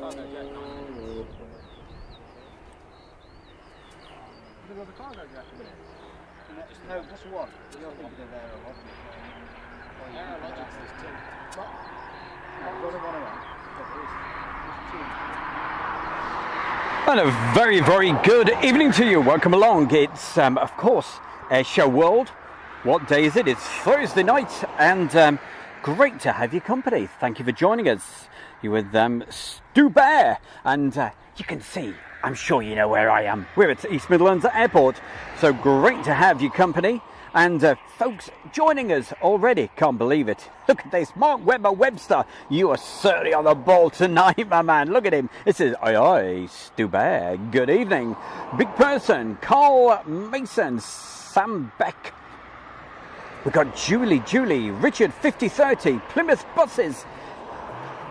No, just one. You're thinking of Airologic. Airologic, there's two. And a very, very good evening to you. Welcome along. It's, of course, Airshow World. What day is it? It's Thursday night, and great to have your company. Thank you for joining us. You're with Stu Bear, and you can see, I'm sure you know where I am. We're at East Midlands Airport, so great to have your company. And folks joining us already, can't believe it. Look at this, Mark Webster. You are certainly on the ball tonight, my man. Look at him. It says, aye, aye, Stu Bear. Good evening. Big person, Carl Mason, Sam Beck. We've got Julie, Richard 5030, Plymouth Buses.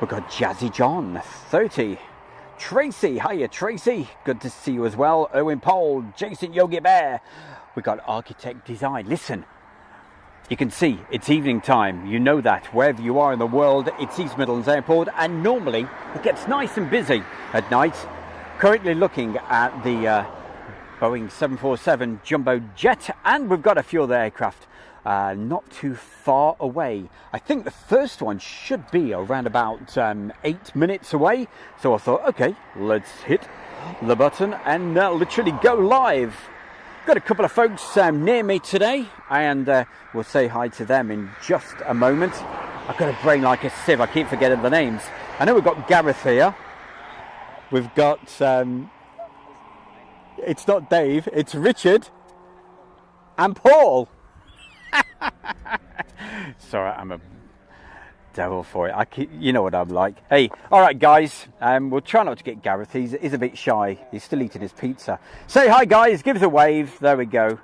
We've got Jazzy John 30. Tracy, hiya Tracy. Good to see you as well. Owen Paul, Jason Yogi Bear. We've got Architect Design. Listen, you can see it's evening time. You know that wherever you are in the world, it's East Midlands Airport, and normally it gets nice and busy at night. Currently looking at the Boeing 747 jumbo jet, and we've got a few other aircraft not too far away. I think the first one should be around about 8 minutes away. So I thought, okay, let's hit the button and literally go live. Got a couple of folks near me today, and we'll say hi to them in just a moment. I've got a brain like a sieve. I keep forgetting the names. I know we've got Gareth here. We've got, it's not Dave, it's Richard and Paul. Sorry, I'm a devil for it. You know what I'm like. Hey, all right, guys. We'll try not to get Gareth. He's a bit shy. He's still eating his pizza. Say hi, guys. Give us a wave. There we go.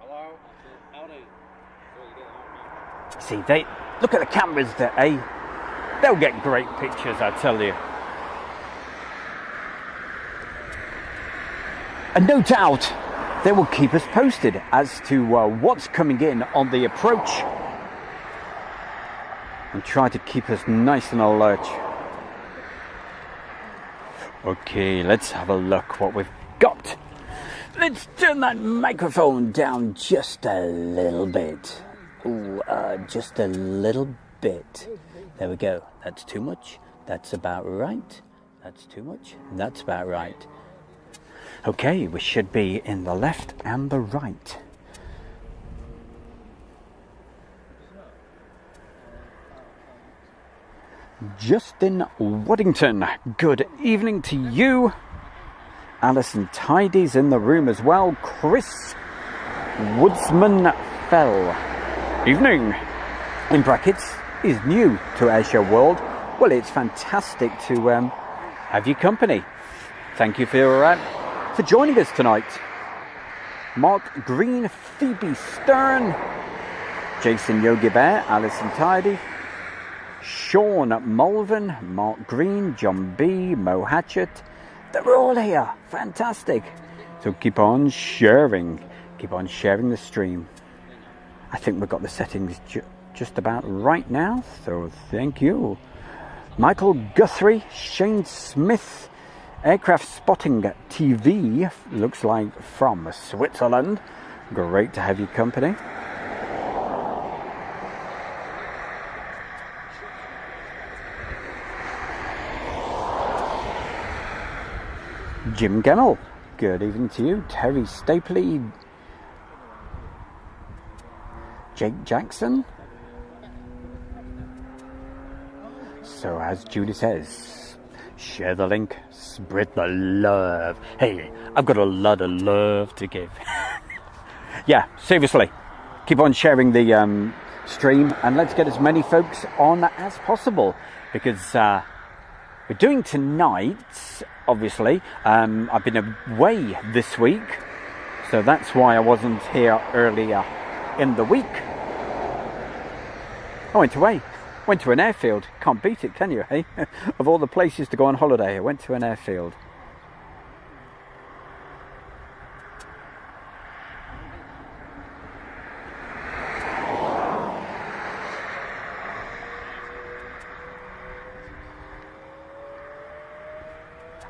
Hello. Howdy. See, they look at the cameras there, eh? They'll get great pictures, I tell you. And no doubt, they will keep us posted as to what's coming in on the approach, and try to keep us nice and alert. Okay, let's have a look what we've got. Let's turn that microphone down just a little bit. Ooh, just a little bit. There we go. That's too much. That's about right. That's too much. That's about right. Okay, we should be in the left and the right. Justin Waddington, good evening to you. Alison Tidy's in the room as well. Chris Woodsman Fell. Evening. In brackets, is new to Airshow World. Well, it's fantastic to have your company. Thank you for joining us tonight. Mark Green, Phoebe Stern, Jason Yogi Bear, Alison Tidy, Sean Mulvin, Mark Green, John B, Mo Hatchett. They're all here. Fantastic. So keep on sharing the stream. I think we've got the settings just about right now, so thank you. Michael Guthrie, Shane Smith, Aircraft Spotting TV, looks like from Switzerland. Great to have your company. Jim Gemmell, good evening to you. Terry Stapley, Jake Jackson. So as Judy says, share the link, spread the love. Hey, I've got a lot of love to give. Yeah, seriously, keep on sharing the stream, and let's get as many folks on as possible, because we're doing tonight, obviously. I've been away this week, so that's why I wasn't here earlier in the week. I went away. Went to an airfield. Can't beat it, can you, hey? Of all the places to go on holiday, I went to an airfield.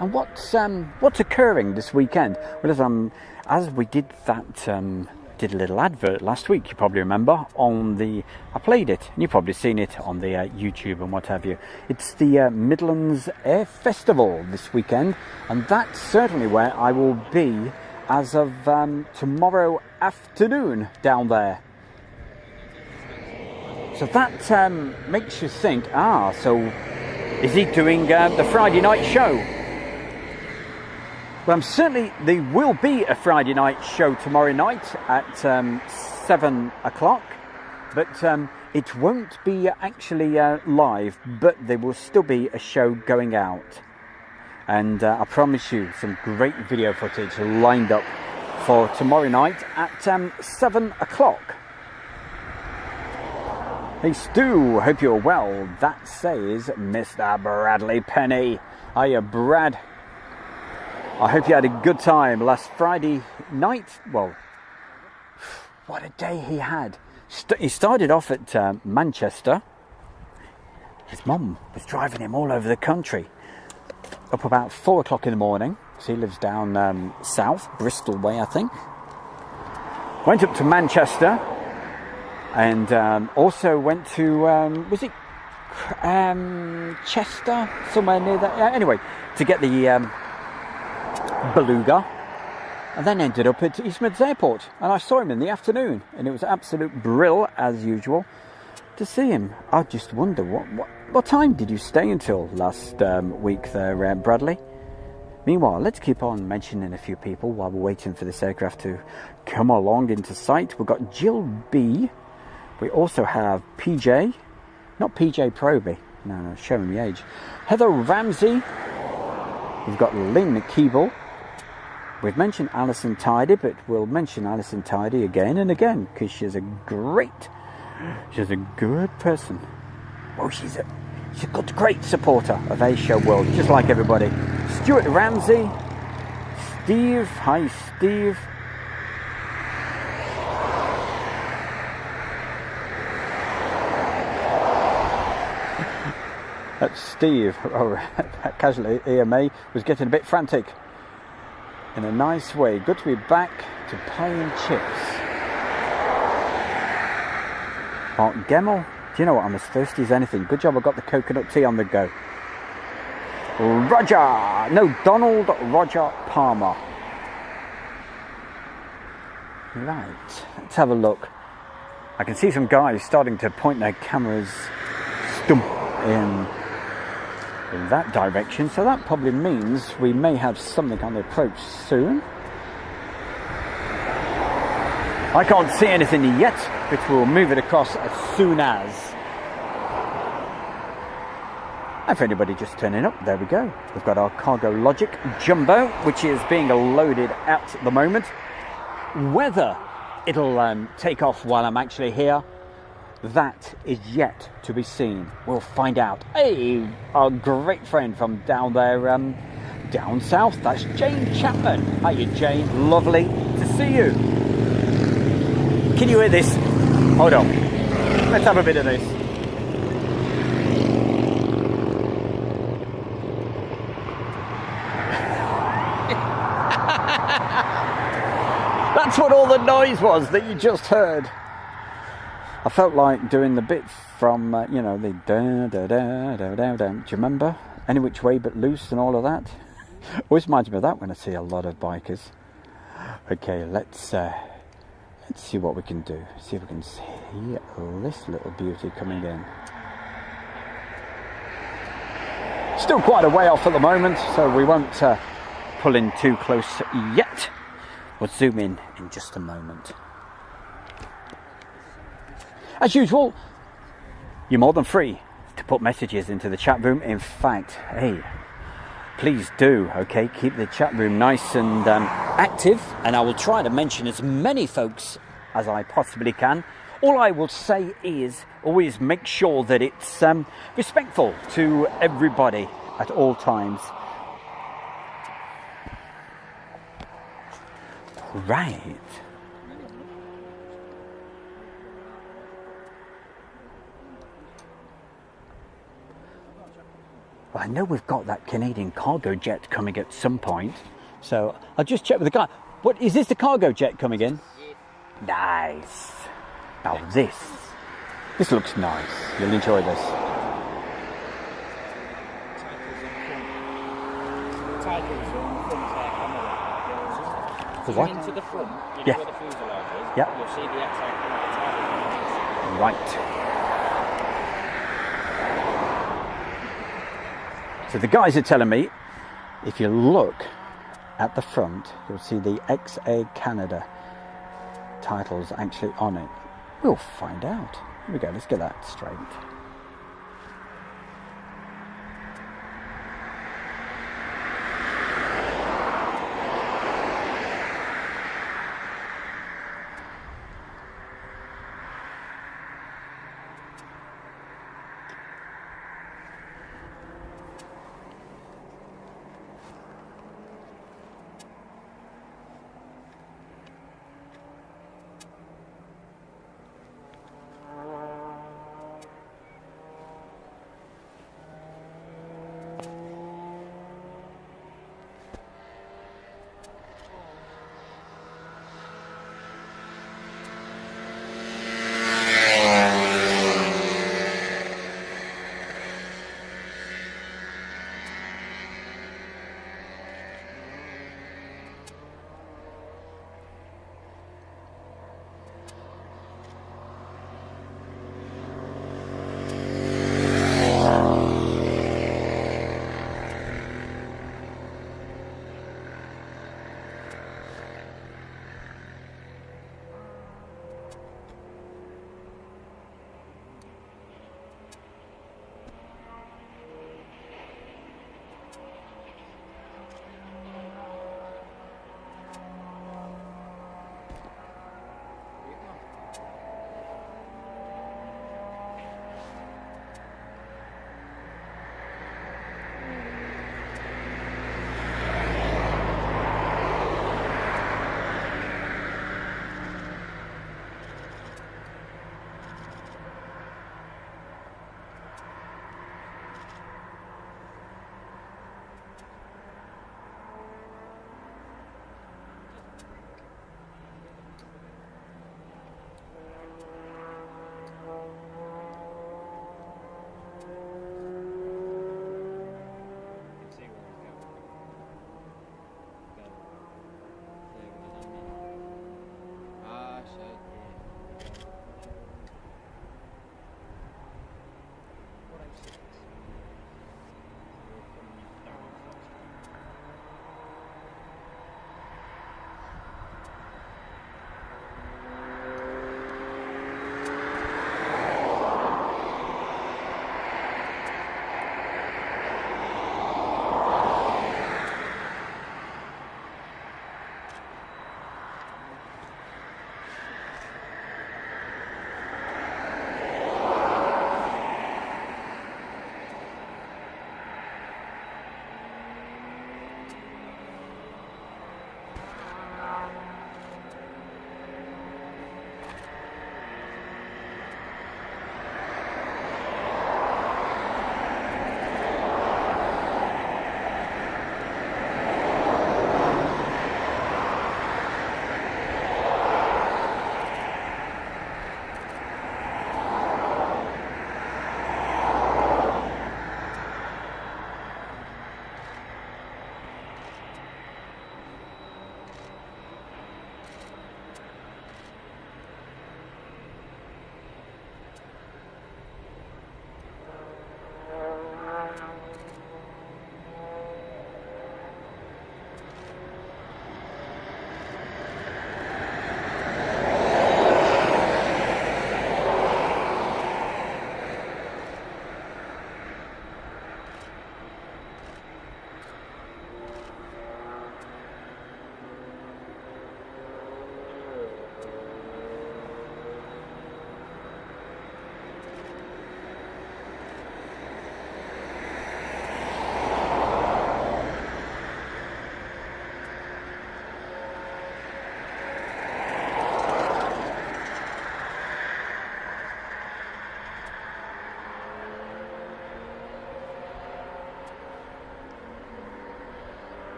And what's occurring this weekend? Well, as we did that, did a little advert last week. You probably remember I played it, and you've probably seen it on the YouTube and what have you. It's the Midlands Air Festival this weekend, and that's certainly where I will be as of tomorrow afternoon down there. So that makes you think, so is he doing the Friday night show? Well, certainly there will be a Friday night show tomorrow night at 7 o'clock, but it won't be actually live, but there will still be a show going out. And I promise you some great video footage lined up for tomorrow night at 7 o'clock. Hey Stu, hope you're well. That says Mr. Bradley Penny. Hiya Brad. I hope you had a good time last Friday night. Well, what a day he had. He started off at Manchester. His mum was driving him all over the country. Up about 4 o'clock in the morning. So he lives down south, Bristol way, I think. Went up to Manchester. And also went to, was it Chester? Somewhere near that. Anyway, to get the beluga, and then ended up at East Midlands Airport, and I saw him in the afternoon, and it was absolute brill as usual to see him. I just wonder what time did you stay until last week there, Bradley? Meanwhile, let's keep on mentioning a few people while we're waiting for this aircraft to come along into sight. We've got Jill B. We also have PJ, not PJ Proby, no, showing the age. Heather Ramsey. We've got Lynn Keeble. We've mentioned Alison Tidy, but we'll mention Alison Tidy again and again because she's a good person. Oh, she's a great supporter of A-Show World, just like everybody. Stuart Ramsey, Steve. Hi, Steve. That's Steve. Oh, casually, EMA was getting a bit frantic. In a nice way. Good to be back to playing chips. Mark Gemmell. Do you know what? I'm as thirsty as anything. Good job I got the coconut tea on the go. Donald Roger Palmer. Right. Let's have a look. I can see some guys starting to point their cameras in that direction, so that probably means we may have something on the approach soon. I can't see anything yet, but we'll move it across as soon as. If anybody just turning up, there we go. We've got our Cargo Logic Jumbo, which is being loaded at the moment. Whether it'll take off while I'm actually here, that is yet to be seen. We'll find out. Hey, our great friend from down there, down south, that's Jane Chapman. Hiya, Jane. Lovely to see you. Can you hear this? Hold on. Let's have a bit of this. That's what all the noise was that you just heard. I felt like doing the bits from, the da-da-da-da-da-da. Do you remember? Any Which Way But Loose and all of that? Always reminds me of that when I see a lot of bikers. Okay, let's see what we can do. See if we can see this little beauty coming in. Still quite a way off at the moment, so we won't pull in too close yet. We'll zoom in just a moment. As usual, you're more than free to put messages into the chat room. In fact, hey, please do, okay? Keep the chat room nice and active, and I will try to mention as many folks as I possibly can. All I will say is always make sure that it's respectful to everybody at all times. Right. Well, I know we've got that Canadian cargo jet coming at some point, so I'll just check with the guy. What is this? The cargo jet coming in? Nice. Now this looks nice. You'll enjoy this. So what? into the front, you know Yeah. where the fuselage is? Yeah. You'll see the X-ray come at the target. Right. So the guys are telling me, if you look at the front, you'll see the XA Canada titles actually on it. We'll find out. Here we go, let's get that straight.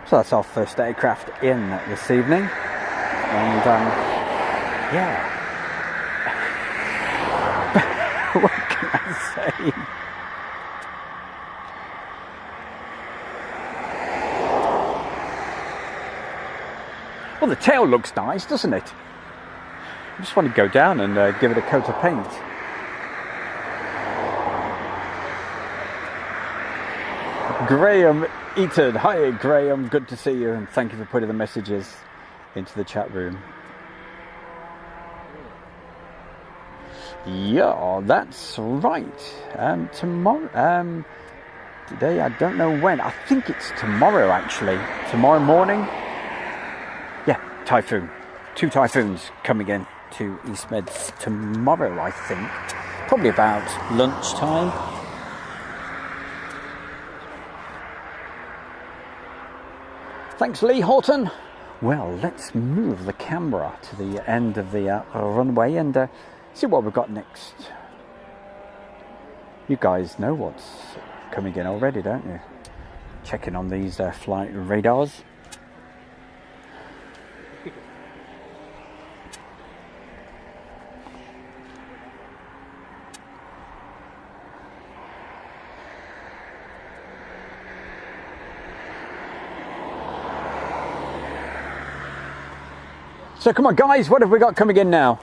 So that's our first aircraft in this evening. And yeah. What can I say? Well, the tail looks nice, doesn't it? I just want to go down and give it a coat of paint. Graham Eaton. Hi, Graham. Good to see you, and thank you for putting the messages into the chat room. Yeah, that's right. Tomorrow, today, I don't know when. I think it's tomorrow, actually. Tomorrow morning. Yeah, typhoon. 2 typhoons coming in to East Meds tomorrow, I think. Probably about lunchtime. Thanks, Lee Horton. Well, let's move the camera to the end of the runway and see what we've got next. You guys know what's coming in already, don't you? Checking on these flight radars. So come on guys, what have we got coming in now?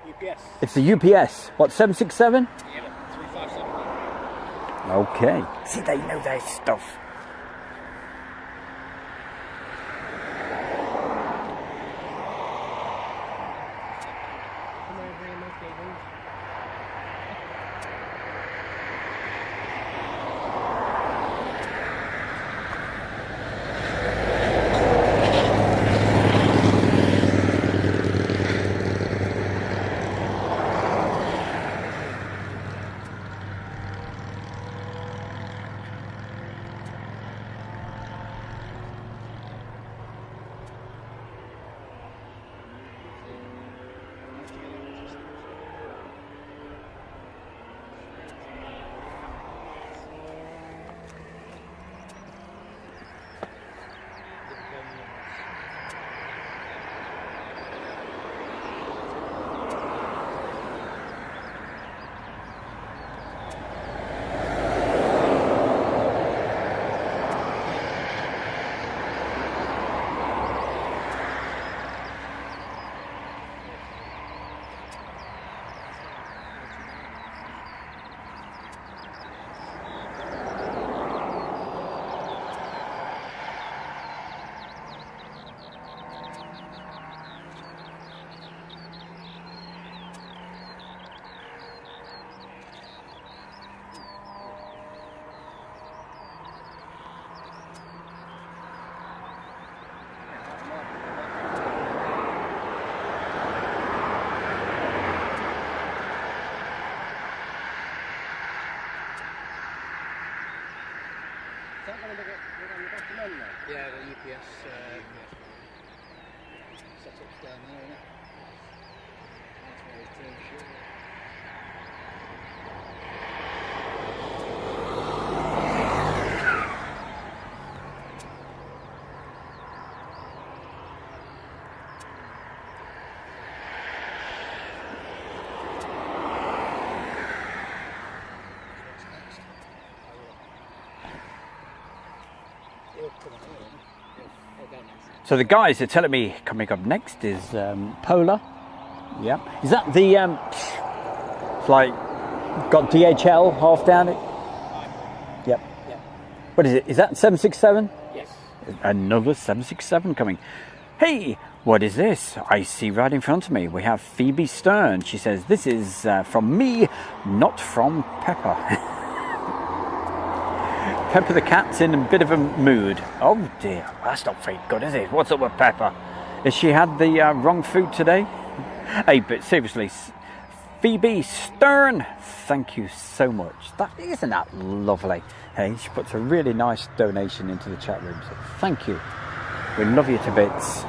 UPS. It's the UPS. What, 767? Yeah, 357. Okay. See, they know their stuff. Yeah, the UPS setup's down there, isn't it? That's where it turns short. So the guys are telling me coming up next is Polar. Yeah. Is that the it's like got DHL half down it? Yep. Yeah. What is it? Is that 767? Yes. Another 767 coming. Hey, what is this? I see right in front of me. We have Phoebe Stern. She says, this is from me, not from Pepper. Pepper the cat's in a bit of a mood. Oh dear, that's not very good, is it? What's up with Pepper? Has she had the wrong food today? Hey, but seriously, Phoebe Stern, thank you so much. Isn't that lovely? Hey, she puts a really nice donation into the chat room, so thank you. We love you to bits.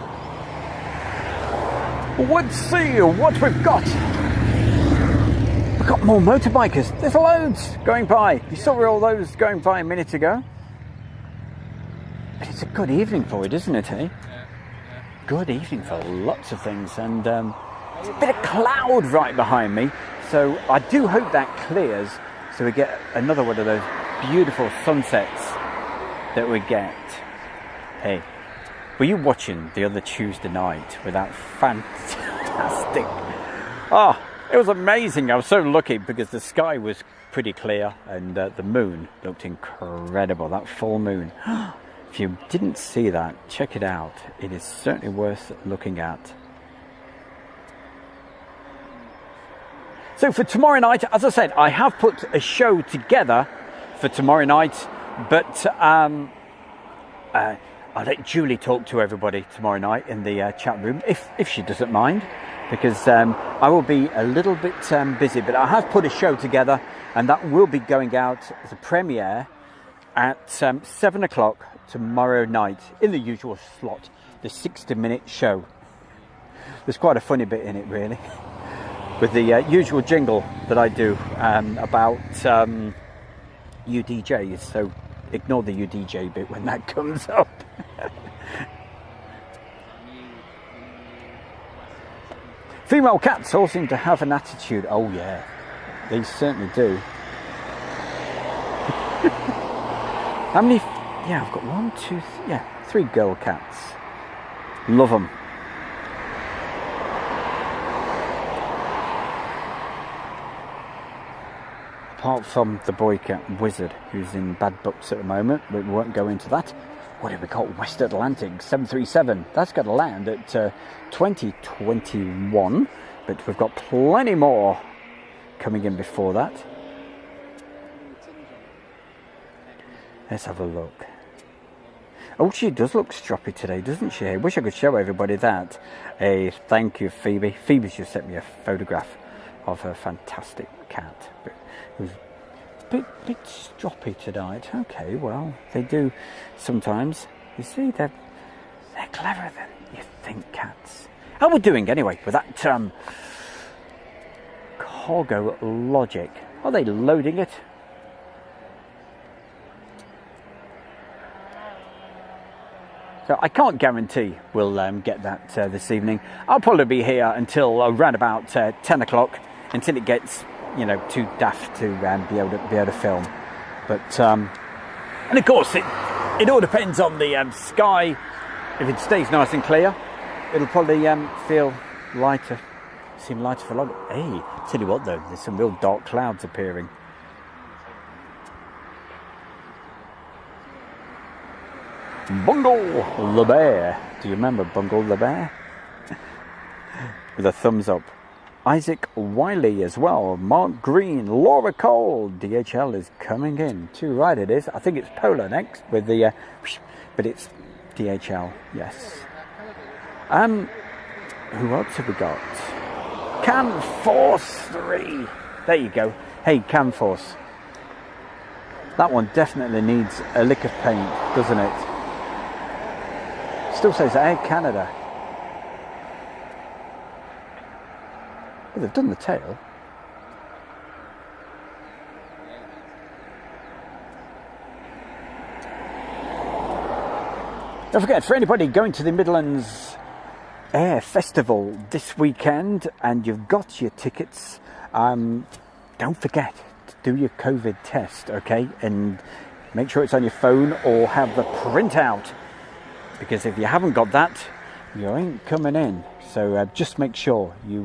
Let's see what we've got. We've got more motorbikers. There's loads going by. You saw all those going by a minute ago. But it's it's a good evening for it, isn't it, eh? Yeah. Good evening for lots of things, and a bit of cloud right behind me, so I do hope that clears so we get another one of those beautiful sunsets that we get. Hey, were you watching the other Tuesday night with that fantastic... Oh, it was amazing. I was so lucky because the sky was pretty clear and the moon looked incredible, that full moon. If you didn't see that, check it out. It is certainly worth looking at. So for tomorrow night, as I said, I have put a show together for tomorrow night, but I'll let Julie talk to everybody tomorrow night in the chat room, if she doesn't mind, because I will be a little bit busy, but I have put a show together, and that will be going out as a premiere at 7 o'clock tomorrow night in the usual slot, the 60-minute show. There's quite a funny bit in it, really, with the usual jingle that I do about UDJs, so ignore the UDJ bit when that comes up. Female cats all seem to have an attitude. Oh yeah, they certainly do. How many? Yeah, I've got 1, 2, yeah, 3 girl cats. Love them. Apart from the boy cat Wizard, who's in bad books at the moment, but we won't go into that. What have we got? West Atlantic 737. That's got to land at 2021, but we've got plenty more coming in before that. Let's have a look. Oh, she does look stroppy today, doesn't she? I wish I could show everybody that. Hey, thank you, Phoebe. Phoebe's just sent me a photograph of her fantastic cat. But it was a bit stroppy tonight. Okay, well, they do sometimes. You see, they're cleverer than you think, cats. How are we doing anyway with that cargo logic? Are they loading it? So I can't guarantee we'll get that this evening. I'll probably be here until around about 10 o'clock, until it gets, you know, too daft to be able to film. But and of course it all depends on the sky. If it stays nice and clear, it'll probably feel lighter, seem lighter for longer. Hey, tell you what though, there's some real dark clouds appearing. Bungle the Bear. Do you remember Bungle the Bear? With a thumbs up. Isaac Wiley as well. Mark Green. Laura Cole. DHL is coming in. Too right it is. I think it's Polar next with the... but it's DHL. Yes. Who else have we got? Canforce 3. There you go. Hey, Canforce. That one definitely needs a lick of paint, doesn't it? Still says Air Canada. Well, they've done the tail. Don't forget, for anybody going to the Midlands Air Festival this weekend and you've got your tickets, don't forget to do your COVID test, okay? And make sure it's on your phone or have the printout. Because if you haven't got that, you ain't coming in. So just make sure you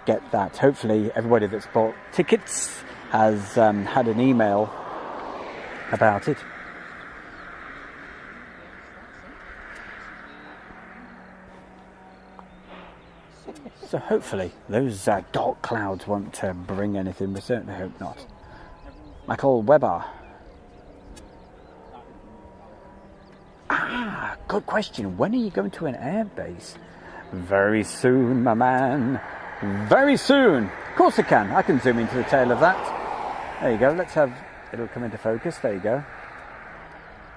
get that. Hopefully everybody that's bought tickets has had an email about it. So hopefully those dark clouds won't bring anything. We certainly hope not. Michael Webber. Good question. When are you going to an airbase? Very soon, my man. Very soon. Of course I can. I can zoom into the tail of that. There you go. Let's have... It'll come into focus. There you go.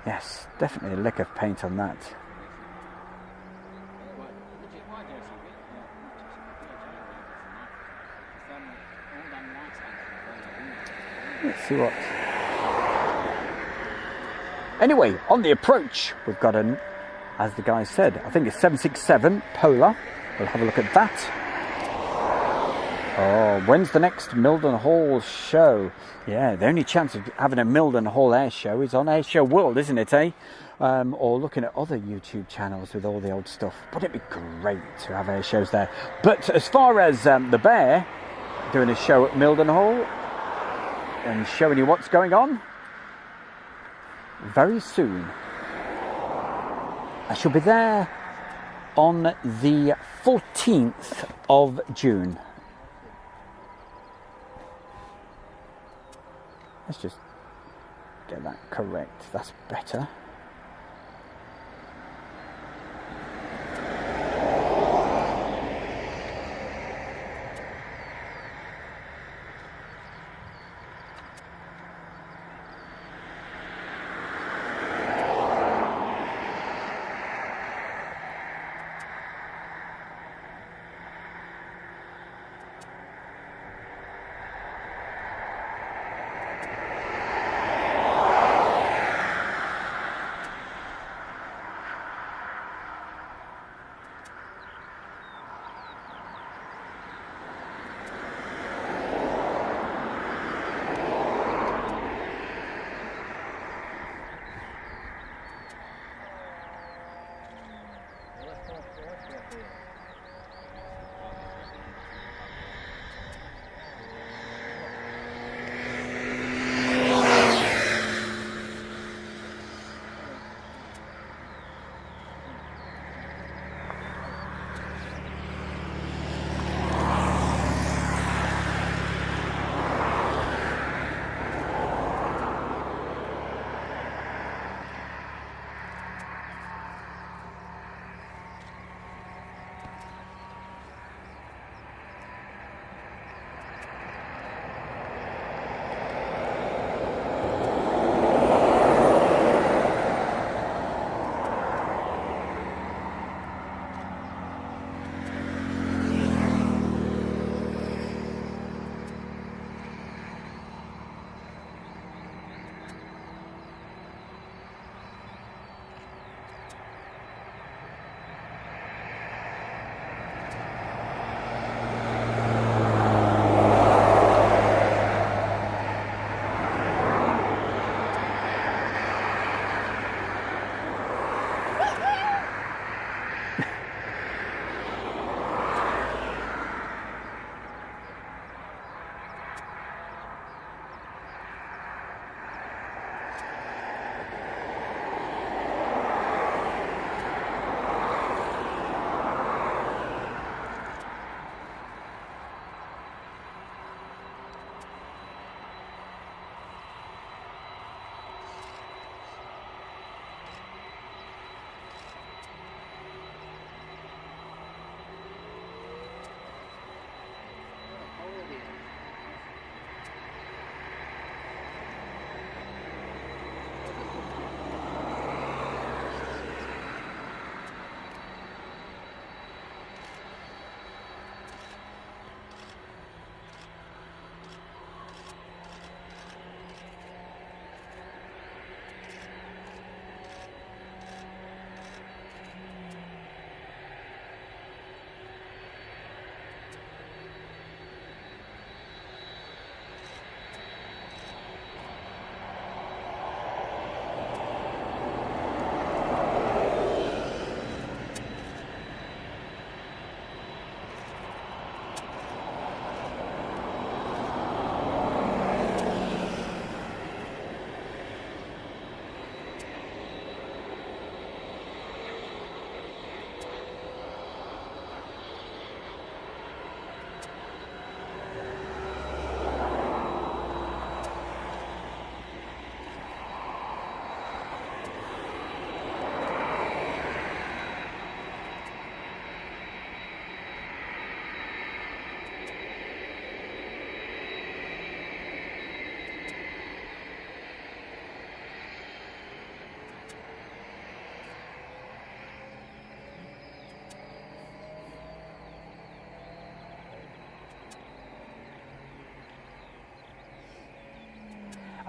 Yes, definitely a lick of paint on that. Let's see what... Anyway, on the approach, we've got an, as the guy said, I think it's 767 Polar. We'll have a look at that. Oh, when's the next Mildenhall show? Yeah, the only chance of having a Mildenhall air show is on Air Show World, isn't it, eh? Or looking at other YouTube channels with all the old stuff. But it'd be great to have air shows there. But as far as the Bear doing a show at Mildenhall and showing you what's going on, very soon. I shall be there on the 14th of June. Let's just get that correct. That's better.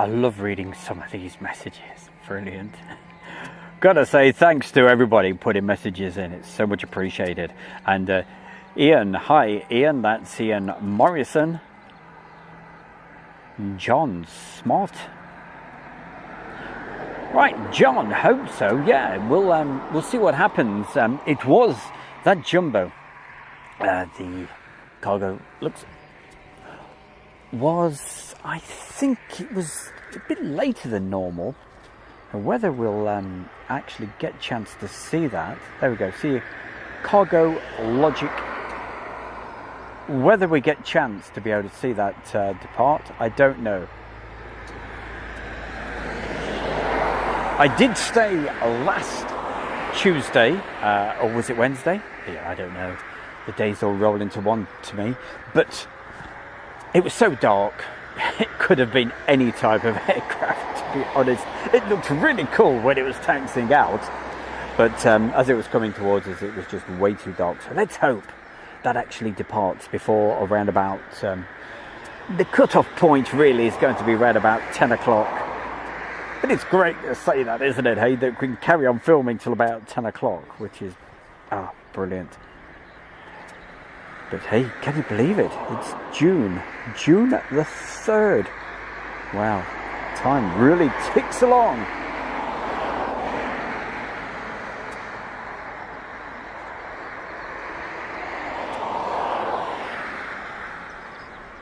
I love reading some of these messages. Brilliant. Gotta say thanks to everybody putting messages in. It's so much appreciated. And Ian, hi Ian, that's Ian Morrison. John Smart. Right, John, hope so. Yeah, we'll see what happens. It was that jumbo. The cargo was, I think it was a bit later than normal. Whether we'll actually get a chance to see that. There we go. See, cargo logic. Whether we get a chance to be able to see that depart, I don't know. I did stay last Tuesday, or was it Wednesday? Yeah, I don't know. The days all roll into one to me. But it was so dark. It could have been any type of aircraft, to be honest. It looked really cool when it was taxiing out. But as it was coming towards us, it was just way too dark. So let's hope that actually departs before around about... the cut-off point really is going to be around about 10 o'clock. But it's great to say that, isn't it, hey? That we can carry on filming till about 10 o'clock, which is... brilliant. But hey, can you believe it? It's June the 3rd. Wow, time really ticks along.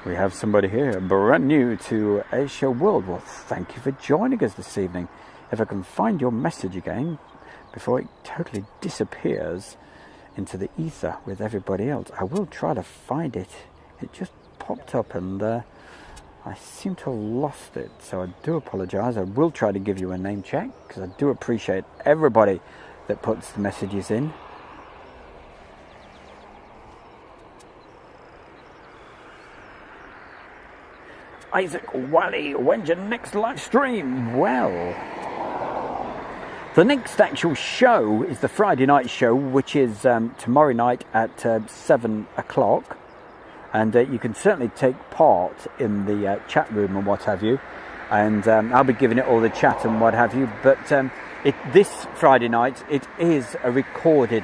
We have somebody here, brand new to Asia World. Well, thank you for joining us this evening. If I can find your message again before it totally disappears into the ether with everybody else. I will try to find it. It just popped up and I seem to have lost it. So I do apologise. I will try to give you a name check because I do appreciate everybody that puts the messages in. Isaac Wally, when's your next live stream? Well, the next actual show is the Friday night show, which is tomorrow night at 7 o'clock. And you can certainly take part in the chat room and what have you. And I'll be giving it all the chat and what have you. But this Friday night, it is a recorded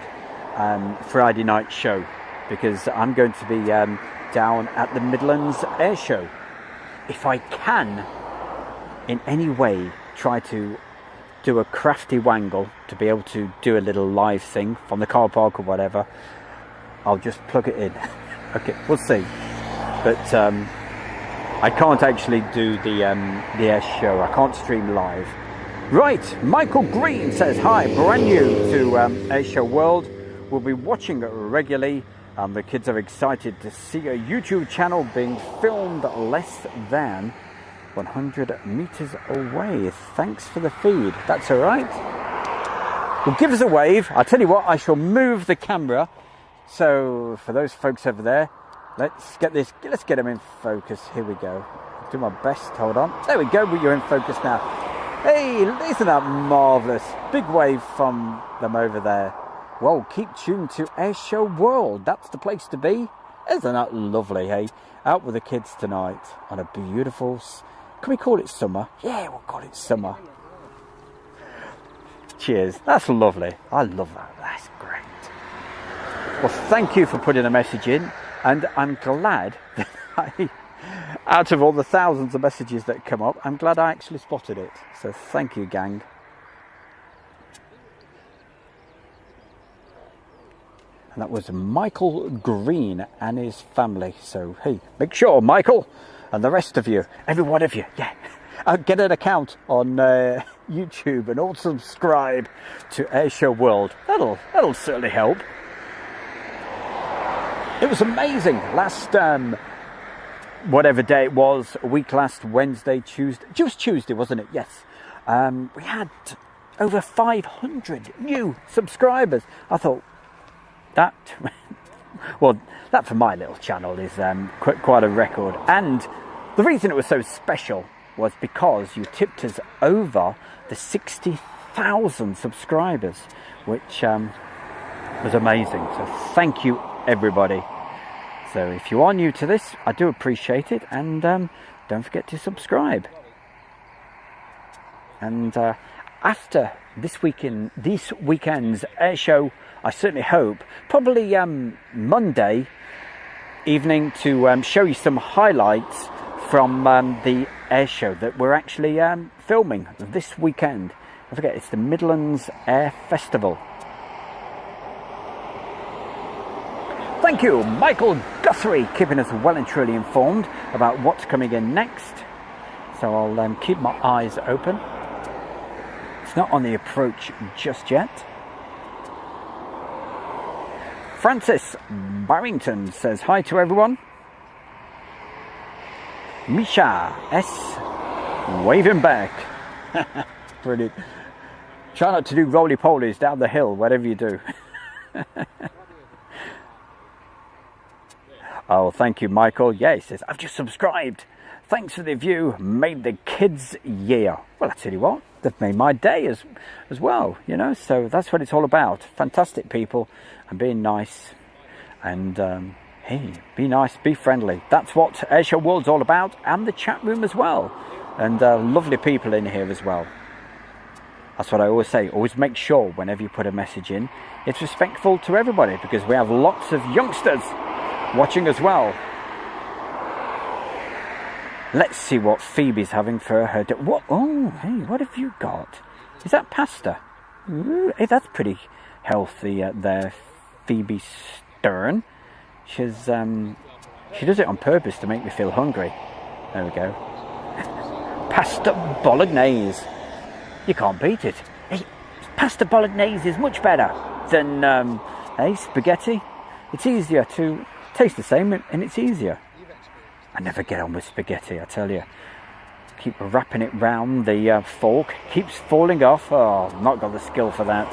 Friday night show. Because I'm going to be down at the Midlands Air Show. If I can, in any way, try to do a crafty wangle to be able to do a little live thing from the car park or whatever, I'll just plug it in. Okay, we'll see. But I can't actually do the air show. I can't stream live. Right, Michael Green says, hi, brand new to Air Show World. We'll be watching it regularly. The kids are excited to see a YouTube channel being filmed less than 100 meters away. Thanks for the feed. That's all right. Well, give us a wave. I'll tell you what, I shall move the camera. So for those folks over there, let's get them in focus. Here we go. I'll do my best. Hold on. There we go. You're in focus now. Hey, isn't that marvelous? Big wave from them over there. Well, keep tuned to Air Show World. That's the place to be. Isn't that lovely, hey? Out with the kids tonight on a beautiful... Can we call it summer? Yeah, we'll call it summer. Cheers. That's lovely. I love that. That's great. Well, thank you for putting a message in. And I'm glad that out of all the thousands of messages that come up, I'm glad I actually spotted it. So thank you, gang. And that was Michael Green and his family. So, hey, make sure, Michael, and the rest of you, every one of you, yeah, get an account on YouTube and all subscribe to Air Show World. That'll certainly help. It was amazing. Last, whatever day it was, a week last Wednesday, Tuesday, just Tuesday, wasn't it? Yes. We had over 500 new subscribers. I thought, that, well, that for my little channel is quite a record. And the reason it was so special was because you tipped us over the 60,000 subscribers, which was amazing. So thank you, everybody. So if you are new to this, I do appreciate it. And don't forget to subscribe. And after this weekend's air show, I certainly hope, probably Monday evening, to show you some highlights from the air show that we're actually filming this weekend. I forget, it's the Midlands Air Festival. Thank you, Michael Guthrie, keeping us well and truly informed about what's coming in next. So I'll keep my eyes open. It's not on the approach just yet. Francis Barrington says hi to everyone. Misha S. waving back. Brilliant. Try not to do roly-polies down the hill, whatever you do. Oh, thank you, Michael. Yeah, he says, I've just subscribed. Thanks for the view. Made the kids' year. Well, I tell you what, they've made my day as well, you know. So that's what it's all about. Fantastic people and being nice. And, hey, be nice, be friendly. That's what Airshow World's all about. And the chat room as well. And lovely people in here as well. That's what I always say. Always make sure whenever you put a message in, it's respectful to everybody, because we have lots of youngsters watching as well. Let's see what Phoebe's having for her. What? Oh, hey, what have you got? Is that pasta? Ooh, hey, that's pretty healthy there, Phoebe Stern. She does it on purpose to make me feel hungry. There we go. Pasta bolognese. You can't beat it. Hey, pasta bolognese is much better than spaghetti. It's easier to taste the same, and it's easier. I never get on with spaghetti, I tell you. Keep wrapping it round the fork. Keeps falling off. Oh, I've not got the skill for that.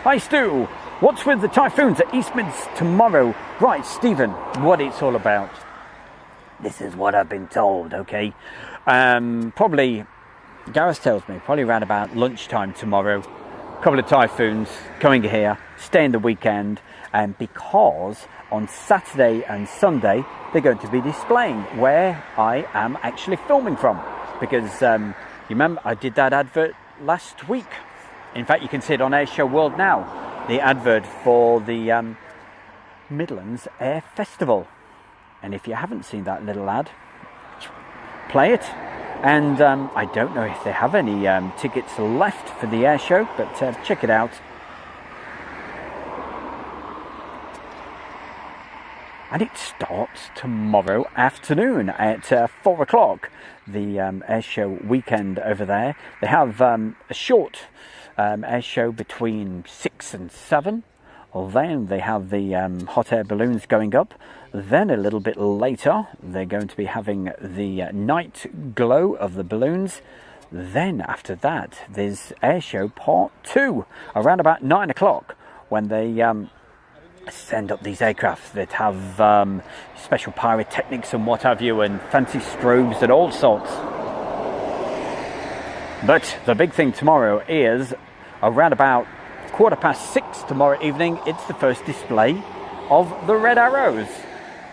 Hi, Stu. What's with the typhoons at East Mids tomorrow? Right, Stephen, what it's all about. This is what I've been told, okay? Probably, Gareth tells me, probably around about lunchtime tomorrow. A couple of typhoons coming here, staying the weekend, and because on Saturday and Sunday they're going to be displaying where I am actually filming from, because you remember I did that advert last week. In fact, you can see it on Airshow World now, the advert for the Midlands Air Festival. And if you haven't seen that little ad, play it. And I don't know if they have any tickets left for the air show, but check it out. And it starts tomorrow afternoon at 4 o'clock, the air show weekend over there. They have a short air show between 6 and 7. Then they have the hot air balloons going up. Then a little bit later, they're going to be having the night glow of the balloons. Then after that, there's air show part 2, around about 9 o'clock, when they send up these aircraft that have special pyrotechnics and what have you, and fancy strobes and all sorts. But the big thing tomorrow is around about 6:15 tomorrow evening. It's the first display of the Red Arrows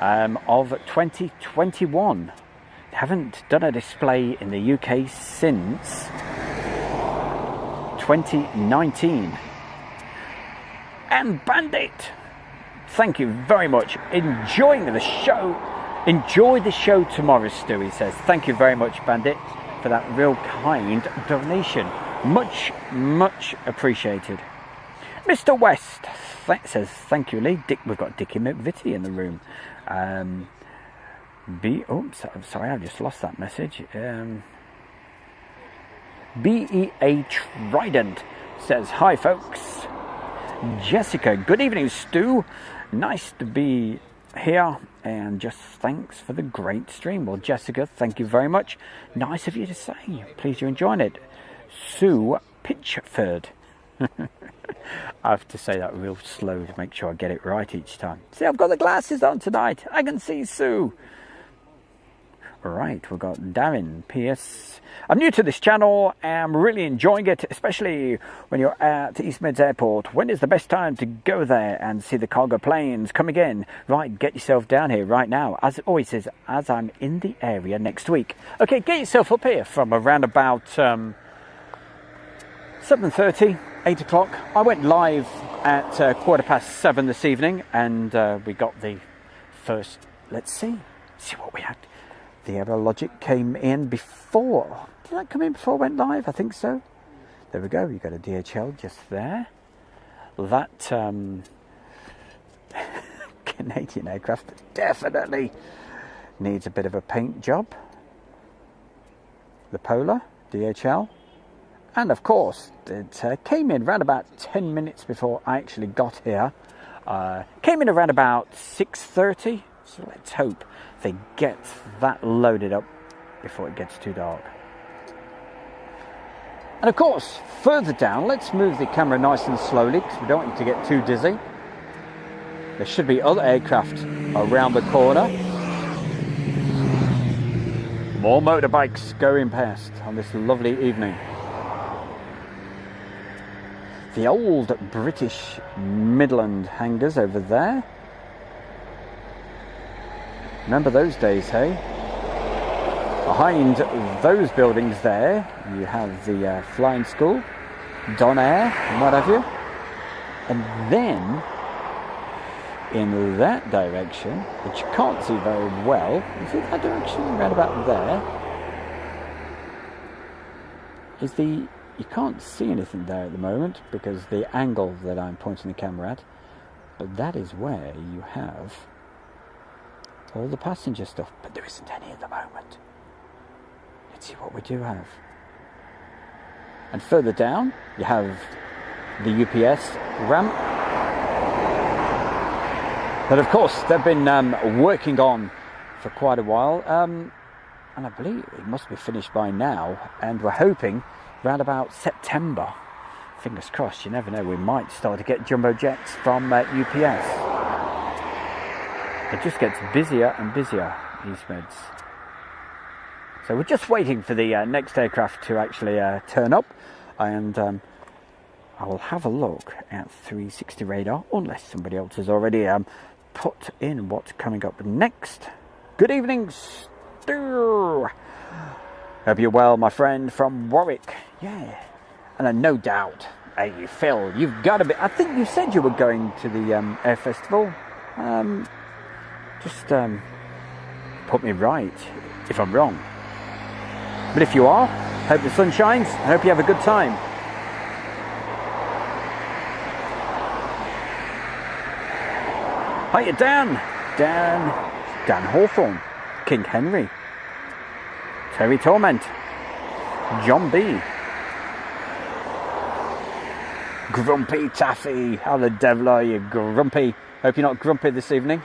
of 2021. They haven't done a display in the UK since 2019. And Bandit, thank you very much. Enjoying the show. Enjoy the show tomorrow, Stu, he says. Thank you very much, Bandit, for that real kind donation. Much, much appreciated. Mr. West says, thank you, Lee. We've got Dickie McVitie in the room. Sorry, I've just lost that message. BEA Trident says, hi, folks. Jessica, good evening, Stu. Nice to be here, and just thanks for the great stream. Well, Jessica, thank you very much. Nice of you to say. Please, you're enjoying it. Sue Pitchford. I have to say that real slow to make sure I get it right each time. See, I've got the glasses on tonight. I can see Sue. Right, we've got Darren Pierce. I'm new to this channel. I'm really enjoying it, especially when you're at East Mids Airport. When is the best time to go there and see the cargo planes coming in? Right, get yourself down here right now. As it always says, as I'm in the area next week. Okay, get yourself up here from around about 7:30, 8 o'clock. I went live at 7:15 this evening, and we got the first. Let's see what we had. The Aerologic came in before. Did that come in before I went live? I think so. There we go. You got a DHL just there. That Canadian aircraft definitely needs a bit of a paint job. The Polar DHL, and of course it came in around about 10 minutes before I actually got here. Came in around about 6:30, so let's hope they get that loaded up before it gets too dark. And of course, further down, let's move the camera nice and slowly because we don't want you to get too dizzy. There should be other aircraft around the corner. More motorbikes going past on this lovely evening. The old British Midland hangars over there. Remember those days, hey? Behind those buildings there, you have the flying school, Don Air, and what have you. And then, in that direction, which you can't see very well, is it that direction around about there? Is the, you can't see anything there at the moment because the angle that I'm pointing the camera at, but that is where you have all the passenger stuff, but there isn't any at the moment. Let's see what we do have. And further down, you have the UPS ramp. But of course, they've been working on for quite a while, and I believe it must be finished by now, and we're hoping around about September. Fingers crossed, you never know, we might start to get jumbo jets from UPS. It just gets busier and busier, these mids. So we're just waiting for the next aircraft to actually turn up, and I will have a look at 360 radar, unless somebody else has already put in what's coming up next. Good evening, Stu. Hope you're well, my friend from Warwick. Yeah, and no doubt, hey Phil, you've got to be. I think you said you were going to the air festival. Just put me right if I'm wrong. But if you are, hope the sun shines. I hope you have a good time. Hiya, Dan Hawthorne, King Henry, Terry Torment, John B, Grumpy Taffy. How the devil are you, Grumpy? Hope you're not grumpy this evening.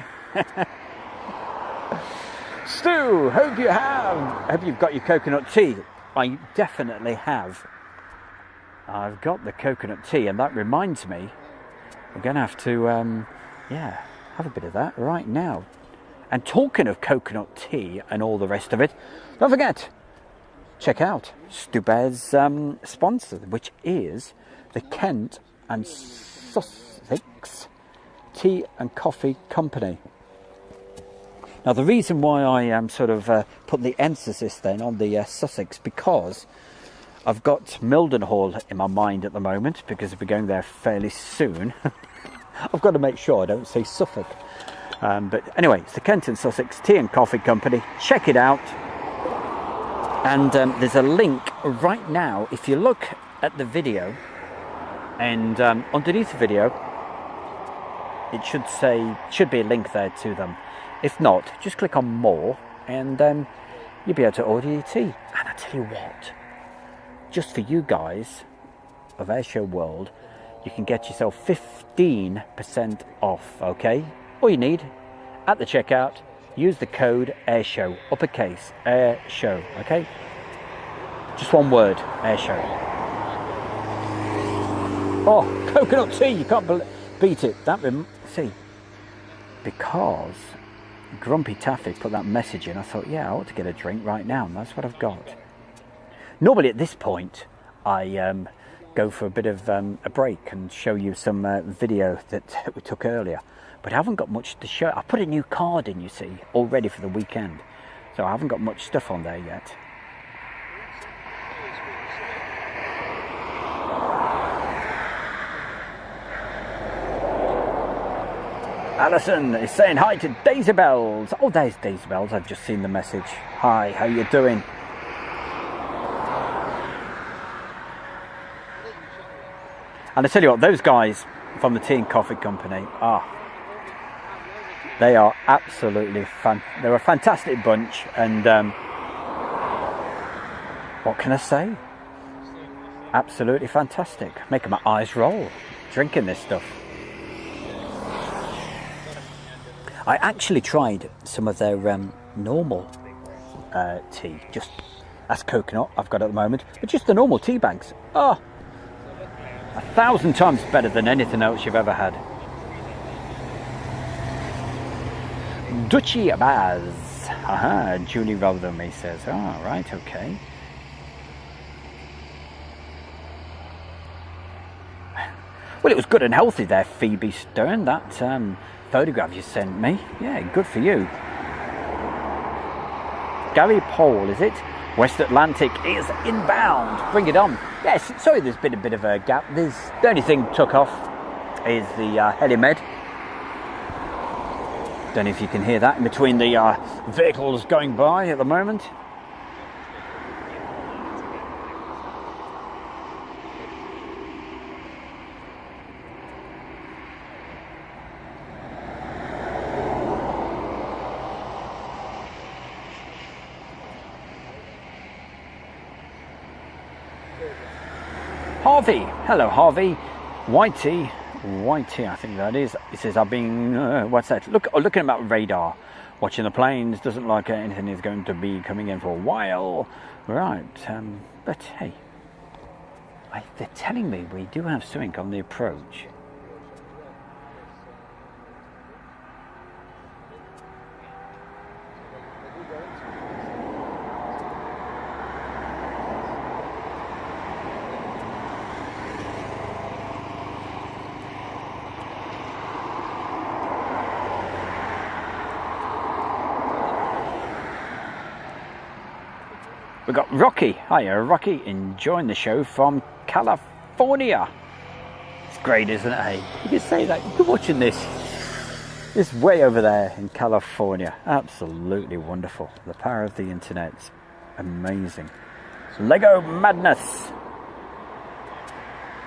Stu, hope you've got your coconut tea. I definitely have. I've got the coconut tea, and that reminds me, we're going to have to, have a bit of that right now. And talking of coconut tea and all the rest of it, don't forget, check out Stu Bear's sponsor, which is the Kent and Sussex Tea and Coffee Company. Now, the reason why I am sort of put the emphasis then on the Sussex, because I've got Mildenhall in my mind at the moment, because we're going there fairly soon. I've got to make sure I don't say Suffolk. But anyway, it's the Kent and Sussex Tea and Coffee Company. Check it out. And there's a link right now. If you look at the video, and underneath the video, it should be a link there to them. If not, just click on more, and you'll be able to order your tea. And I tell you what, just for you guys of Airshow World, you can get yourself 15% off, okay? All you need, at the checkout, use the code AIRSHOW, uppercase, AIRSHOW, okay? Just one word, AIRSHOW. Oh, coconut tea, you can't beat it. See, because Grumpy Taffy put that message in, I thought, yeah, I ought to get a drink right now, and that's what I've got. Normally at this point, I go for a bit of a break and show you some video that we took earlier, but I haven't got much to show. I put a new card in, you see, already for the weekend, so I haven't got much stuff on there yet. Alison is saying hi to Daisy Bells. Oh, there's Daisy Bells. I've just seen the message. Hi, how you doing? And I tell you what, those guys from the Tea and Coffee Company they are absolutely they're a fantastic bunch, and what can I say? Absolutely fantastic. Making my eyes roll drinking this stuff. I actually tried some of their normal tea, just that's coconut I've got at the moment, but just the normal tea bags. 1,000 times better than anything else you've ever had. Dutchy Baz. Aha, Julie Rotherham says. Oh, right, okay. Well, it was good and healthy there, Phoebe Stern, that photograph you sent me. Yeah, good for you. Gary Pole, is it? West Atlantic is inbound. Bring it on. Yes, sorry there's been a bit of a gap. The only thing took off is the helimed. Don't know if you can hear that in between the vehicles going by at the moment. Harvey, hello Harvey. Whitey, I think that is. He says, I've been, what's that? Looking at my radar, watching the planes, doesn't like anything is going to be coming in for a while. Right, but hey, they're telling me we do have something on the approach. We've got Rocky. Hiya, Rocky, enjoying the show from California. It's great, isn't it? Hey, you can say that. You're watching this. It's way over there in California. Absolutely wonderful. The power of the internet's amazing. Lego Madness.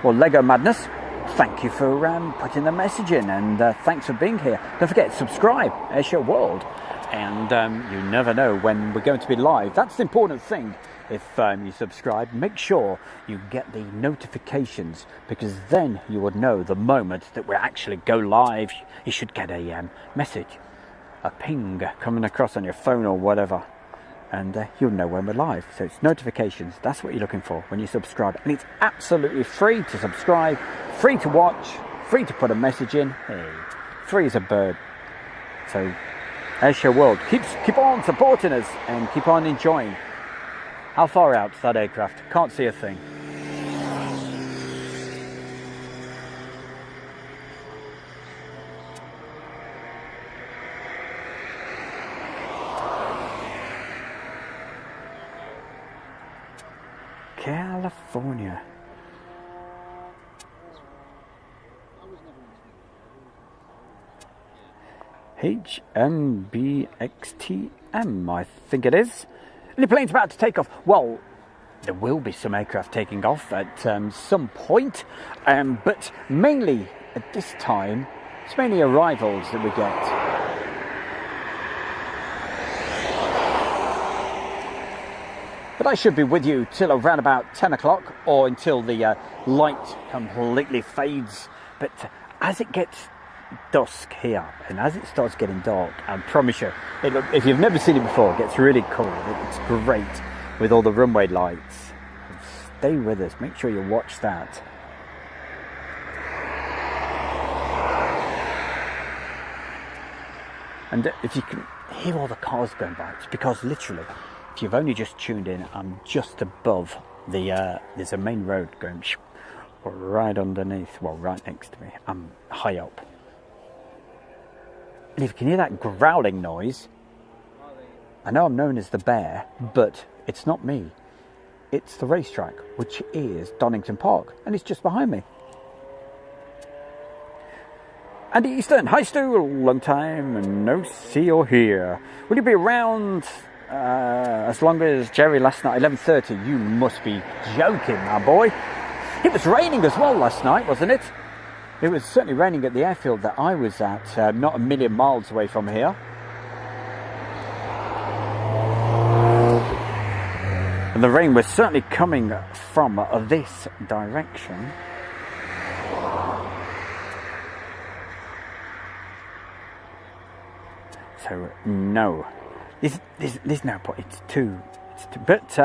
Well, Lego Madness, thank you for putting the message in, and thanks for being here. Don't forget, subscribe, Airshow World. And you never know when we're going to be live. That's the important thing. If you subscribe, make sure you get the notifications, because then you would know the moment that we actually go live. You should get a message, a ping coming across on your phone or whatever, and you'll know when we're live. So it's notifications. That's what you're looking for when you subscribe, and it's absolutely free to subscribe, free to watch, free to put a message in. Hey, free as a bird. So Airshow World, keep on supporting us and keep on enjoying. How far out's that aircraft? Can't see a thing. California. HMBXTM, I think it is. And the plane's about to take off. Well, there will be some aircraft taking off at some point, but mainly at this time, it's mainly arrivals that we get. But I should be with you till around about 10 o'clock, or until the light completely fades. But as it gets dusk here, and as it starts getting dark, I promise you, if you've never seen it before, it gets really cool. It's great with all the runway lights. Stay with us, make sure you watch that. And if you can hear all the cars going by, it's because literally, if you've only just tuned in, I'm just above there's a main road going right underneath, well, right next to me. I'm high up. And if you can hear that growling noise, I know I'm known as the bear, but it's not me. It's the racetrack, which is Donington Park, and it's just behind me. Andy Easton, hi Stu, long time no see or hear. Will you be around as long as Jerry last night, 11:30? You must be joking, my boy. It was raining as well last night, wasn't it? It was certainly raining at the airfield that I was at, not a million miles away from here. And the rain was certainly coming from this direction. So no, there's no point. It's too. But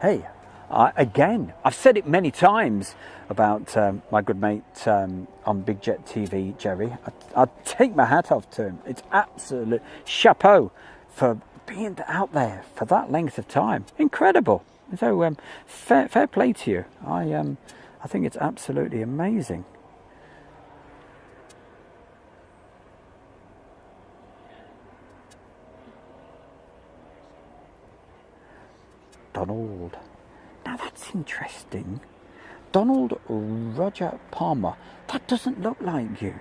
hey, again, I've said it many times about my good mate on Big Jet TV, Jerry. I take my hat off to him. It's absolute chapeau for being out there for that length of time. Incredible. So fair play to you. I think it's absolutely amazing. Donald. Now that's interesting. Donald Roger Palmer. That doesn't look like you.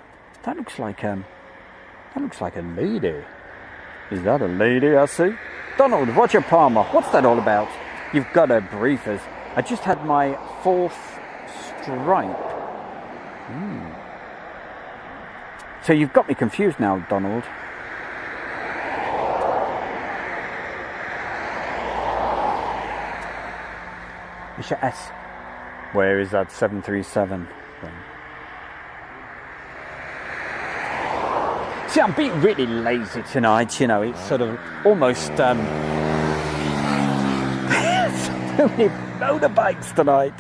That looks like a lady. Is that a lady I see? Donald Roger Palmer. What's that all about? You've got to brief us. I just had my 4th stripe. So you've got me confused now, Donald. It's your S. Where is that 737? See, I'm being really lazy tonight, you know, it's sort of almost, so many motorbikes tonight.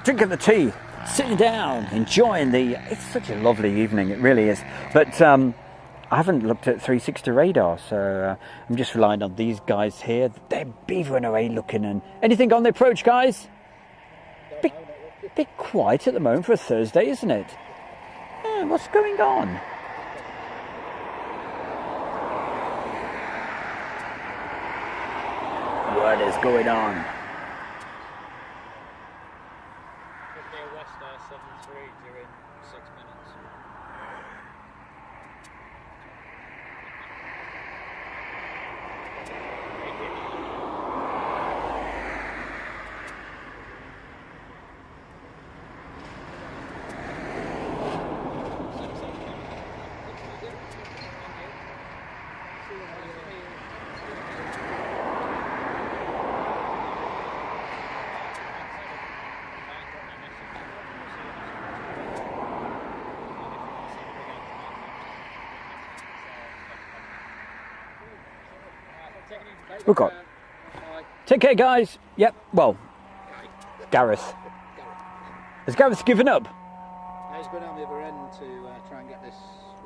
Drinking the tea, sitting down, enjoying it's such a lovely evening, it really is. But I haven't looked at 360 radar, so I'm just relying on these guys here. They're beavering away looking, and anything on the approach, guys? Bit quiet at the moment for a Thursday, isn't it? Yeah, what's going on? What is going on? Could be a West Air 73 during 6 minutes. We've got. Take care, guys. Yep. Well, Gareth. Has Gareth given up? He's going on the other end to try and get this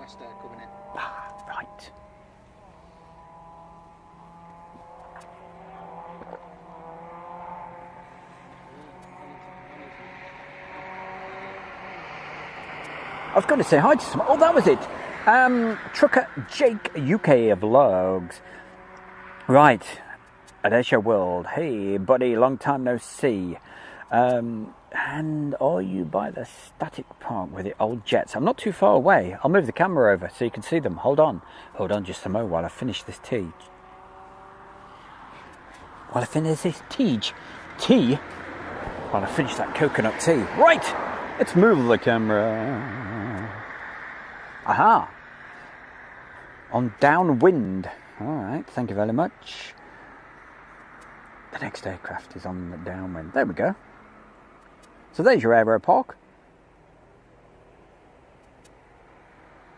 West Air coming in. Ah, right. I was going to say hi to some. Oh, that was it. Trucker Jake UK Vlogs. Right. At Asia World. Hey, buddy. Long time no see. And are you by the static park with the old jets? I'm not too far away. I'll move the camera over so you can see them. Hold on just a moment while I finish this tea. While I finish that coconut tea. Right, let's move the camera. Aha. On downwind. All right, thank you very much. The next aircraft is on the downwind. There we go. So there's your aero park.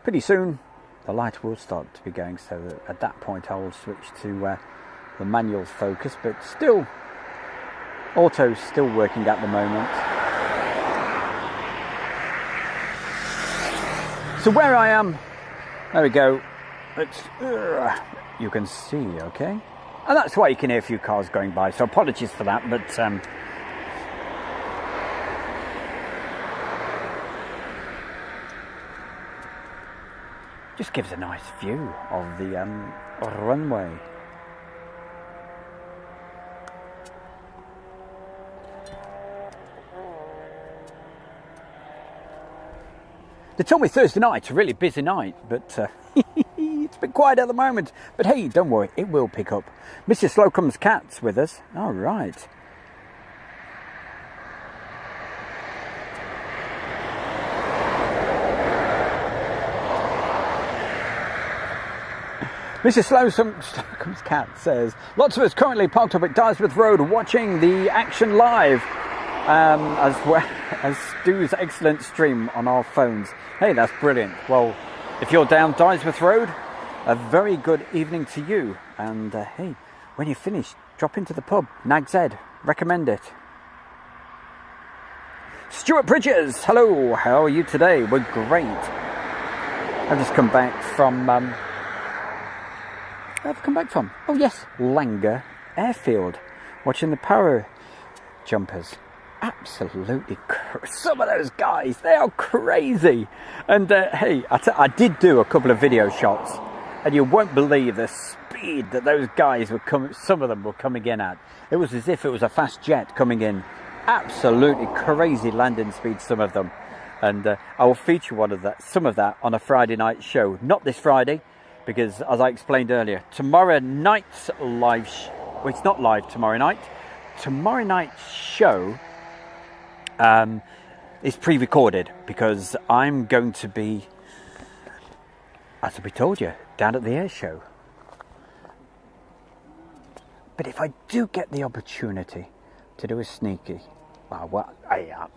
Pretty soon the light will start to be going, so that at that point I will switch to the manual focus, but still auto's still working at the moment. So where I am, there we go. It's you can see, okay, and that's why you can hear a few cars going by, so apologies for that, but just gives a nice view of the runway. They told me Thursday night's a really busy night, but it's a bit quiet at the moment. But hey, don't worry, it will pick up. Mrs. Slocum's cat's with us. All right. Mrs. Slocum's cat says, lots of us currently parked up at Dysworth Road watching the action live, as well as Stu's excellent stream on our phones. Hey, that's brilliant. Well, if you're down Dysworth Road, a very good evening to you. And hey, when you're finished, drop into the pub, Nag's Head. Recommend it. Stuart Bridges, hello. How are you today? We're great. I've just come back from... Oh yes, Langer Airfield, watching the power jumpers. Absolutely, some of those guys, they are crazy. And hey, I did do a couple of video shots, and you won't believe the speed that those guys were coming. Some of them were coming in at. It was as if it was a fast jet coming in. Absolutely crazy landing speed, some of them. And I will feature some of that on a Friday night show. Not this Friday, because as I explained earlier, tomorrow night's live, well, it's not live tomorrow night. Tomorrow night's show is pre-recorded, because I'm going to be, as we told you, down at the air show. But if I do get the opportunity to do a sneaky,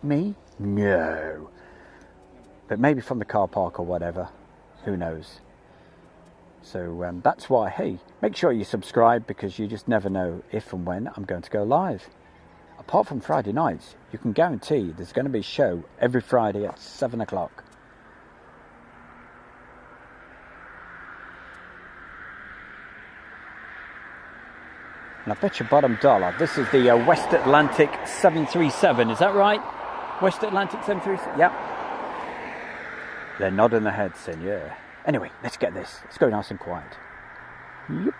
me? No. But maybe from the car park or whatever, who knows. So that's why, hey, make sure you subscribe, because you just never know if and when I'm going to go live. Apart from Friday nights, you can guarantee there's going to be a show every Friday at 7 o'clock. And I bet your bottom dollar, this is the West Atlantic 737, is that right? West Atlantic 737, yep. They're nodding their heads saying, yeah. Anyway, let's get this. Let's go nice and quiet. Yep.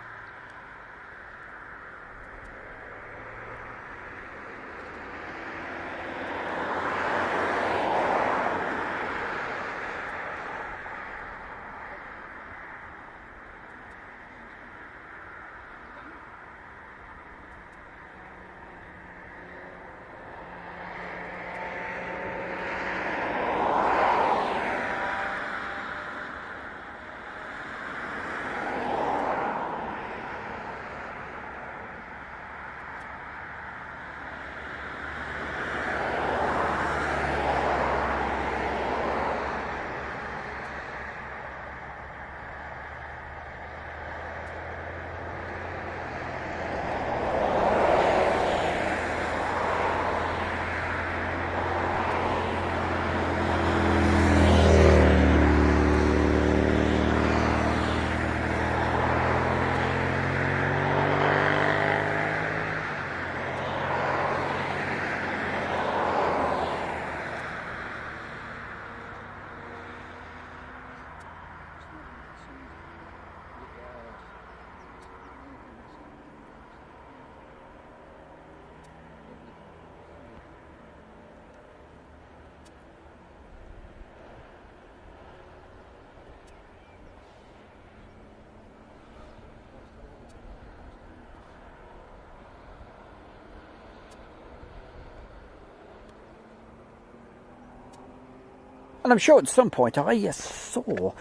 And I'm sure at some point I saw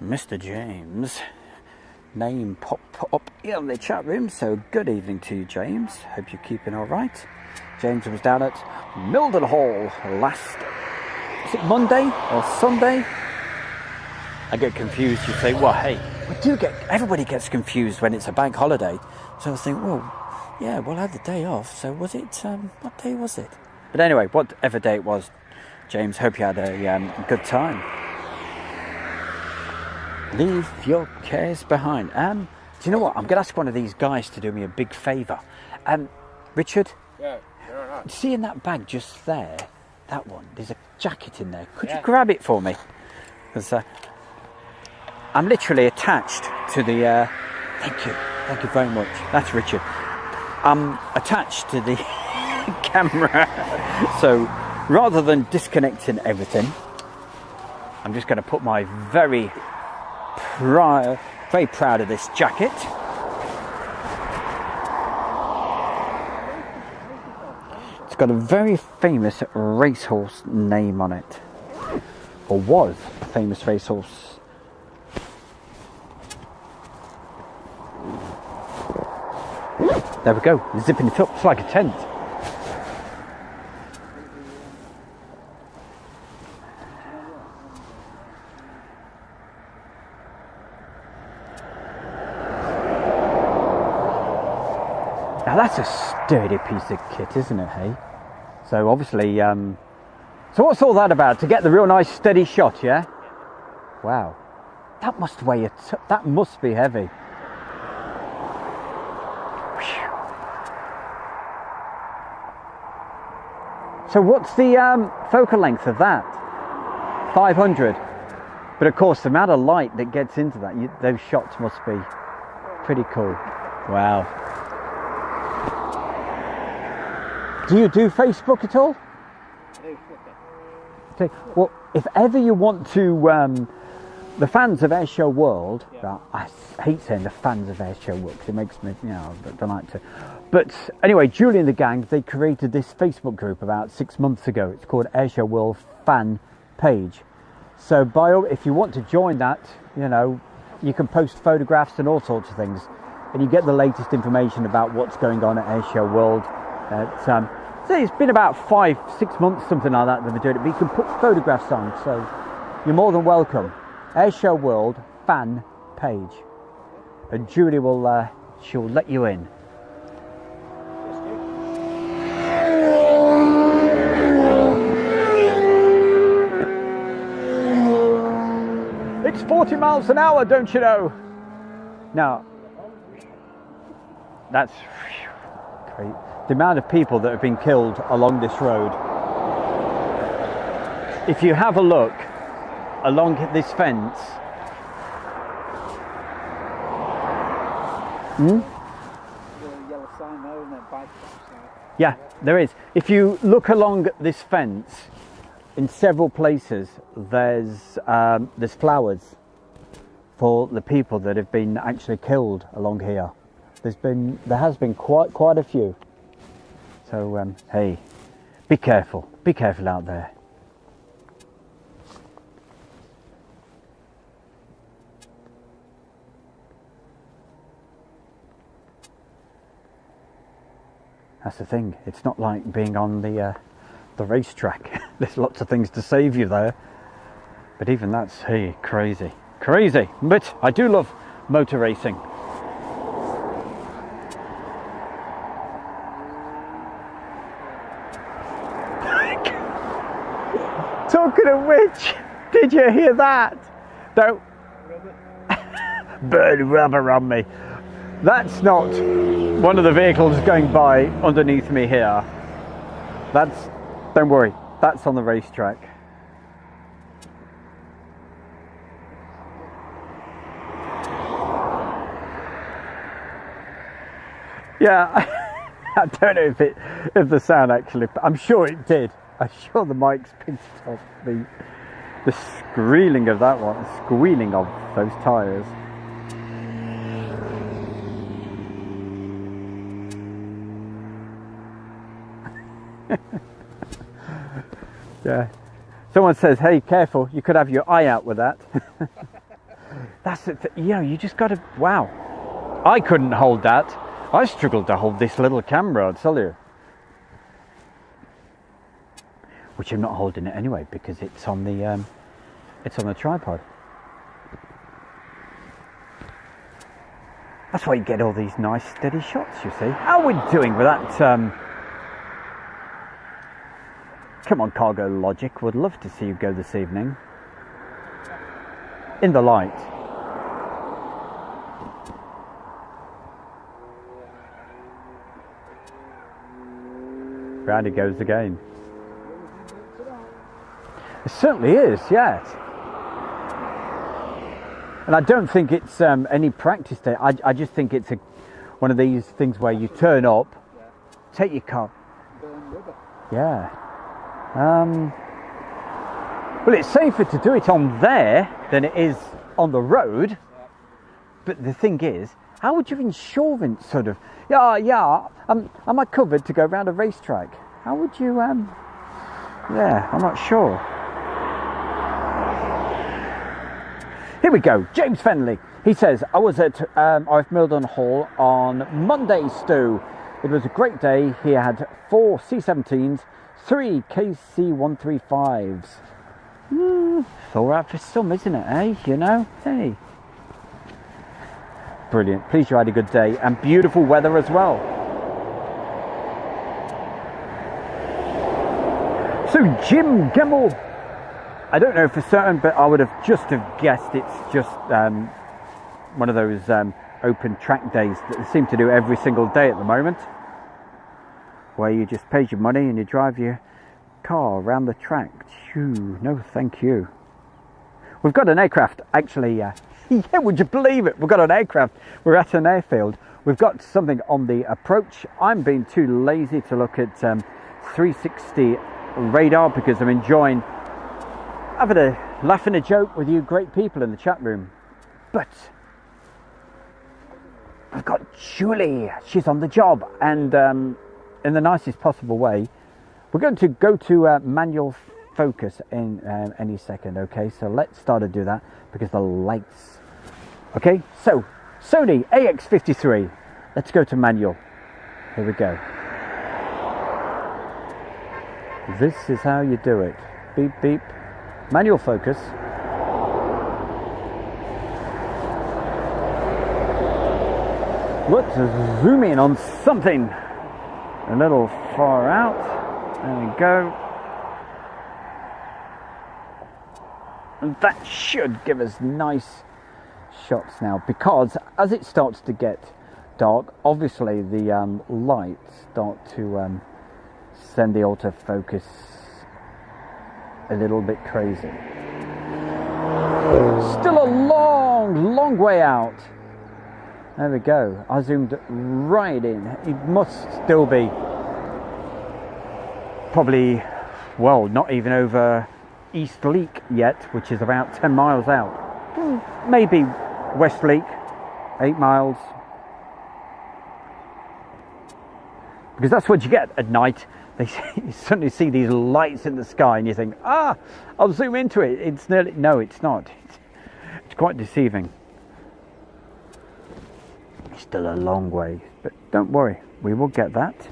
Mr. James' name pop up in the chat room. So good evening to you, James. Hope you're keeping all right. James was down at Mildenhall last, is it Monday or Sunday? I get confused. You say, well, hey, everybody gets confused when it's a bank holiday. So I think, well, yeah, we'll have the day off. So was it, what day was it? But anyway, whatever day it was, James, hope you had a good time. Leave your cares behind. Do you know what? I'm going to ask one of these guys to do me a big favour. Richard? Yeah, you're all right. See in that bag just there, that one, there's a jacket in there. Could you grab it for me? Because I'm literally attached to the... thank you very much. That's Richard. I'm attached to the camera. So rather than disconnecting everything, I'm just going to put my very proud of this jacket. It's got a very famous racehorse name on it, or was a famous racehorse. There we go, zipping it up, it's like a tent. Now that's a sturdy piece of kit, isn't it, hey? So obviously, so what's all that about? To get the real nice steady shot, yeah? Wow. That must weigh that must be heavy. Whew. So what's the focal length of that? 500. But of course, the amount of light that gets into that, those shots must be pretty cool. Wow. Do you do Facebook at all? Okay. Well, if ever you want to, the fans of Airshow World, I hate saying the fans of Airshow World because it makes me, you know, I don't like to. But anyway, Julie and the gang, they created this Facebook group about 6 months ago. It's called Airshow World Fan Page. So if you want to join that, you know, you can post photographs and all sorts of things, and you get the latest information about what's going on at Airshow World. So it's been about 5-6 months, something like that, that we're doing it, but you can put photographs on, so you're more than welcome. Airshow World Fan Page, and Julie will she'll let you in. It's 40 miles an hour, don't you know? Now, that's great. The amount of people that have been killed along this road. If you have a look along this fence, Yellow sign there and then bike outside. Yeah, there is. If you look along this fence, in several places, there's flowers for the people that have been actually killed along here. There has been quite a few. So hey, be careful out there. That's the thing. It's not like being on the racetrack. There's lots of things to save you there. But even that's, hey, crazy. But I do love motor racing. Talking of which, did you hear that? Don't burn rubber on me. That's not one of the vehicles going by underneath me here. Don't worry, that's on the racetrack. Yeah, I don't know if the sound actually, I'm sure it did. I'm sure the mic's picked up the squealing of that one, the squealing of those tyres. Yeah. Someone says, hey, careful, you could have your eye out with that. That's it. You know, you just got to, wow. I couldn't hold that. I struggled to hold this little camera, I'll tell you. Which I'm not holding it anyway because it's on the tripod. That's why you get all these nice steady shots, you see. How are we doing with that? Come on, Cargo Logic, would love to see you go this evening. In the light. Round it goes again. It certainly is, yes. And I don't think it's any practice day. I just think it's one of these things where you turn up, take your car. Burn rubber. Yeah. Well, it's safer to do it on there than it is on the road. But the thing is, how would your insurance sort of, am I covered to go around a racetrack? How would you, yeah, I'm not sure. Here we go, James Fenley. He says, I was at RF Milden Hall on Monday, Stu. It was a great day. He had 4 C-17s, 3 KC-135s. It's all right for some, isn't it, eh? You know, hey. Brilliant. Please you had a good day and beautiful weather as well. So Jim Gemmell, I don't know for certain, but I would have guessed it's just one of those open track days that they seem to do every single day at the moment, where you just pay your money and you drive your car around the track. Phew, no thank you. We've got an aircraft actually, yeah, would you believe it? We've got an aircraft. We're at an airfield. We've got something on the approach. I'm being too lazy to look at 360 radar because I'm enjoying having a laugh and a joke with you great people in the chat room. But I've got Julie. She's on the job, and in the nicest possible way, we're going to go to manual focus in any second. Okay, so let's start to do that because the lights. Okay, so Sony AX53. Let's go to manual. Here we go. This is how you do it. Beep beep. Manual focus. Let's zoom in on something a little far out. There we go. And that should give us nice shots now, because as it starts to get dark, obviously the lights start to send the autofocus a little bit crazy. Still a long way out. There we go. I zoomed right in. It must still be probably, well, not even over East Leak yet, which is about 10 miles out. Maybe West Leak, 8 miles. Because that's what you get at night. You suddenly see these lights in the sky and you think, I'll zoom into it. It's nearly, no, it's not. It's quite deceiving. It's still a long way, but don't worry, we will get that.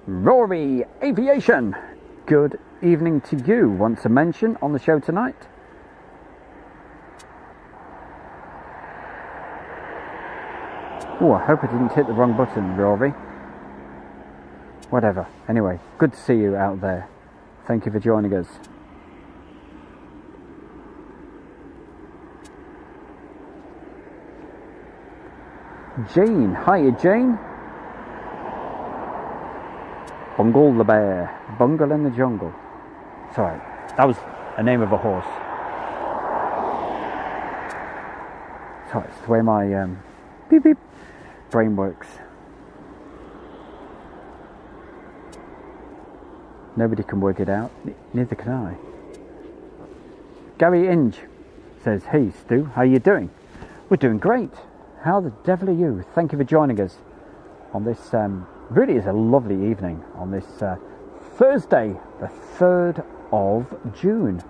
Rory Aviation, good evening to you. Wants a mention on the show tonight? Oh, I hope I didn't hit the wrong button, Rory. Whatever. Anyway, good to see you out there. Thank you for joining us. Jane. Hiya, Jane. Bungle the bear. Bungle in the jungle. Sorry, that was a name of a horse. Sorry, it's the way my beep beep brain works. Nobody can work it out, neither can I. Gary Inge says, hey Stu, how you doing? We're doing great. How the devil are you? Thank you for joining us on this, really is a lovely evening on this Thursday, the 3rd of June.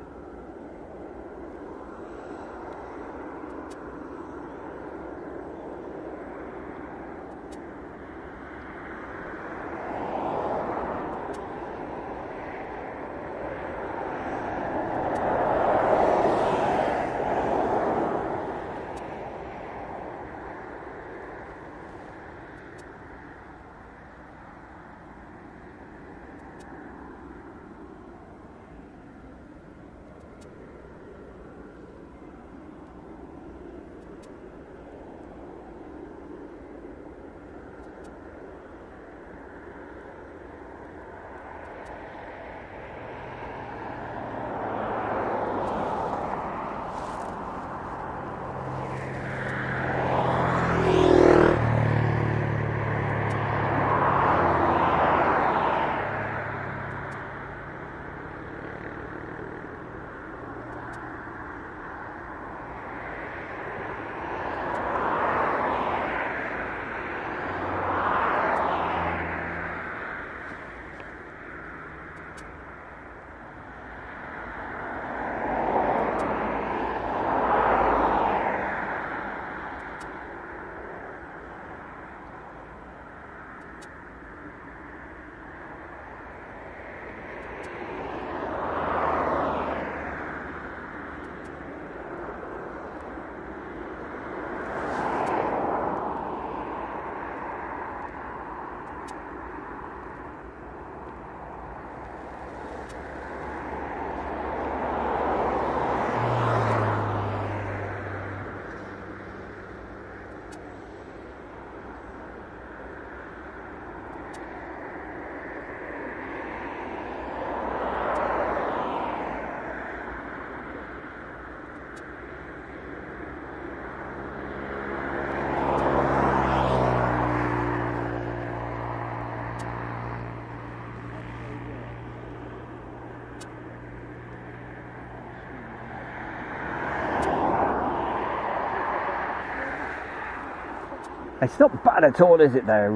It's not bad at all, is it there,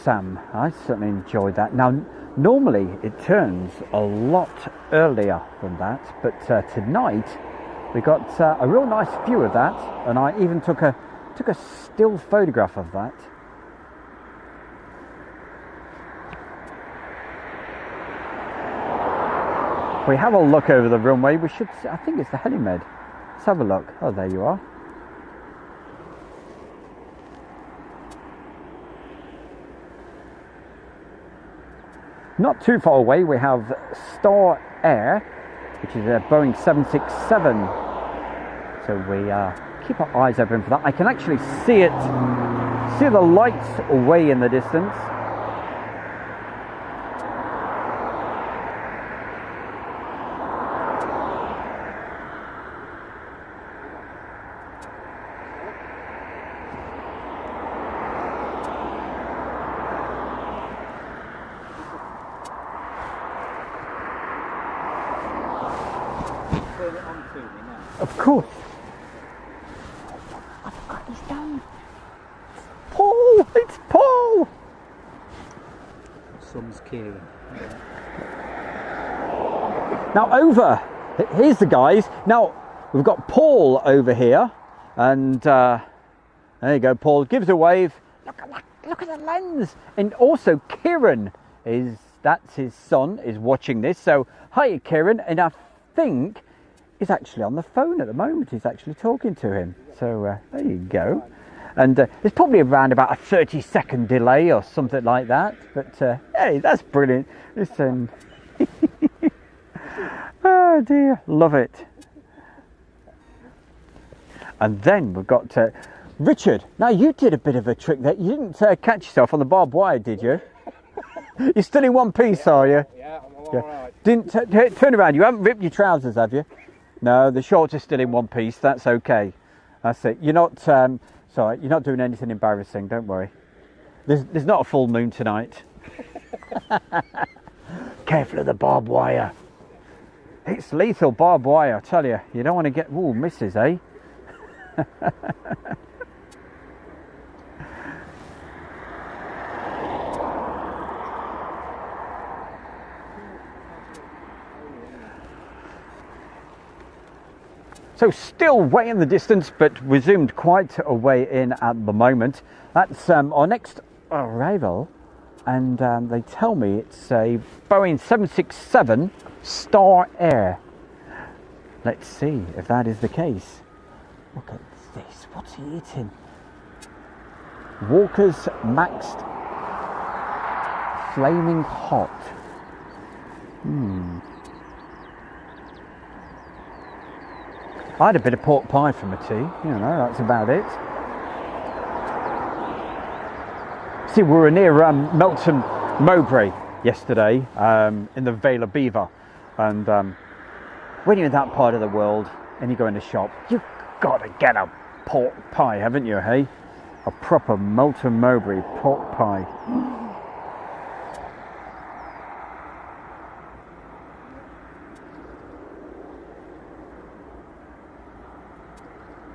Sam? I certainly enjoyed that. Now, normally it turns a lot earlier than that, but tonight we got a real nice view of that, and I even took a still photograph of that. If we have a look over the runway, we should see, I think it's the helimed. Let's have a look. Oh, there you are. Not too far away, we have Star Air, which is a Boeing 767. So we keep our eyes open for that. I can actually see the lights way in the distance. Of course. I forgot his name. Paul! It's Paul! Son's Kieran. Now here's the guys. Now we've got Paul over here, and there you go. Paul gives a wave. Look at the lens. And also Kieran that's his son, is watching this. So hi, Kieran, and I think he's actually on the phone at the moment. He's actually talking to him. So there you go. And there's probably around about a 30-second delay or something like that. But hey, that's brilliant. Listen. Oh dear, love it. And then we've got Richard. Now you did a bit of a trick there. You didn't catch yourself on the barbed wire, did you? You're still in one piece, are you? Yeah, I'm all right. Didn't turn around. You haven't ripped your trousers, have you? No, the shorts are still in one piece. That's okay. That's it. You're not sorry. You're not doing anything embarrassing. Don't worry. There's not a full moon tonight. Careful of the barbed wire. It's lethal barbed wire. I tell you. You don't want to get misses, eh? So still way in the distance, but resumed quite a way in at the moment. That's our next arrival, and they tell me it's a Boeing 767 Star Air. Let's see if that is the case. Look at this. What's he eating? Walker's Maxed Flaming Hot. I had a bit of pork pie for my tea, that's about it. See, we were near Melton Mowbray yesterday, in the Vale of Belvoir, and when you're in that part of the world and you go in a shop, you've got to get a pork pie, haven't you, hey? A proper Melton Mowbray pork pie.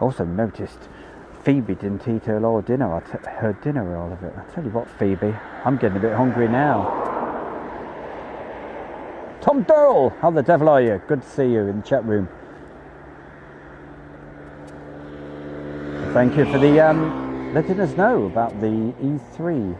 Also noticed Phoebe didn't eat her dinner. Her dinner, all of it. I tell you what, Phoebe, I'm getting a bit hungry now. Tom Durrell, how the devil are you? Good to see you in the chat room. Thank you for the letting us know about the E3.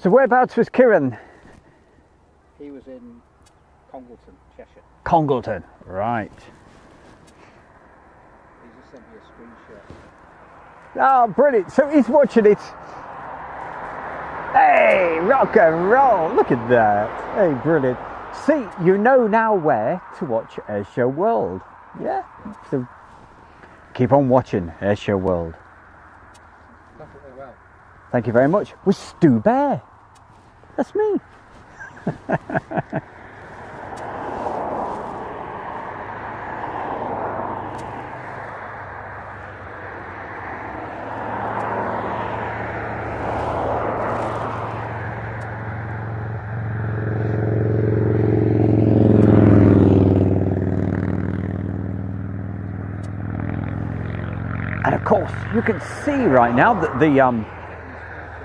So whereabouts was Kieran? He was in Congleton, Cheshire. Congleton, right. He just sent me a screenshot. Oh, brilliant. So he's watching it. Hey, rock and roll. Look at that. Hey, brilliant. See, you know now where to watch Airshow World. Yeah. So keep on watching Airshow World. Definitely well. Thank you very much. With Stu Bear. That's me. And of course, you can see right now that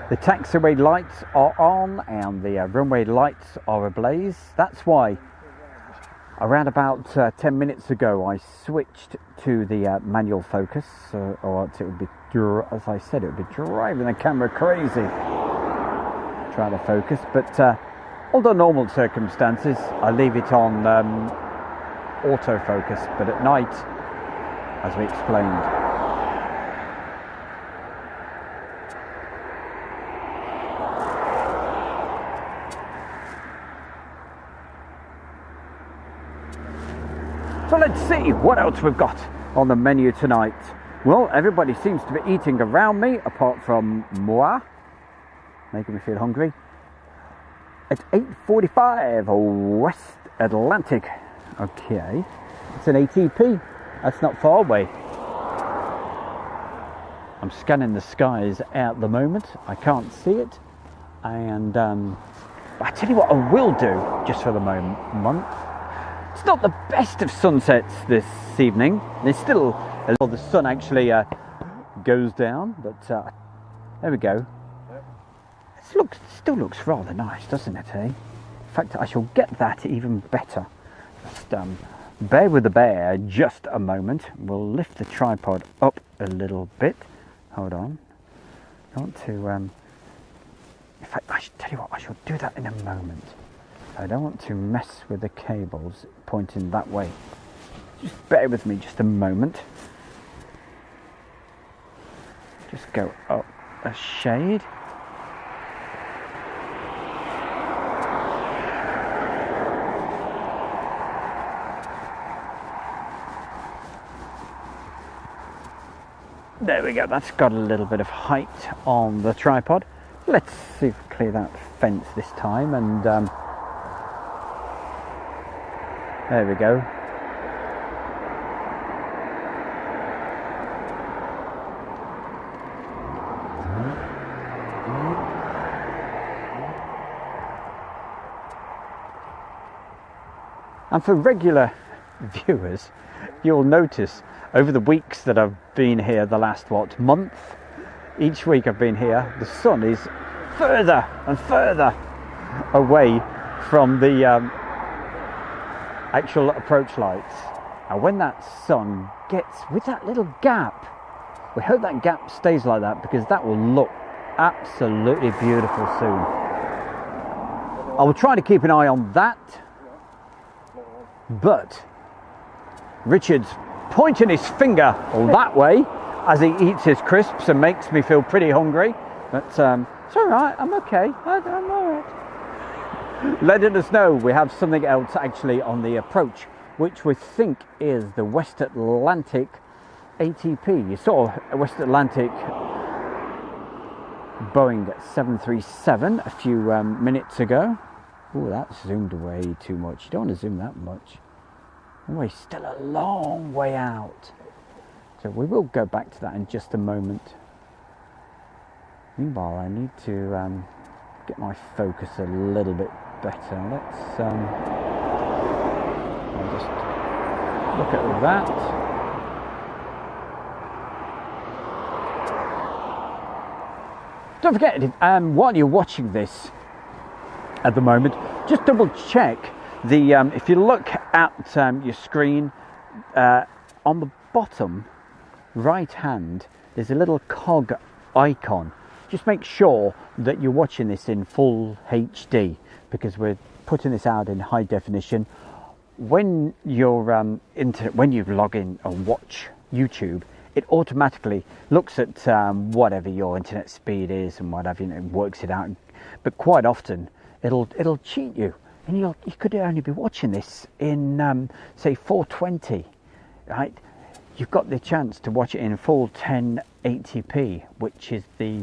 the taxiway lights are on and the runway lights are ablaze. That's why around about 10 minutes ago I switched to the manual focus, or it would be, as I said, it would be driving the camera crazy trying to focus. But under normal circumstances I leave it on autofocus, but at night, as we explained, so let's see what else we've got on the menu tonight. Well, everybody seems to be eating around me, apart from moi, making me feel hungry. At 8:45, West Atlantic. Okay, it's an ATP. That's not far away. I'm scanning the skies at the moment. I can't see it. And I tell you what I will do, just for the moment. It's not the best of sunsets this evening. There's still, the sun actually goes down, but there we go. It still looks rather nice, doesn't it, eh? In fact, I shall get that even better. Just bear with the bear just a moment. We'll lift the tripod up a little bit. Hold on. I want to, in fact, I should tell you what, I shall do that in a moment. I don't want to mess with the cables pointing that way. Just bear with me just a moment. Just go up a shade. There we go, that's got a little bit of height on the tripod. Let's see if we clear that fence this time, and there we go. And for regular viewers, you'll notice over the weeks that I've been here, the last month, each week I've been here, the sun is further and further away from the actual approach lights. And when that sun gets with that little gap, we hope that gap stays like that, because that will look absolutely beautiful soon. I will try to keep an eye on that, but Richard's pointing his finger that way as he eats his crisps and makes me feel pretty hungry, but it's all right, I'm okay, I'm all right. Letting us know we have something else actually on the approach, which we think is the West Atlantic ATP. You saw a West Atlantic Boeing 737 a few minutes ago. Oh, that zoomed way too much. You don't want to zoom that much. We're still a long way out. So we will go back to that in just a moment. Meanwhile, I need to get my focus a little bit better. Let's I'll just look at that. Don't forget, while you're watching this at the moment, just double check the if you look at your screen, on the bottom right hand there's a little cog icon. just make sure that you're watching this in full HD, because we're putting this out in high definition. When you're when you log in and watch YouTube, it automatically looks at whatever your internet speed is and whatever, works it out. But quite often it'll cheat you, and you could only be watching this in say 420, right? You've got the chance to watch it in full 1080p, which is the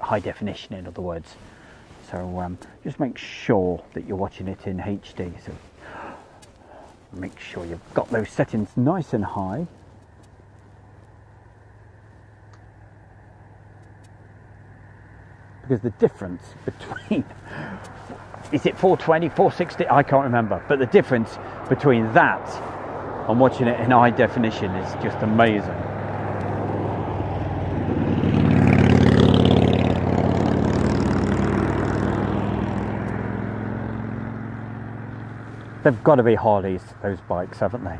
high definition, in other words. So just make sure that you're watching it in HD. So make sure you've got those settings nice and high. Because the difference between, is it 420, 460? I can't remember. But the difference between that and watching it in high definition is just amazing. They've got to be Harleys, those bikes, haven't they?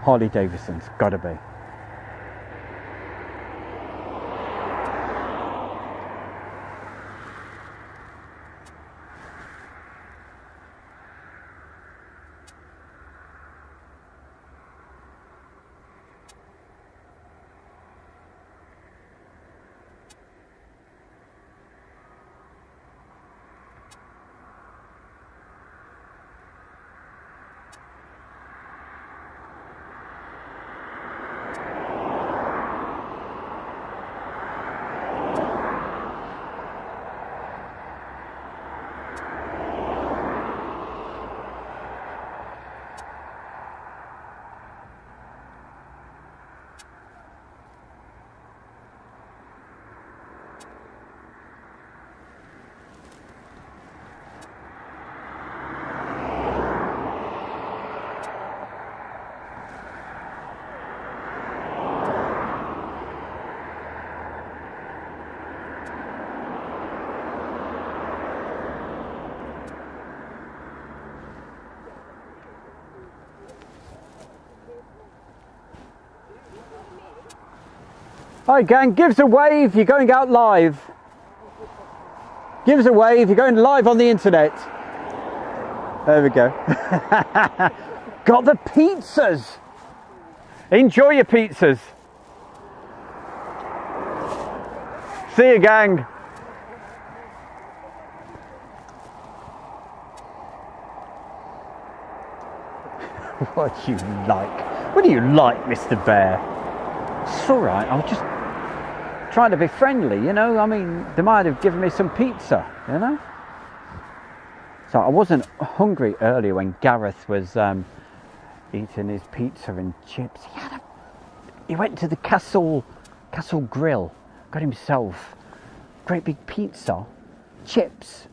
Harley Davidson's got to be. Hi gang, give us a wave, you're going out live. Give us a wave, you're going live on the internet. There we go. Got the pizzas. Enjoy your pizzas. See you gang. What do you like? What do you like, Mr. Bear? It's all right, I was just trying to be friendly, you know. I mean, they might have given me some pizza, you know. So I wasn't hungry earlier when Gareth was eating his pizza and chips. He went to the Castle Grill, got himself great big pizza, chips,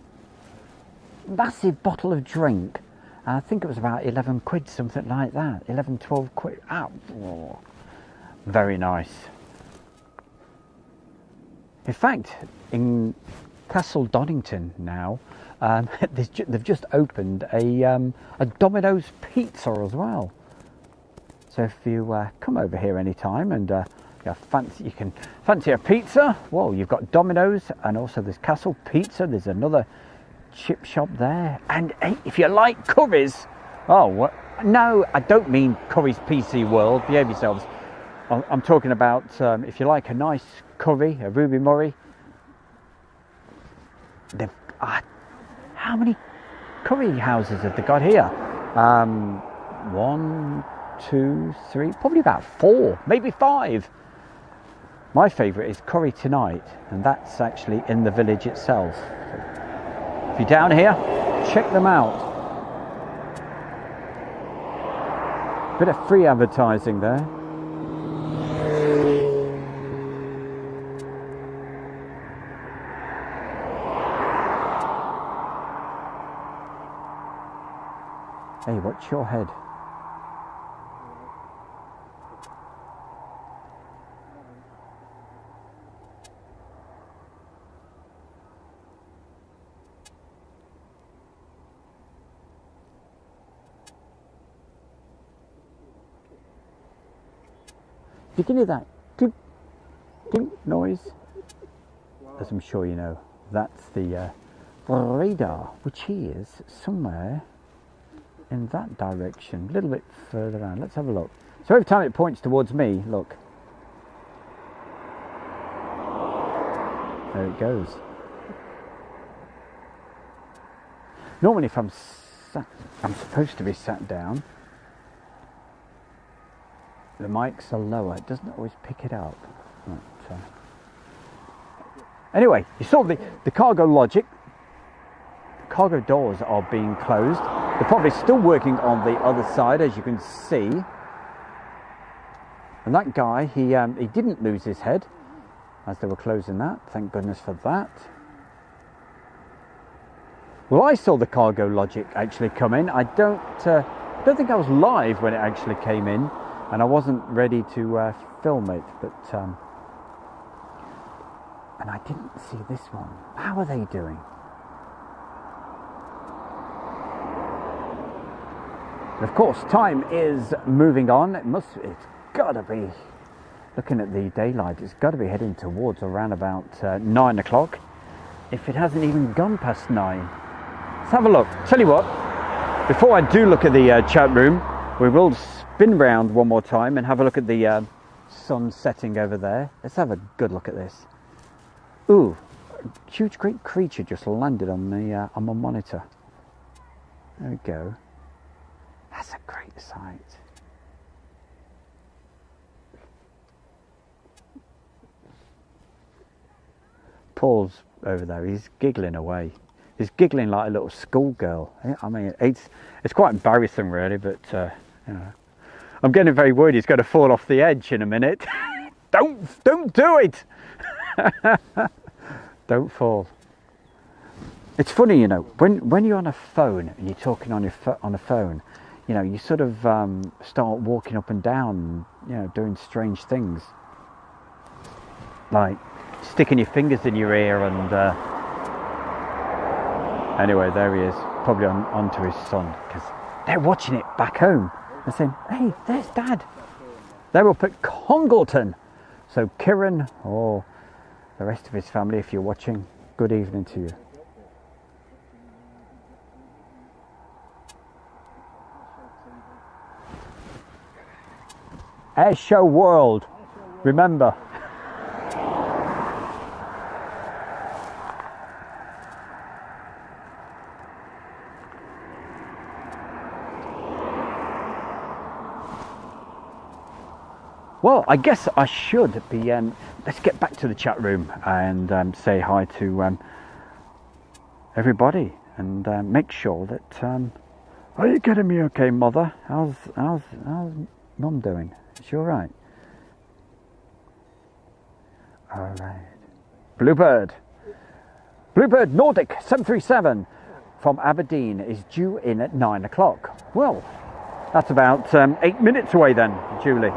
massive bottle of drink, and I think it was about 11 quid, something like that. 11, 12 quid. Oh, very nice. In fact, in Castle Donington now, they've just opened a Domino's pizza as well. So if you come over here anytime and you can fancy a pizza, well, you've got Domino's, and also there's Castle Pizza. There's another chip shop there, and hey, if you like curries, no, I don't mean Curry's PC World. Behave yourselves. I'm talking about if you like a nice curry, a Ruby Murray. They've how many curry houses have they got here? 1, 2, 3, probably about 4, maybe 5. My favourite is Curry Tonight, and that's actually in the village itself. So if you're down here, check them out. Bit of free advertising there. Hey, watch your head. You can hear that clink, clink noise. as I'm sure you know, that's the radar, which is somewhere in that direction, a little bit further around. Let's have a look. So every time it points towards me, look, there it goes. Normally if I'm supposed to be sat down, the mics are lower. It doesn't always pick it up. But, anyway, you saw the cargo logic. The cargo doors are being closed. They're probably still working on the other side, as you can see. And that guy, he didn't lose his head as they were closing that. Thank goodness for that. Well, I saw the cargo logic actually come in. I don't think I was live when it actually came in, and I wasn't ready to film it. But and I didn't see this one. How are they doing? And of course, time is moving on. It's got to be, looking at the daylight, it's got to be heading towards around about 9 o'clock, if it hasn't even gone past 9. Let's have a look. Tell you what, before I do look at the chat room, we will spin round one more time and have a look at the sun setting over there. Let's have a good look at this. Ooh, a huge great creature just landed on my monitor. There we go. That's a great sight. Paul's over there, he's giggling away. He's giggling like a little schoolgirl. I mean, it's quite embarrassing really, but you know, I'm getting very worried he's going to fall off the edge in a minute. Don't do it. Don't fall. It's funny, you know, when you're on a phone and you're talking on a phone, you know, you sort of start walking up and down, you know, doing strange things, like sticking your fingers in your ear and. Anyway, there he is, probably onto his son, because they're watching it back home. They're saying, hey, there's Dad. They're up at Congleton. So Kieran, or the rest of his family, if you're watching, good evening to you. Air Show World, remember. Well, I guess I should be, let's get back to the chat room and say hi to everybody and make sure that, are you getting me okay, Mother? How's Mum doing? Is she alright? Alright. Bluebird Nordic 737 from Aberdeen is due in at 9 o'clock. Well, that's about 8 minutes away then, Julie.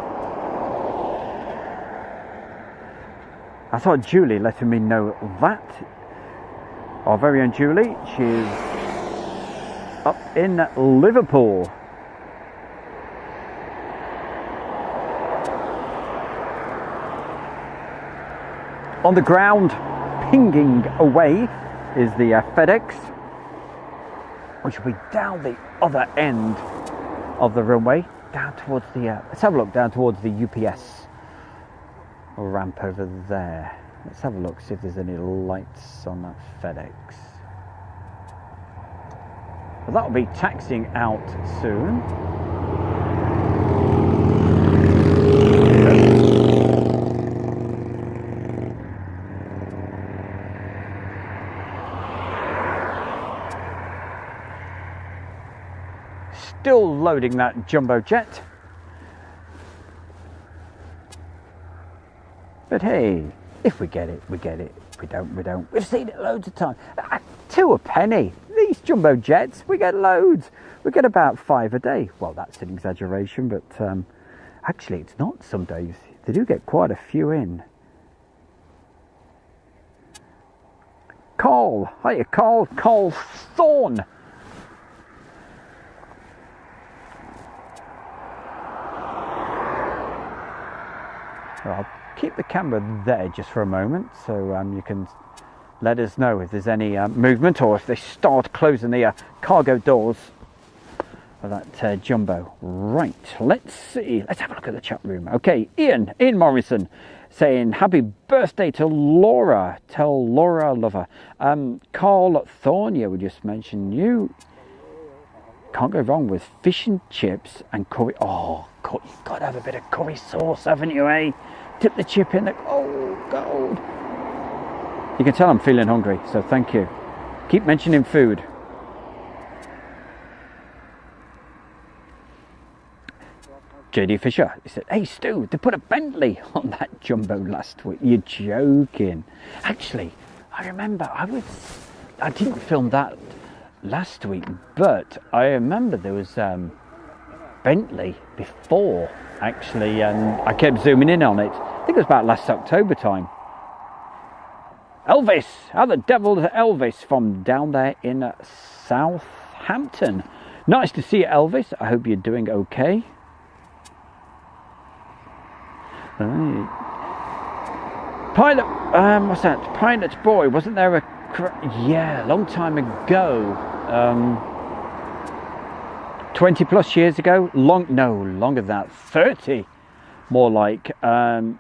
I thought Julie letting me know that. Our very own Julie, she's up in Liverpool. On the ground, pinging away, is the FedEx, which will be down the other end of the runway, down towards the, let's have a look, down towards the UPS ramp over there. Let's have a look, see if there's any lights on that FedEx. Well, that'll be taxiing out soon. Still loading that jumbo jet. But hey, if we get it, we get it. If we don't, we don't. We've seen it loads of times. £2 a penny. These jumbo jets, we get loads. We get about 5 a day. Well, that's an exaggeration, but actually it's not some days. They do get quite a few in. Carl. Hiya, Carl. Carl Thorne. I'll keep the camera there just for a moment, so you can let us know if there's any movement, or if they start closing the cargo doors of that jumbo. Right, let's see. Let's have a look at the chat room. Okay, Ian Morrison saying happy birthday to Laura. Tell Laura I love her. Carl Thornier would just mention you. Can't go wrong with fish and chips and curry. Oh, you've got to have a bit of curry sauce, haven't you, eh? Dip the chip in. Oh, gold. You can tell I'm feeling hungry, so thank you. Keep mentioning food. JD Fisher, he said, hey Stu, they put a Bentley on that jumbo last week. You're joking. Actually, I remember I didn't film that last week, but I remember there was Bentley before, actually, and I kept zooming in on it. I think it was about last October time. Elvis, how the devil is Elvis from down there in Southampton? Nice to see you, Elvis. I hope you're doing okay. Right. Pilot, what's that? Pilot Boy, wasn't there a... Yeah, a long time ago. 20 plus years ago. No, longer than that. 30. More like. Yeah,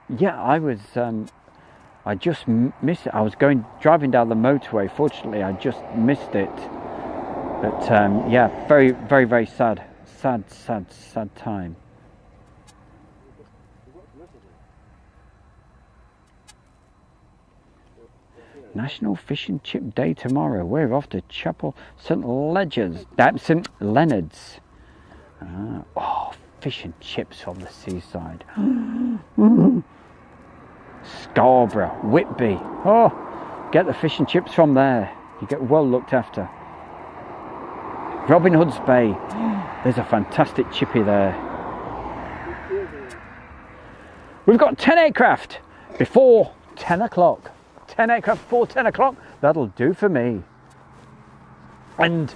I just missed it. I was driving down the motorway. Fortunately, I just missed it. But yeah, very, very, very sad. Sad time. National Fish and Chip Day tomorrow. We're off to Chapel St. Leonard's. Oh, fish and chips from the seaside. Scarborough, Whitby. Oh, get the fish and chips from there. You get well looked after. Robin Hood's Bay. There's a fantastic chippy there. We've got 10 aircraft before 10 o'clock. 10 aircraft before 10 o'clock. That'll do for me. And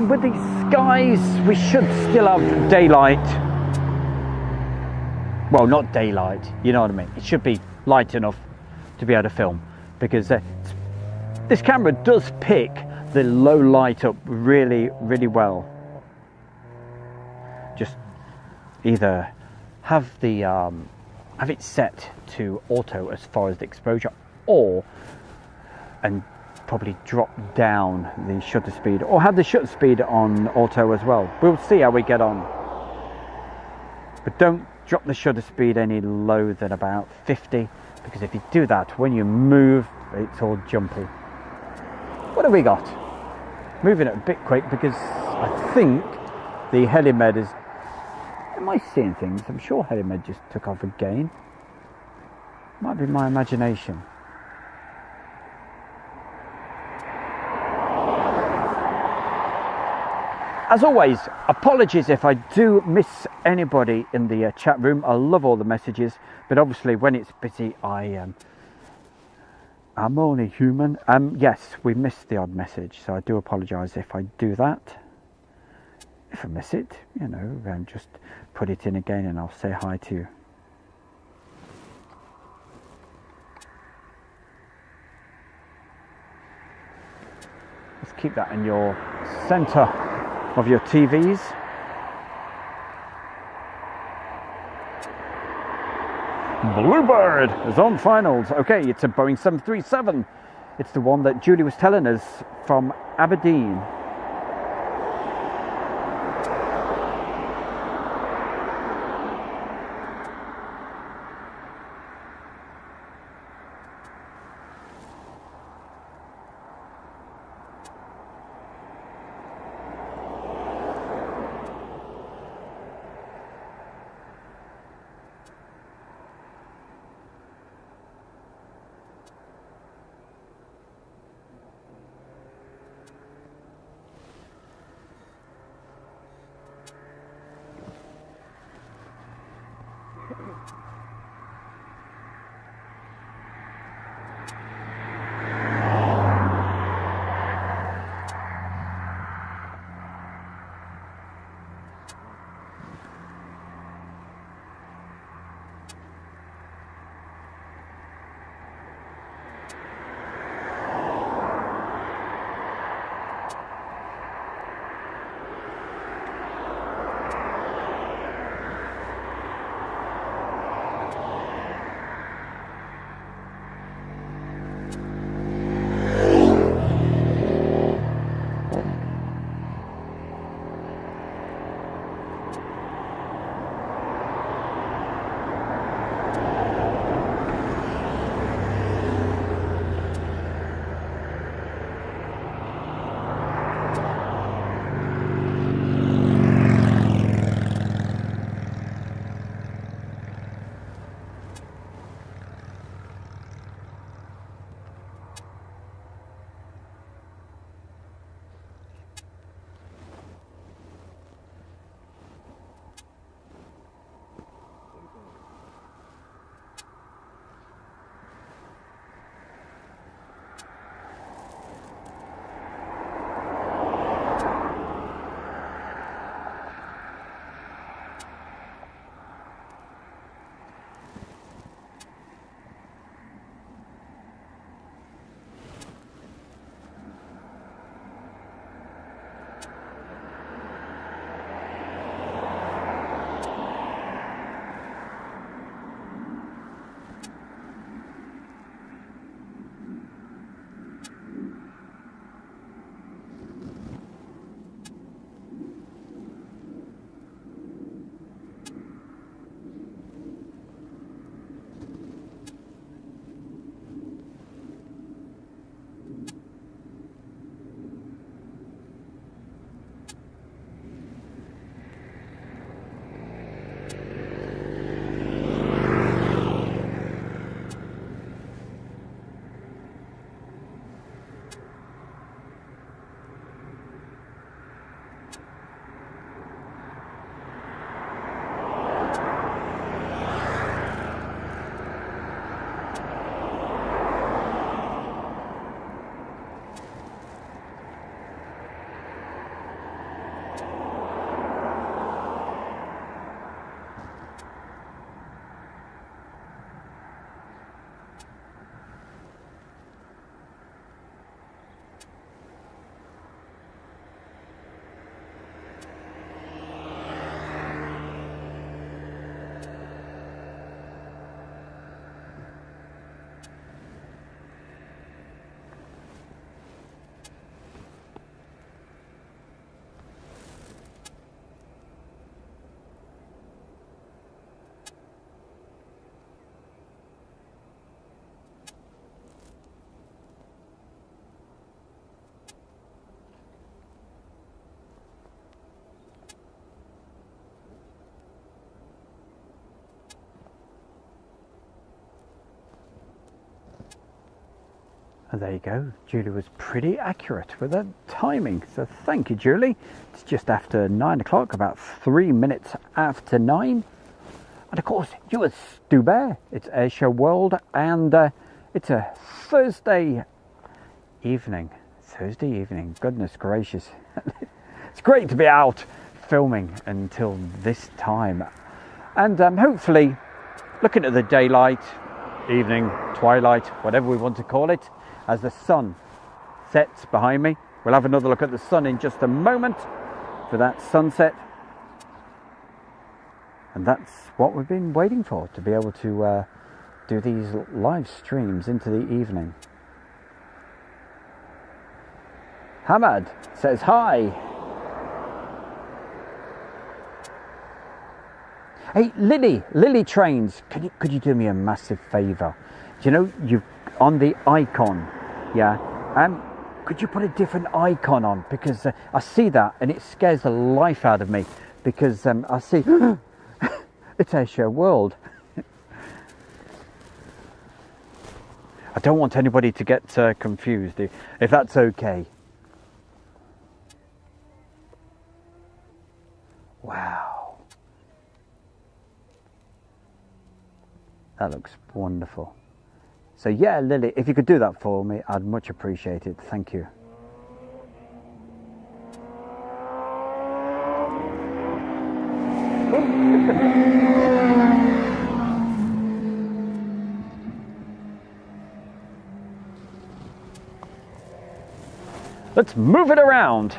with these skies, we should still have daylight. Well, not daylight, you know what I mean. It should be light enough to be able to film, because this camera does pick the low light up really, really well. Just either have it set to auto as far as the exposure, and probably drop down the shutter speed, or have the shutter speed on auto as well. We'll see how we get on, but don't drop the shutter speed any lower than about 50, because if you do that, when you move, it's all jumpy. What have we got? Moving it a bit quick, because I think the Helimed is... Am I seeing things? I'm sure Helimed just took off again. Might be my imagination. As always, apologies if I do miss anybody in the chat room. I love all the messages, but obviously when it's busy, I'm only human. Yes, we missed the odd message, so I do apologise if I do that. If I miss it, you know, just put it in again and I'll say hi to you. Let's keep that in your centre of your TVs. Bluebird is on finals. Okay, it's a Boeing 737. It's the one that Julie was telling us from Aberdeen. And there you go. Julie was pretty accurate with her timing. So thank you, Julie. It's just after 9 o'clock, about 3 minutes after 9. And of course, you are Stu Bear. It's Airshow World, and it's a Thursday evening. Goodness gracious. It's great to be out filming until this time. And hopefully, looking at the daylight, evening, twilight, whatever we want to call it, as the sun sets behind me. We'll have another look at the sun in just a moment for that sunset. And that's what we've been waiting for, to be able to do these live streams into the evening. Hamad says hi. Hey, Lily Trains, could you do me a massive favour? Do you know, you on the icon, yeah, could you put a different icon on? Because I see that and it scares the life out of me, because I see it's Airshow World. I don't want anybody to get confused, if that's okay. Wow, that looks wonderful. So yeah, Lily, if you could do that for me, I'd much appreciate it. Thank you. Let's move it around.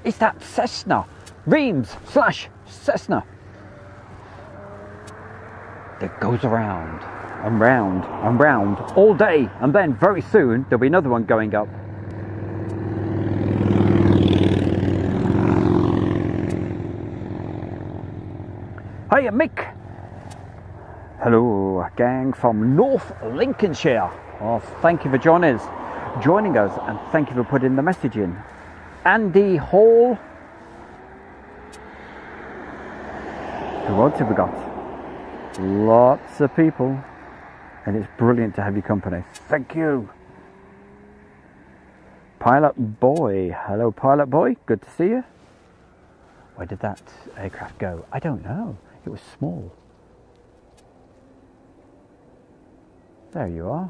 It's that Cessna, Reims/Cessna, that goes around and round and round all day, and then very soon there'll be another one going up. Hiya, Mick. Hello, gang from North Lincolnshire. Well, thank you for joining us, and thank you for putting the message in. Andy Hall. Who else have we got? Lots of people, and it's brilliant to have your company. Thank you. Pilot Boy. Hello, Pilot Boy. Good to see you. Where did that aircraft go? I don't know. It was small. There you are.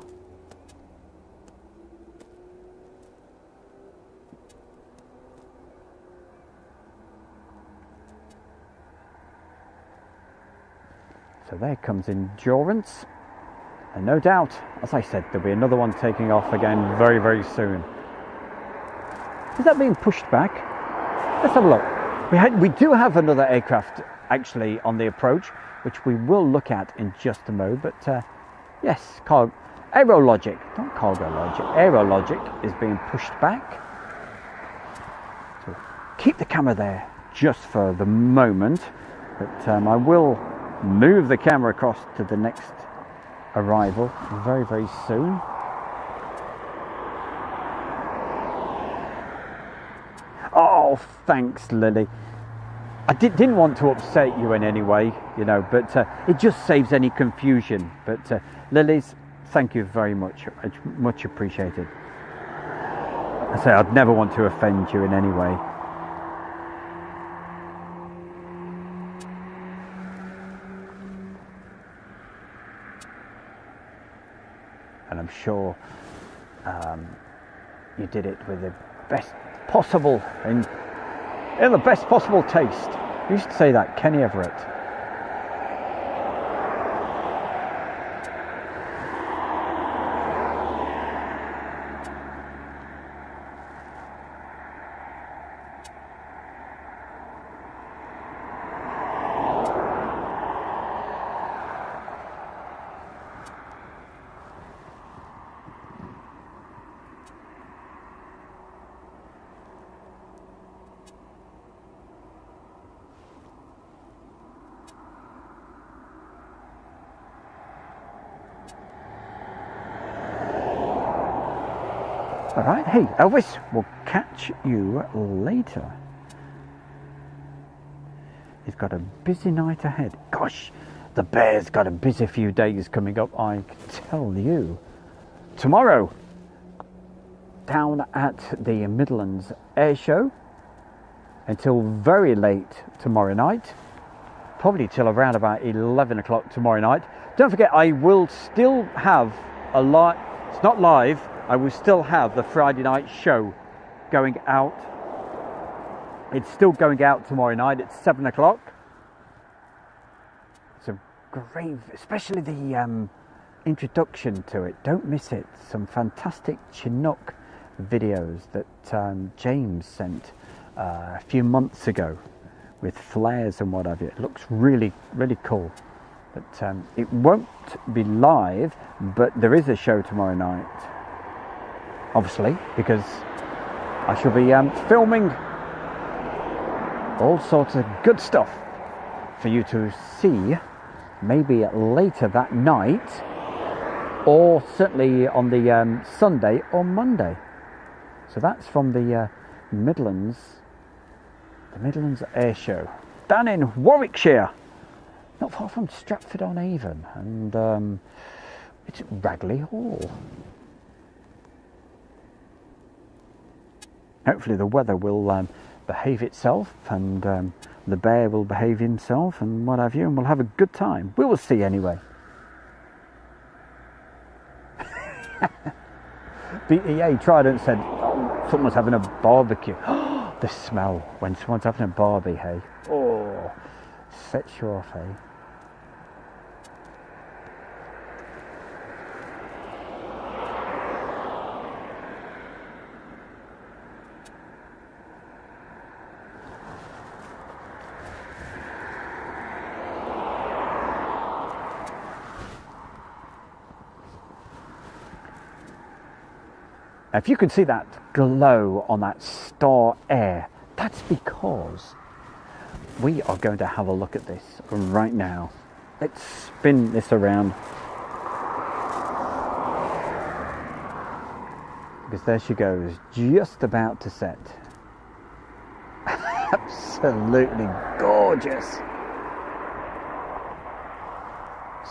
So there comes Endurance, and no doubt, as I said, there'll be another one taking off again very, very soon. Is that being pushed back? Let's have a look. We do have another aircraft actually on the approach, which we will look at in just a moment. But yes, Aerologic, not Cargo Logic, Aerologic is being pushed back. So keep the camera there just for the moment, but I will move the camera across to the next arrival very, very soon. Oh, thanks, Lily. I didn't want to upset you in any way, you know, but it just saves any confusion. But Lily's, thank you very much. It's much appreciated. I say I'd never want to offend you in any way. And I'm sure you did it with the best possible, in the best possible taste. You used to say that, Kenny Everett. All right, hey Elvis, we'll catch you later. He's got a busy night ahead. Gosh, the bear's got a busy few days coming up, I can tell you. Tomorrow, down at the Midlands Air Show until very late tomorrow night, probably till around about 11 o'clock tomorrow night. Don't forget, I will still have a lot. It's not live. I will still have the Friday night show going out. It's still going out tomorrow night at 7 o'clock. It's a great, especially the introduction to it. Don't miss it. Some fantastic Chinook videos that James sent a few months ago with flares and what have you. It looks really, really cool. But it won't be live, but there is a show tomorrow night. Obviously, because I shall be filming all sorts of good stuff for you to see, maybe later that night, or certainly on the Sunday or Monday. So that's from the Midlands Air Show down in Warwickshire, not far from Stratford-on-Avon, and it's at Ragley Hall. Hopefully the weather will behave itself, and the bear will behave himself and what have you, and we'll have a good time. We will see anyway. BEA Trident said, oh, someone's having a barbecue. The smell when someone's having a barbie, hey? Oh, sets you off, hey? Now, if you can see that glow on that Star Air, that's because we are going to have a look at this right now. Let's spin this around. Because there she goes, just about to set. Absolutely gorgeous.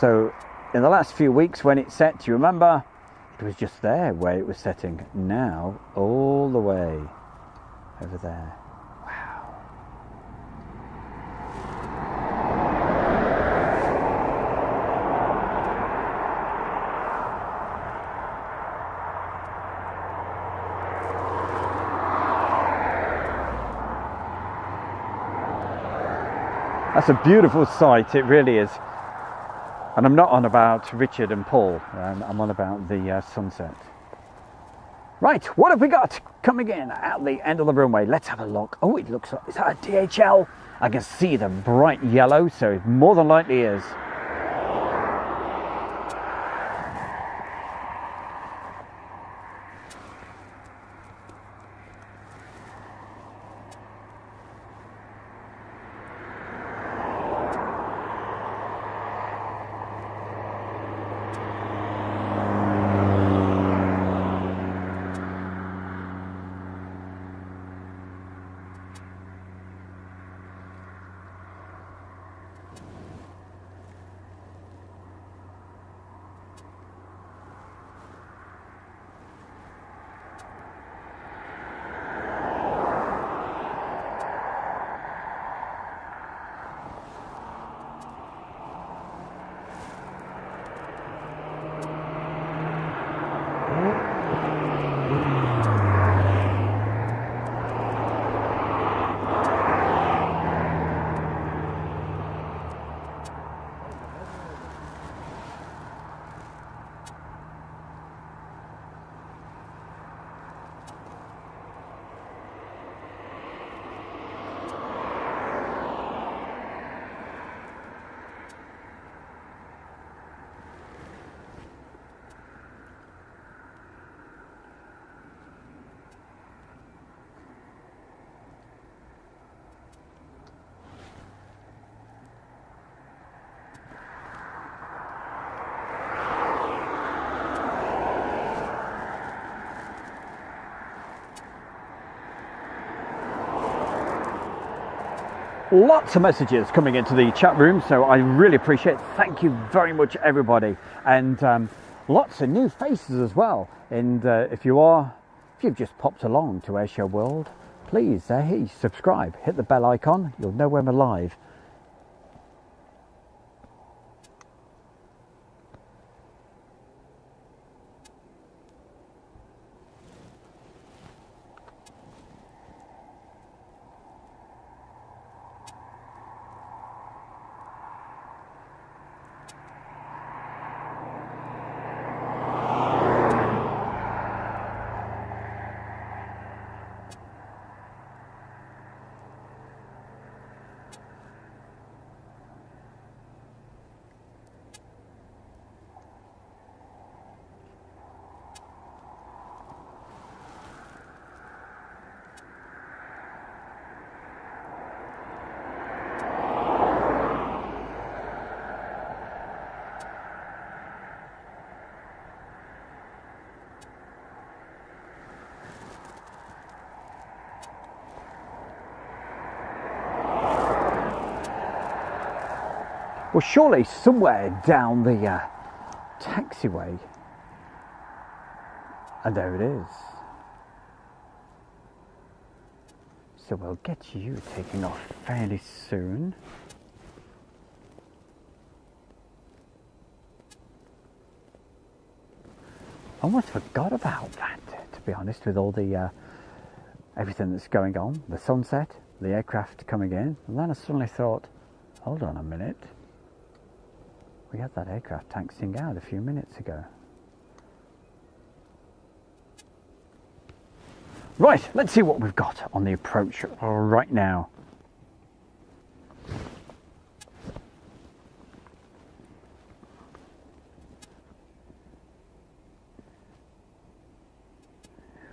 So, in the last few weeks when it set, do you remember? It was just there where it was setting. Now, all the way over there. Wow. That's a beautiful sight, it really is. And I'm not on about Richard and Paul, I'm on about the sunset. Right, what have we got coming in at the end of the runway? Let's have a look. Oh, it looks like, is that a DHL? I can see the bright yellow, so it more than likely is. Lots of messages coming into the chat room, so I really appreciate it. Thank you very much, everybody. And lots of new faces as well. And if you've just popped along to Airshow World, please hey, subscribe, hit the bell icon. You'll know when we're live. Well, surely somewhere down the taxiway, and there it is. So we'll get you taking off fairly soon. Almost forgot about that, to be honest, with all the everything that's going on, the sunset, the aircraft coming in, and then I suddenly thought, hold on a minute. We had that aircraft taxiing out a few minutes ago. Right, let's see what we've got on the approach right now.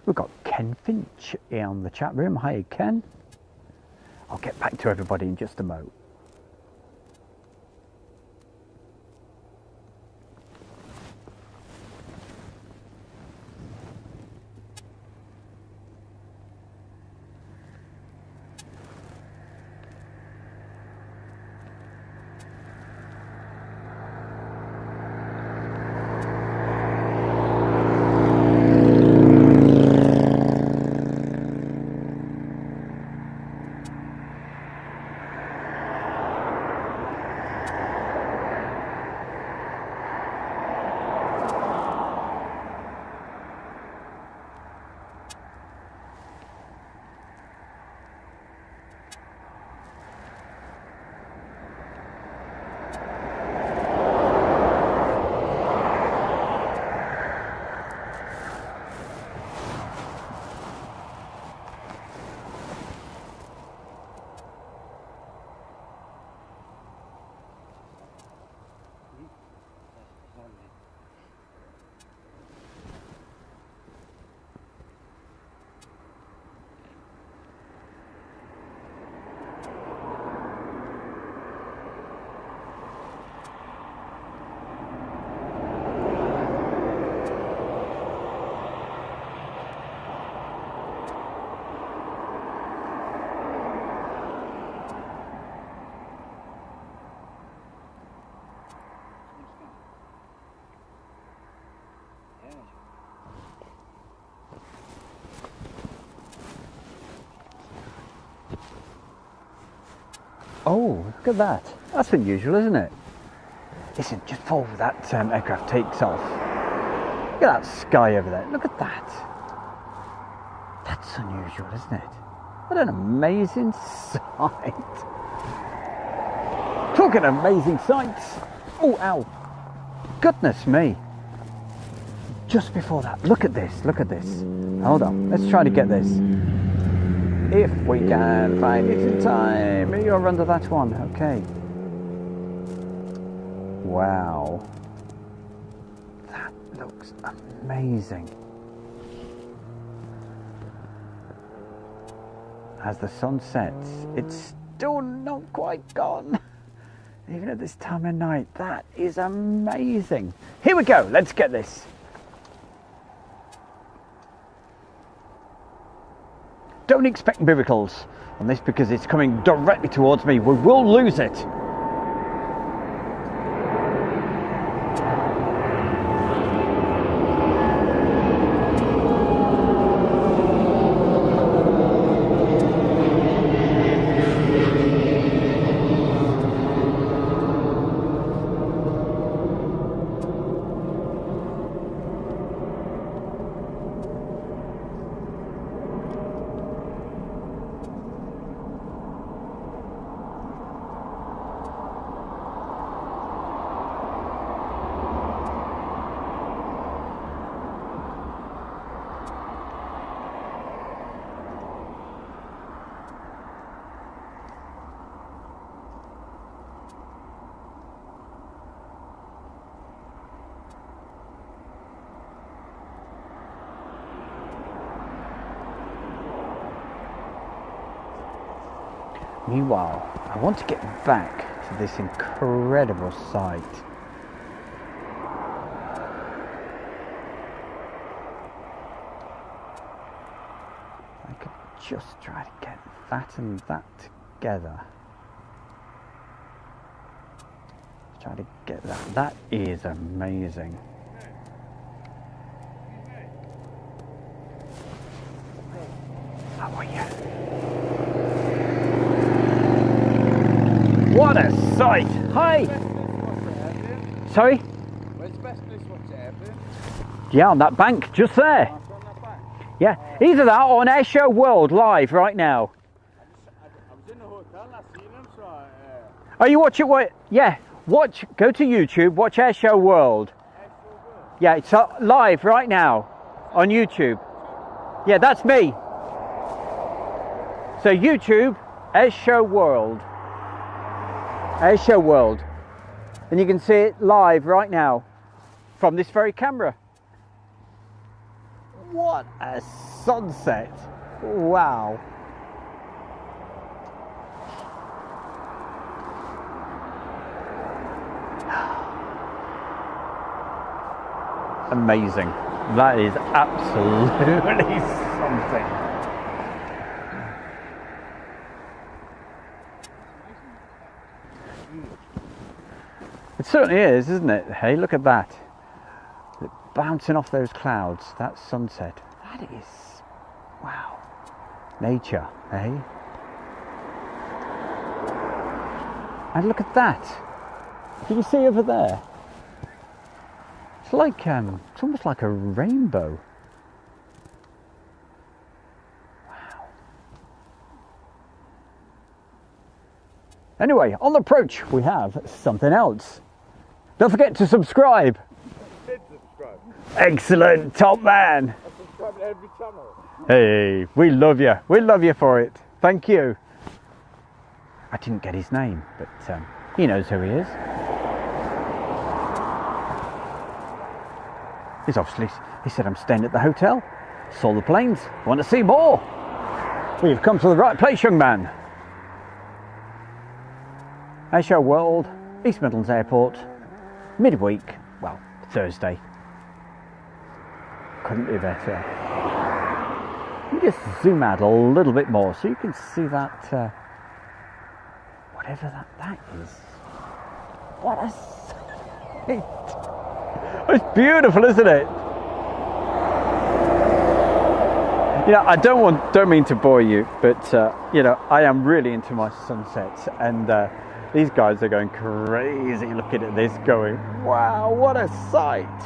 We've got Ken Finch in the chat room. Hi, Ken. I'll get back to everybody in just a moment. Oh, look at that. That's unusual, isn't it? Listen, just before that aircraft takes off, look at that sky over there. Look at that. That's unusual, isn't it? What an amazing sight. Talking amazing sights. Oh, ow. Goodness me. Just before that, look at this, look at this. Hold on, let's try to get this. If we can find it in time. You're under that one, okay. Wow. That looks amazing. As the sun sets, it's still not quite gone. Even at this time of night, that is amazing. Here we go, let's get this. don't expect miracles on this because it's coming directly towards me. We will lose it. Meanwhile, I want to get back to this incredible sight. I could just try to get that and that together. Try to get that. That is amazing. How are you? What a sight! Hi! Sorry? Where's the best place to watch Airfield? Yeah, on that bank, just there. On that back? Yeah, either that or on Airshow World live right now. I was in the hotel and I seen him, so Oh, you watch it? What? Yeah, watch. Go to YouTube. Watch Airshow World. Yeah, it's live right now on YouTube. Yeah, that's me. So YouTube, Airshow World. Airshow World, and you can see it live right now from this very camera. What a sunset! Wow. Amazing. That is absolutely something. It certainly is, isn't it? Hey, look at that. Bouncing off those clouds, that sunset. That is, wow. Nature, eh? And look at that. Can you see over there? It's like, it's almost like a rainbow. Wow. Anyway, on the approach, we have something else. Don't forget to subscribe. I did subscribe. Excellent, top man. I subscribe to every channel. Hey, we love you. We love you for it. Thank you. I didn't get his name, but he knows who he is. He's obviously, he said, I'm staying at the hotel. Saw the planes. Want to see more? We've come to the right place, young man. Airshow World, East Midlands Airport, midweek, well, Thursday. Couldn't be better. Let me just zoom out a little bit more so you can see that, whatever that is. What a sight! It's beautiful, isn't it? You know, I don't mean to bore you, but you know, I am really into my sunsets, and these guys are going crazy looking at this, going, wow, what a sight!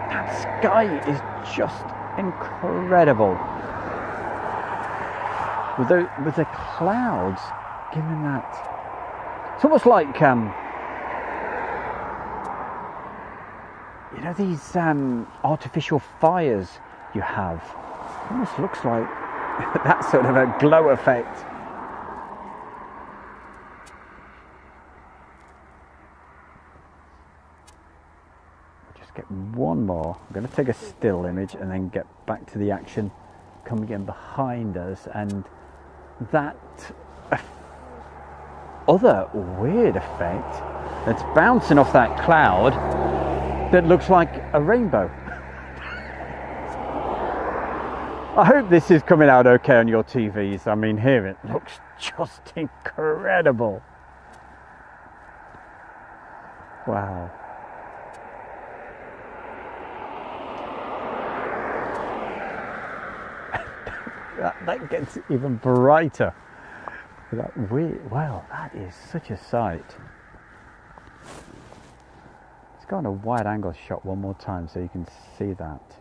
That sky is just incredible. With the clouds giving that, it's almost like you know, these artificial fires you have. It almost looks like that sort of a glow effect. Just get one more. I'm going to take a still image and then get back to the action coming in behind us, and that other weird effect that's bouncing off that cloud that looks like a rainbow. I hope this is coming out okay on your TVs. I mean, here it looks just incredible. Wow. that gets even brighter. That weird, wow, that is such a sight. Let's go on a wide angle shot one more time so you can see that.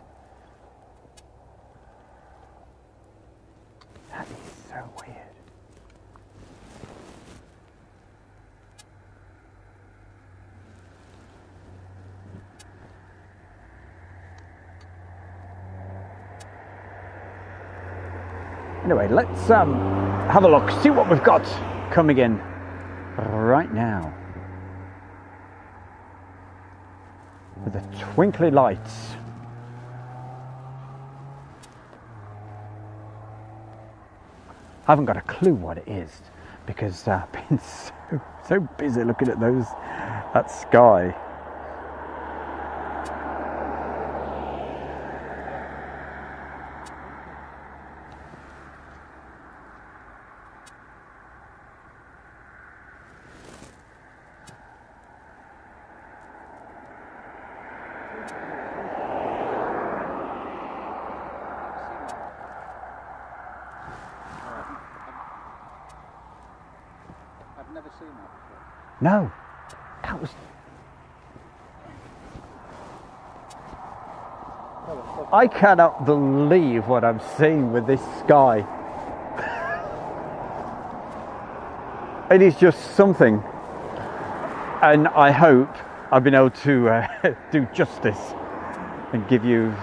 That is so weird. Anyway, let's have a look, see what we've got coming in right now. With the twinkly lights. I haven't got a clue what it is because I've been so busy looking at that sky. I've never seen that before. No, that was... I cannot believe what I'm seeing with this sky. It is just something, and I hope I've been able to do justice and give you...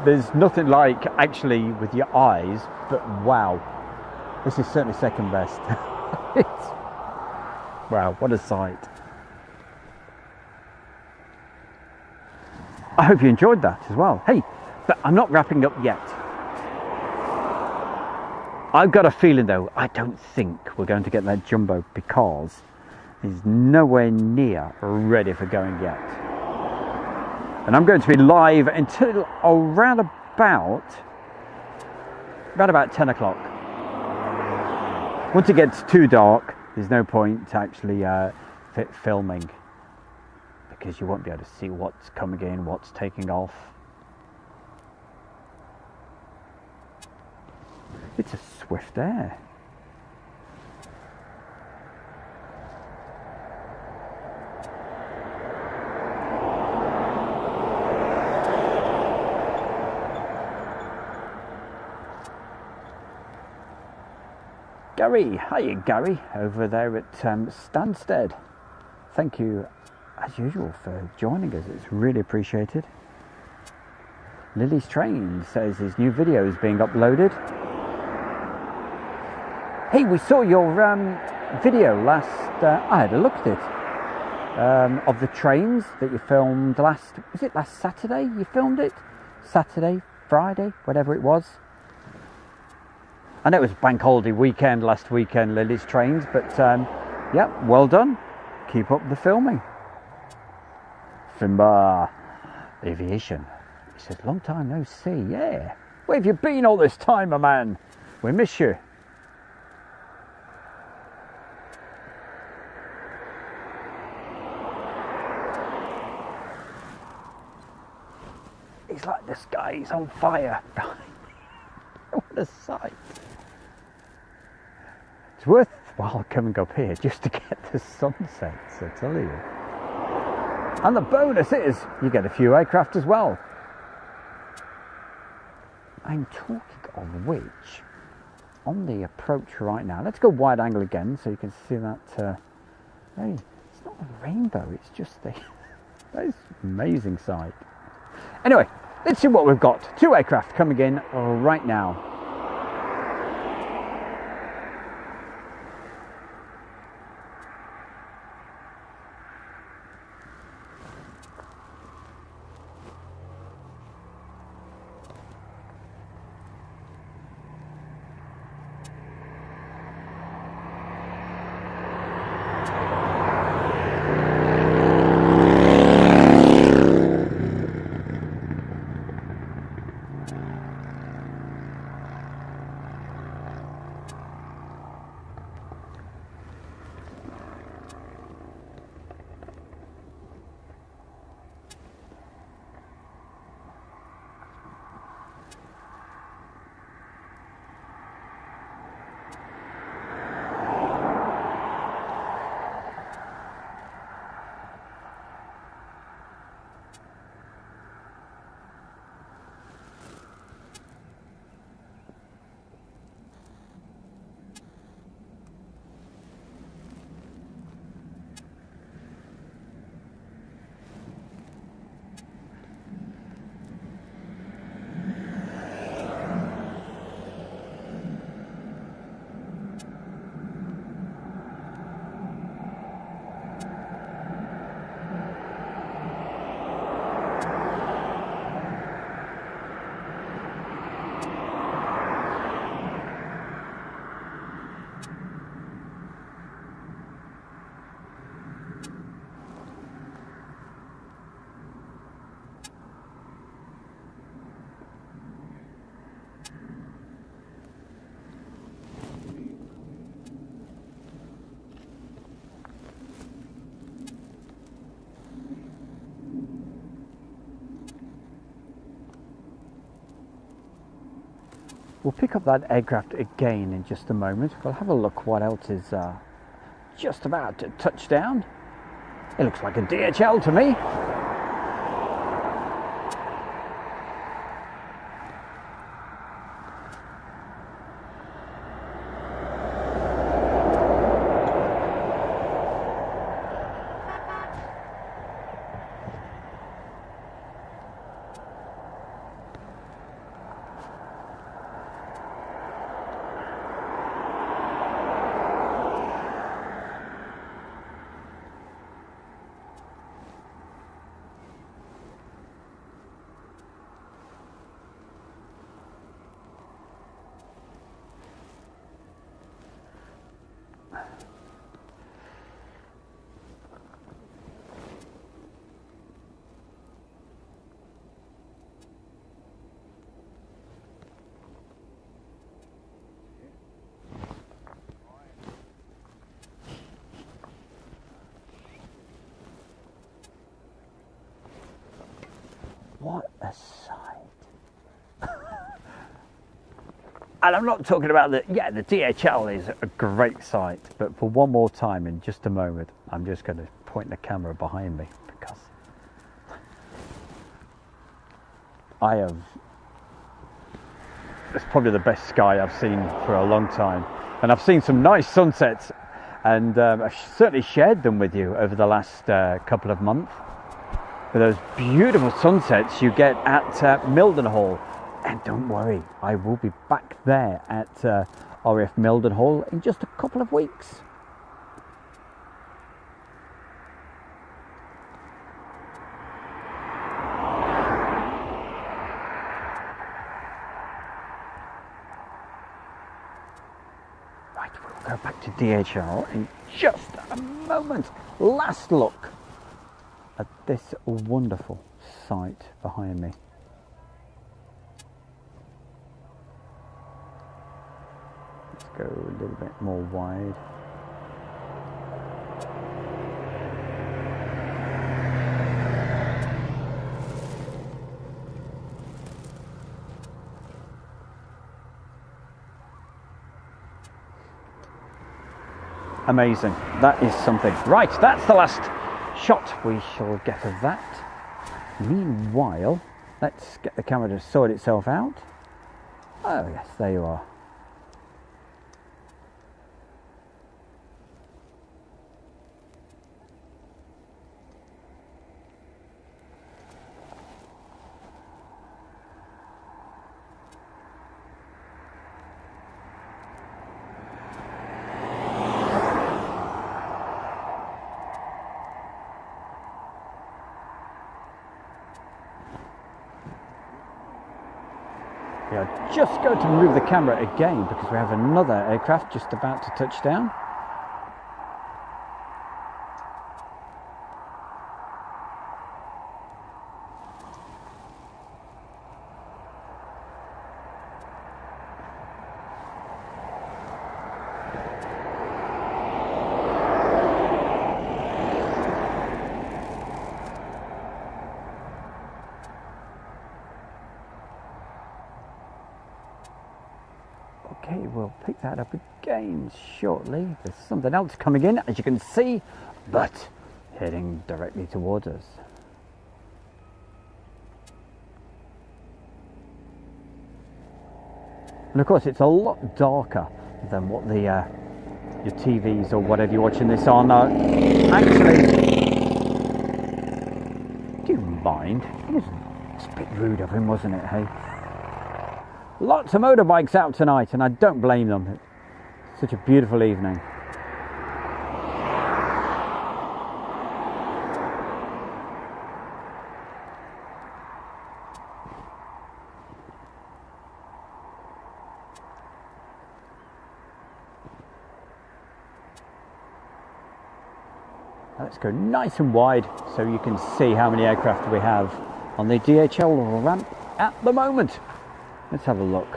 There's nothing like actually with your eyes, but wow, this is certainly second best. Wow, what a sight. I hope you enjoyed that as well. Hey, but I'm not wrapping up yet. I've got a feeling though, I don't think we're going to get that jumbo because he's nowhere near ready for going yet. And I'm going to be live until around about 10 o'clock. Once it gets too dark, there's no point actually filming because you won't be able to see what's coming in, what's taking off. It's a swift air. Gary, hiya Gary, over there at Stansted. Thank you, as usual, for joining us. It's really appreciated. Lily's Train says his new video is being uploaded. Hey, we saw your video last, I had a look at it, of the trains that you filmed was it last Saturday you filmed it? Saturday, Friday, whatever it was. I know it was bank holiday weekend last weekend, Lily's Trains, but yeah, well done. Keep up the filming. Finbar Aviation. He says, long time no see. Yeah. Where have you been all this time, my man? We miss you. It's like the sky is on fire. What a sight. It's worthwhile coming up here just to get the sunsets, I tell you. And the bonus is you get a few aircraft as well. I'm talking of which, on the approach right now, let's go wide angle again so you can see that. Hey, it's not a rainbow, it's just that is amazing sight. Anyway, let's see what we've got. 2 aircraft coming in right now. We'll pick up that aircraft again in just a moment. We'll have a look what else is just about to touch down. It looks like a DHL to me. What a sight. And I'm not talking about the DHL is a great sight, but for one more time in just a moment, I'm just going to point the camera behind me because it's probably the best sky I've seen for a long time. And I've seen some nice sunsets, and I've certainly shared them with you over the last couple of months. With those beautiful sunsets you get at Mildenhall. And don't worry, I will be back there at RAF Mildenhall in just a couple of weeks. Right, we'll go back to DHL in just a moment. Last look at this wonderful sight behind me. Let's go a little bit more wide. Amazing. That is something. Right, that's the last shot we shall get of that. Meanwhile, let's get the camera to sort itself out. Oh yes, there you are. We are just going to move the camera again because we have another aircraft just about to touch down. Okay, we'll pick that up again shortly. There's something else coming in, as you can see, but heading directly towards us. And of course, it's a lot darker than what the your TVs or whatever you're watching this on are. Actually, do you mind? It's a bit rude of him, wasn't it, hey? Lots of motorbikes out tonight, and I don't blame them. It's such a beautiful evening. Let's go nice and wide so you can see how many aircraft we have on the DHL ramp at the moment. Let's have a look.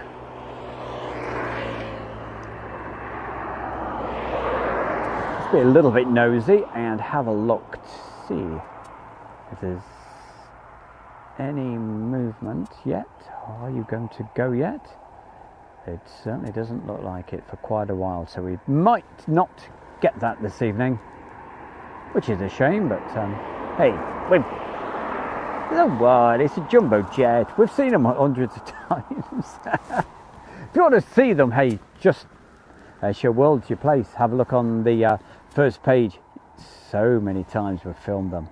Let's be a little bit nosy and have a look to see if there's any movement yet. Are you going to go yet? It certainly doesn't look like it for quite a while, so we might not get that this evening, which is a shame, but hey, so what? It's a jumbo jet. We've seen them hundreds of times. If you want to see them, hey, just show World's your place. Have a look on the first page. So many times we've filmed them.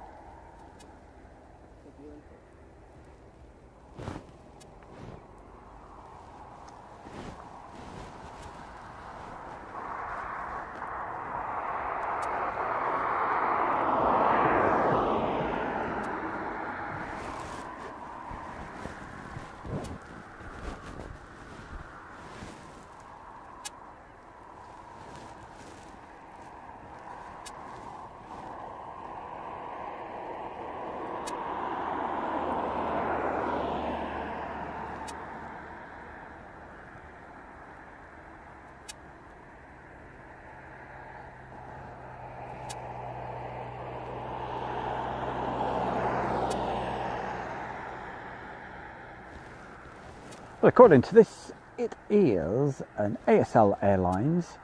Well, according to this, it is an ASL Airlines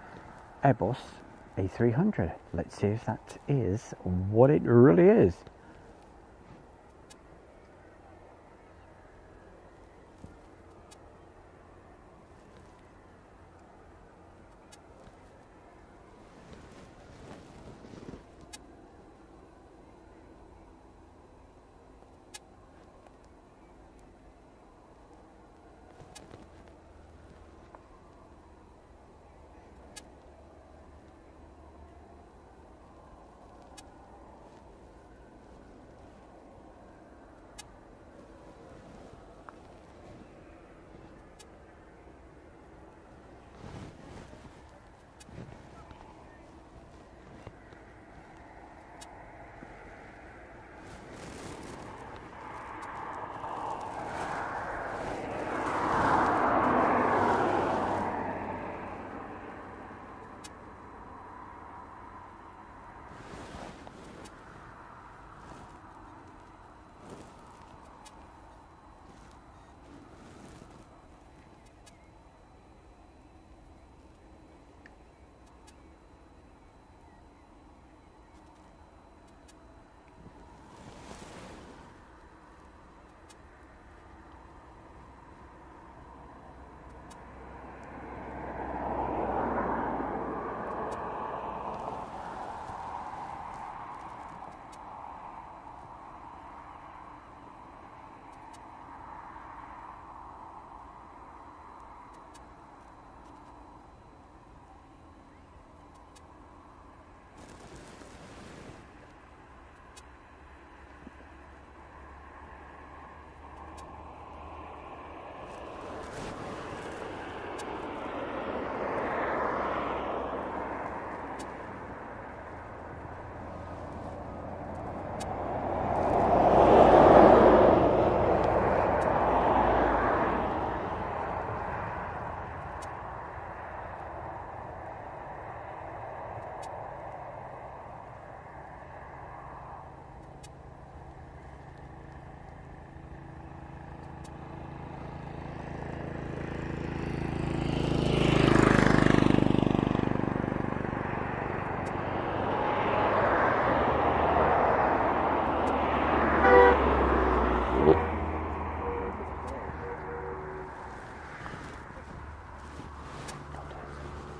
Airbus A300. Let's see if that is what it really is.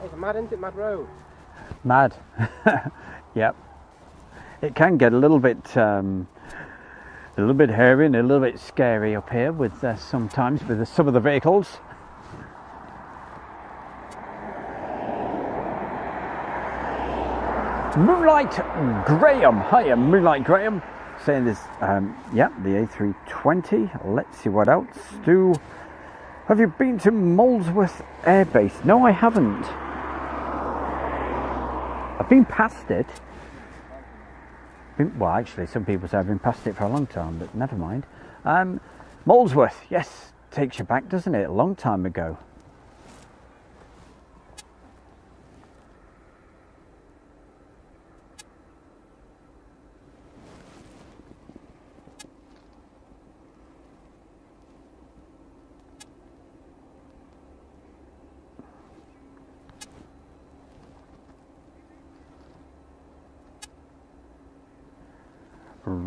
It's mad, isn't it? Mad road. Mad. Yep. It can get a little bit hairy and a little bit scary up here with sometimes with some of the vehicles. Moonlight Graham. Hiya, Moonlight Graham. Saying this, yeah, the A320. Let's see what else. Stu, have you been to Molesworth Air Base? No, I haven't. I've been past it. Well, actually, some people say I've been past it for a long time, but never mind. Molesworth, yes, takes you back, doesn't it? A long time ago.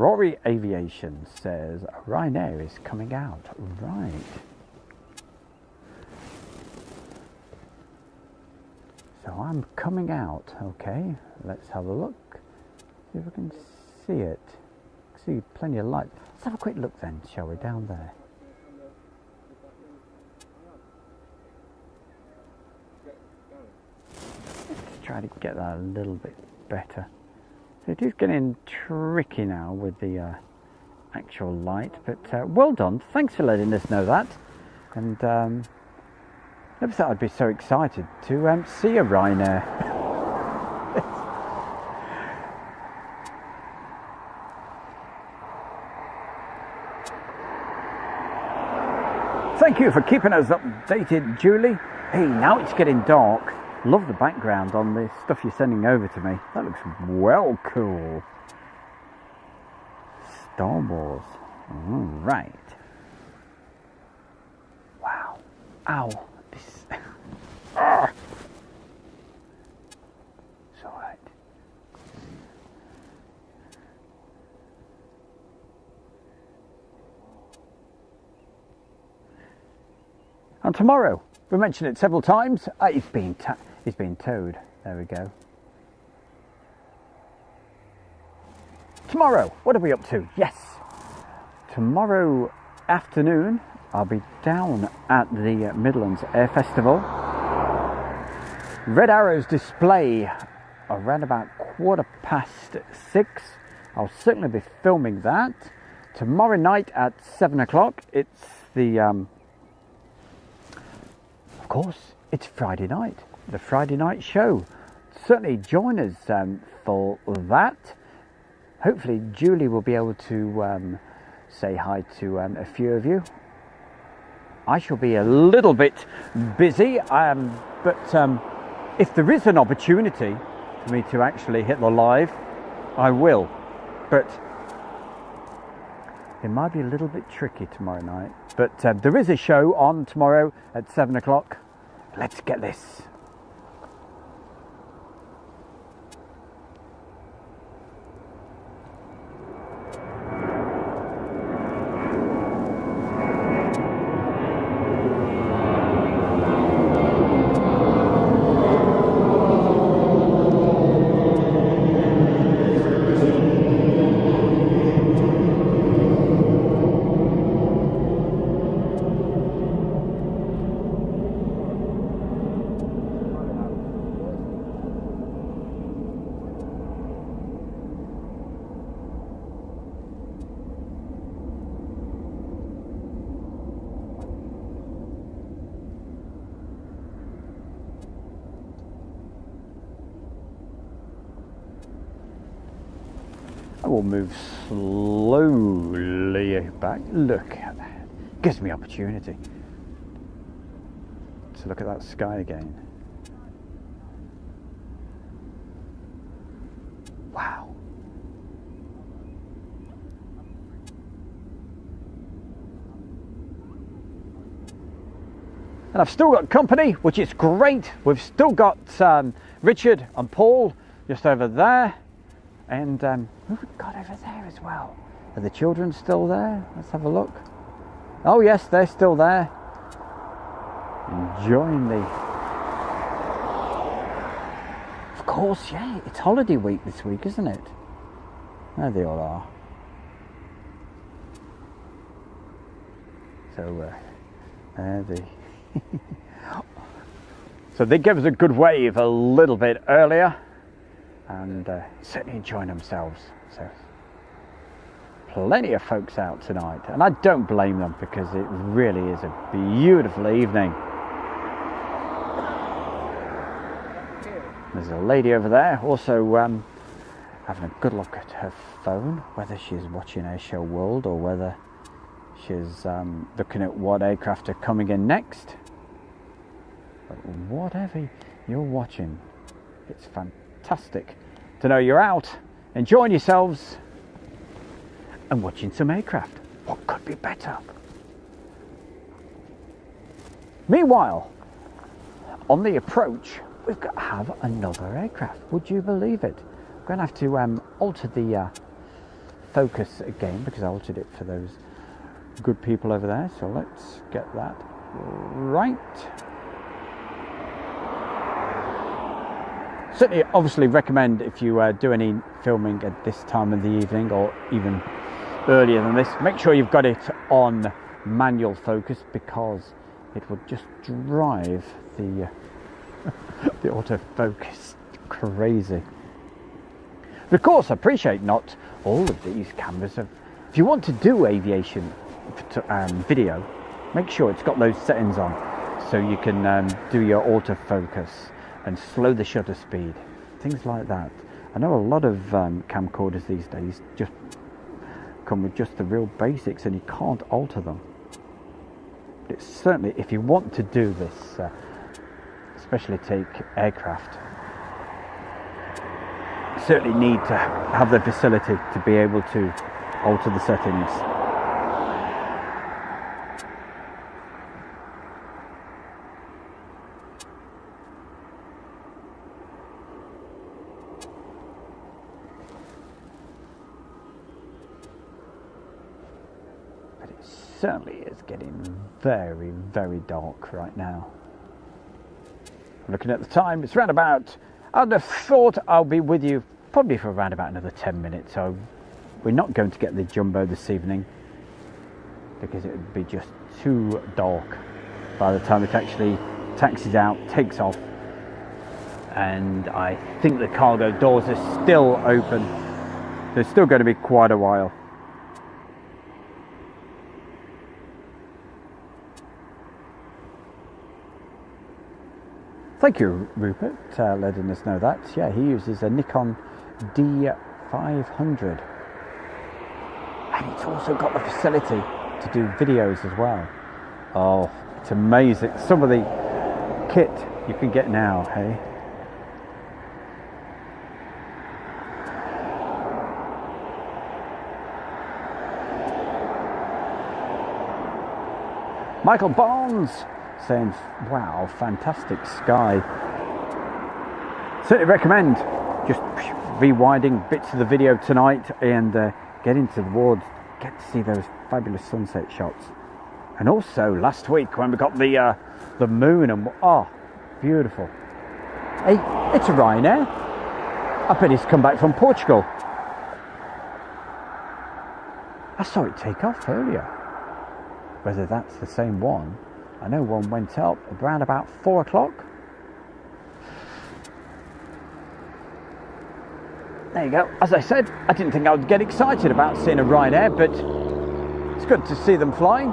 Rory Aviation says Ryanair is coming out. Right. So I'm coming out. Okay, let's have a look. See if we can see it. See plenty of light. Let's have a quick look then, shall we, down there. Let's try to get that a little bit better. It is getting tricky now with the actual light, but well done. Thanks for letting us know that. And never thought I'd be so excited to see a Ryanair. Thank you for keeping us updated, Julie. Hey, now it's getting dark. Love the background on the stuff you're sending over to me. That looks well cool. Star Wars. All right. Wow. Ow. This. Ah. It's all right. And tomorrow, we mentioned it several times. It's being towed. There we go. Tomorrow, what are we up to? Yes. Tomorrow afternoon, I'll be down at the Midlands Air Festival. Red Arrow's display around about 6:15. I'll certainly be filming that. Tomorrow night at 7 o'clock, it's the, of course, it's Friday night. The Friday night show. Certainly join us for that. Hopefully Julie will be able to say hi to a few of you. I shall be a little bit busy, but if there is an opportunity for me to actually hit the live, I will. But it might be a little bit tricky tomorrow night. But there is a show on tomorrow at 7 o'clock. Let's get this. I will move slowly back. Look at that. Gives me opportunity to look at that sky again. Wow. And I've still got company, which is great. We've still got Richard and Paul just over there. And who have we got over there as well? Are the children still there? Let's have a look. Oh yes, they're still there. Enjoying the... Of course, yeah, it's holiday week this week, isn't it? There they all are. So, so they gave us a good wave a little bit earlier. And certainly enjoying themselves. So plenty of folks out tonight, and I don't blame them because it really is a beautiful evening. There's a lady over there also having a good look at her phone, whether she's watching Airshow World or whether she's looking at what aircraft are coming in next. But whatever you're watching, it's fantastic to know you're out enjoying yourselves and watching some aircraft. What could be better? Meanwhile, on the approach, we've got to have another aircraft. Would you believe it? I'm going to have to alter the focus again because I altered it for those good people over there. So let's get that right. Certainly, obviously recommend if you do any filming at this time of the evening or even earlier than this, make sure you've got it on manual focus because it will just drive the the autofocus crazy. But of course, I appreciate not all of these cameras. If you want to do aviation video, make sure it's got those settings on so you can do your autofocus and slow the shutter speed, things like that. I know a lot of camcorders these days just come with just the real basics and you can't alter them. But it's certainly, if you want to do this, especially take aircraft, you certainly need to have the facility to be able to alter the settings. Certainly is getting very, very dark right now. Looking at the time, it's around about, I'd have thought I'll be with you probably for around about another 10 minutes. So we're not going to get the jumbo this evening because it would be just too dark by the time it actually taxis out, takes off. And I think the cargo doors are still open. There's still going to be quite a while. Thank you, Rupert, letting us know that. Yeah, he uses a Nikon D500. And it's also got the facility to do videos as well. Oh, it's amazing. Some of the kit you can get now, hey? Michael Barnes saying, wow, fantastic sky. Certainly recommend just rewinding bits of the video tonight and get into the woods, get to see those fabulous sunset shots. And also last week when we got the moon and beautiful. Hey, it's a Ryanair. I bet he's come back from Portugal. I saw it take off earlier. Whether that's the same one, I know one went up around about 4 o'clock. There you go. As I said, I didn't think I would get excited about seeing a Ryanair, but it's good to see them flying.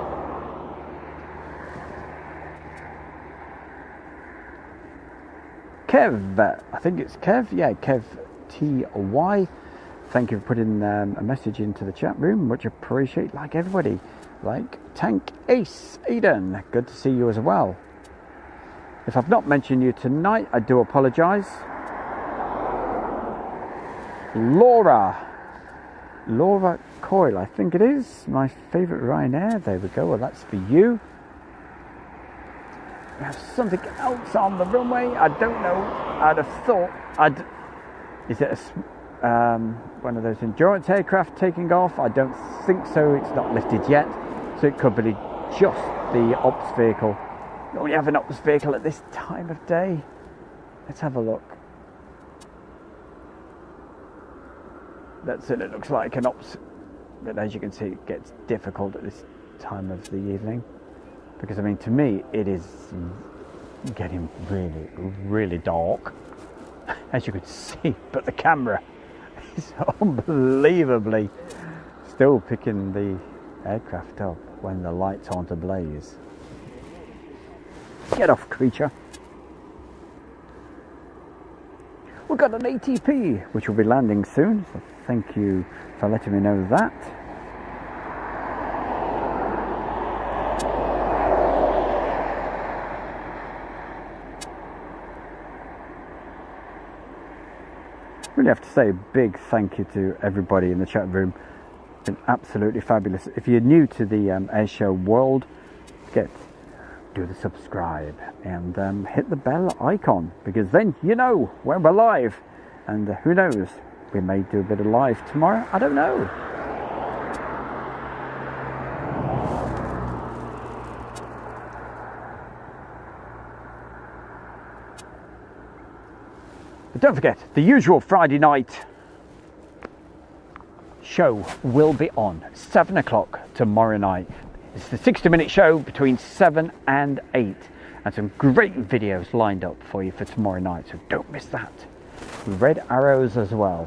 Kev, I think it's Kev. Yeah, Kev TY. Thank you for putting a message into the chat room. Much appreciate, like everybody. Like Tank Ace Eden, good to see you as well. If I've not mentioned you tonight, I do apologise. Laura Coyle, I think it is, my favourite Ryanair. There we go, well that's for you. We have something else on the runway, I don't know. I'd have thought, is it one of those endurance aircraft taking off? I don't think so, it's not lifted yet. So it could be just the ops vehicle. You only have an ops vehicle at this time of day. Let's have a look. That's it, it looks like an ops. But as you can see, it gets difficult at this time of the evening. Because, I mean, to me, it is getting really, really dark. As you can see, but the camera is unbelievably still picking the aircraft up when the lights aren't ablaze. Get off, creature. We've got an ATP which will be landing soon, so thank you for letting me know that. Really have to say a big thank you to everybody in the chat room. Been absolutely fabulous. If you're new to the airshow world, do the subscribe and hit the bell icon, because then you know when we're live. And who knows, we may do a bit of live tomorrow, I don't know. But don't forget, the usual Friday night show will be on 7 o'clock tomorrow night. It's the 60-minute show between 7 and 8. And some great videos lined up for you for tomorrow night, so don't miss that. Red arrows as well.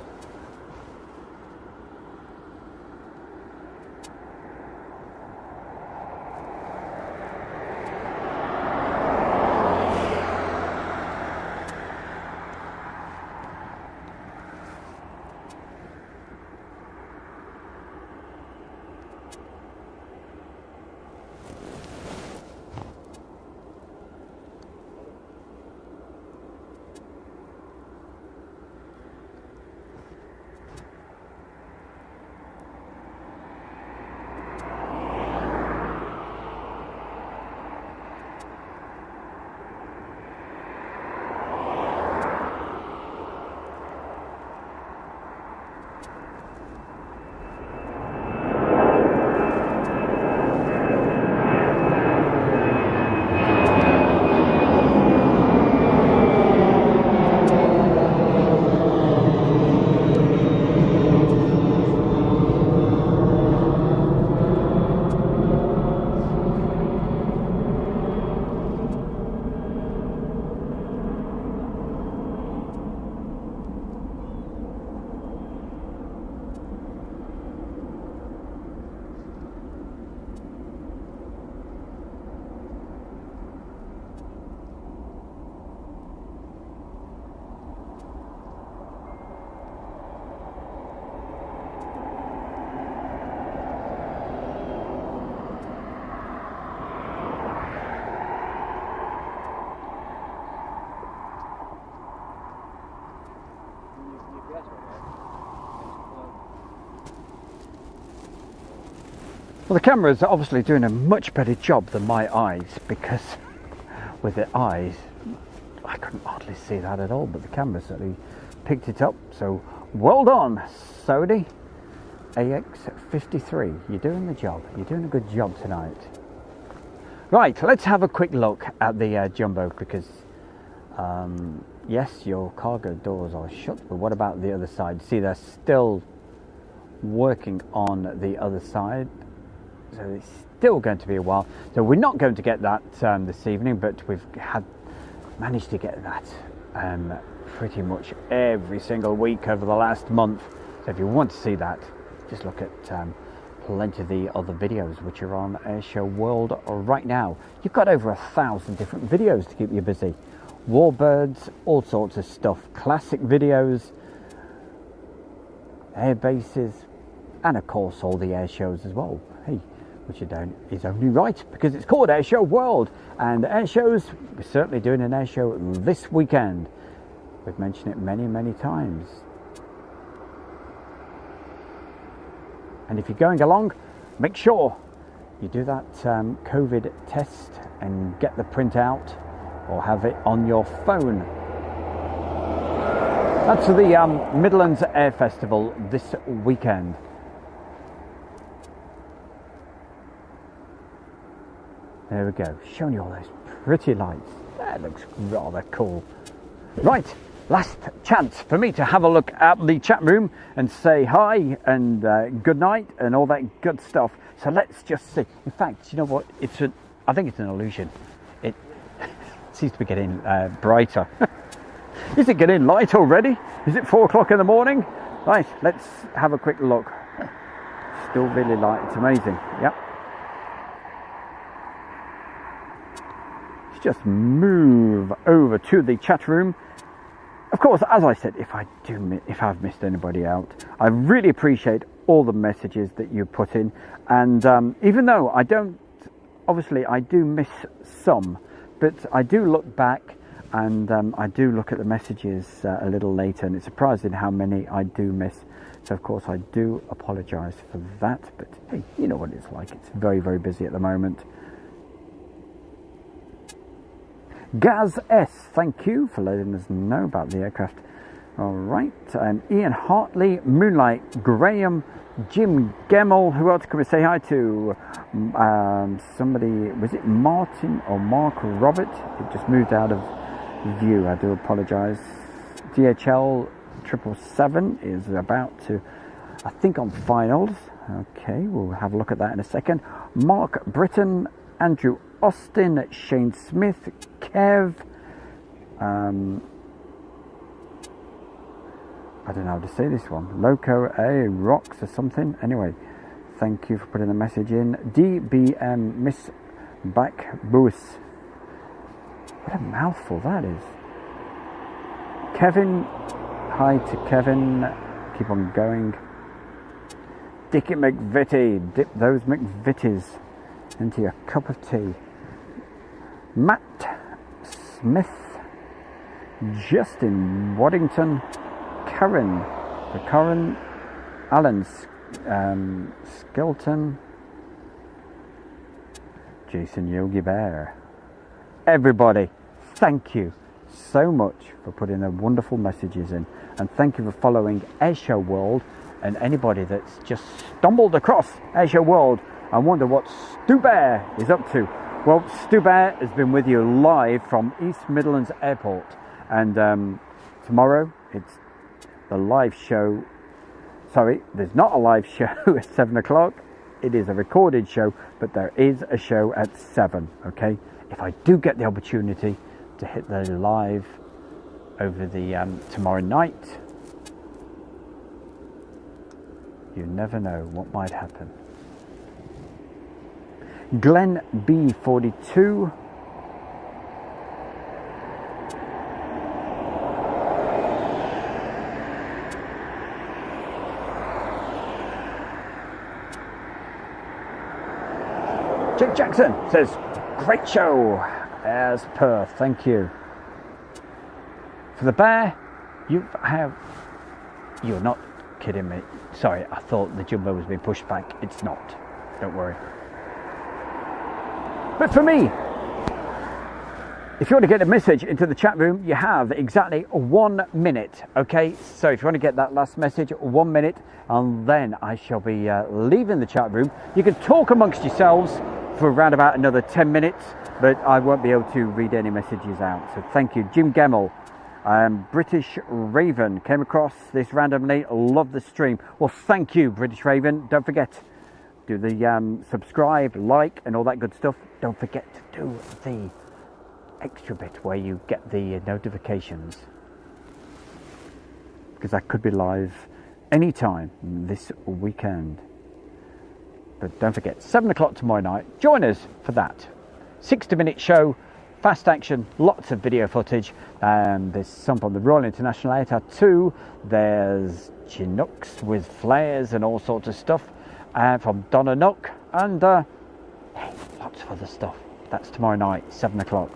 Well, the cameras are obviously doing a much better job than my eyes, because with the eyes I couldn't hardly see that at all, but the camera certainly picked it up. So well done, Sony AX53. You're doing the job. You're doing a good job tonight. Right, let's have a quick look at the Jumbo, because yes, your cargo doors are shut, but what about the other side? See, they're still working on the other side, so it's still going to be a while. So we're not going to get that this evening, but we've managed to get that pretty much every single week over the last month. So if you want to see that, just look at plenty of the other videos which are on Airshow World right now. You've got over 1,000 different videos to keep you busy. Warbirds, all sorts of stuff, classic videos, air bases, and of course all the air shows as well. Hey, which you don't is only right, because it's called Airshow World, and air shows, we're certainly doing an air show this weekend. We've mentioned it many times. And if you're going along, make sure you do that COVID test and get the printout or have it on your phone. That's the Midlands Air Festival this weekend. There we go, showing you all those pretty lights. That looks rather cool. Right, last chance for me to have a look at the chat room and say hi and good night and all that good stuff. So let's just see. In fact, you know what? I think it's an illusion. It seems to be getting brighter. Is it getting light already? Is it 4 o'clock in the morning? Right, let's have a quick look. Still really light. It's amazing. Yep. Let's just move over to the chat room. Of course, as I said, if I've missed anybody out, I really appreciate all the messages that you put in. And even though I do miss some, but I do look back and I do look at the messages a little later, and it's surprising how many I do miss. So of course I do apologise for that, but hey, you know what it's like. It's very busy at the moment. Gaz S, thank you for letting us know about the aircraft. All right, Ian Hartley, Moonlight, Graham, Jim Gemmell. Who else can we say hi to? Somebody, was it Martin or Mark Robert? It just moved out of view. I do apologise. DHL 777 is about to, I think, on finals. Okay, we'll have a look at that in a second. Mark Britton, Andrew Austin, Shane Smith, Kev, I don't know how to say this one. Loco A Rocks or something. Anyway, thank you for putting the message in. DBM Miss Back Boos. What a mouthful that is. Kevin, hi to Kevin. Keep on going. Dickie McVitie, dip those McVitties into your cup of tea. Matt Smith, Justin Waddington, Karen Allen, Skeleton, Jason Yogi Bear. Everybody, thank you so much for putting the wonderful messages in, and thank you for following Airshow World. And anybody that's just stumbled across Airshow World and wonder what Stu Bear is up to. Well, Stu Bear has been with you live from East Midlands Airport, and tomorrow it's the live show. Sorry, there's not a live show at 7 o'clock. It is a recorded show, but there is a show at 7, okay? If I do get the opportunity to hit the live over the tomorrow night, you never know what might happen. Glenn B42. Jake Jackson says, great show, as per, thank you. For the bear, you're not kidding me. Sorry, I thought the jumbo was being pushed back. It's not. Don't worry. But for me, if you want to get a message into the chat room, you have exactly 1 minute. Okay, so if you want to get that last message, 1 minute, and then I shall be leaving the chat room. You can talk amongst yourselves for around about another 10 minutes, but I won't be able to read any messages out. So thank you. Jim Gemmell. British Raven came across this randomly. Love the stream. Well, thank you, British Raven. Don't forget, do the subscribe, like, and all that good stuff. Don't forget to do the extra bit where you get the notifications, because I could be live anytime this weekend. But don't forget, 7 o'clock tomorrow night. Join us for that 60-minute show. Fast action, lots of video footage. There's some from the Royal International ATAR 2. There's Chinooks with flares and all sorts of stuff from Donna Nook. And hey, lots of other stuff. That's tomorrow night, 7 o'clock.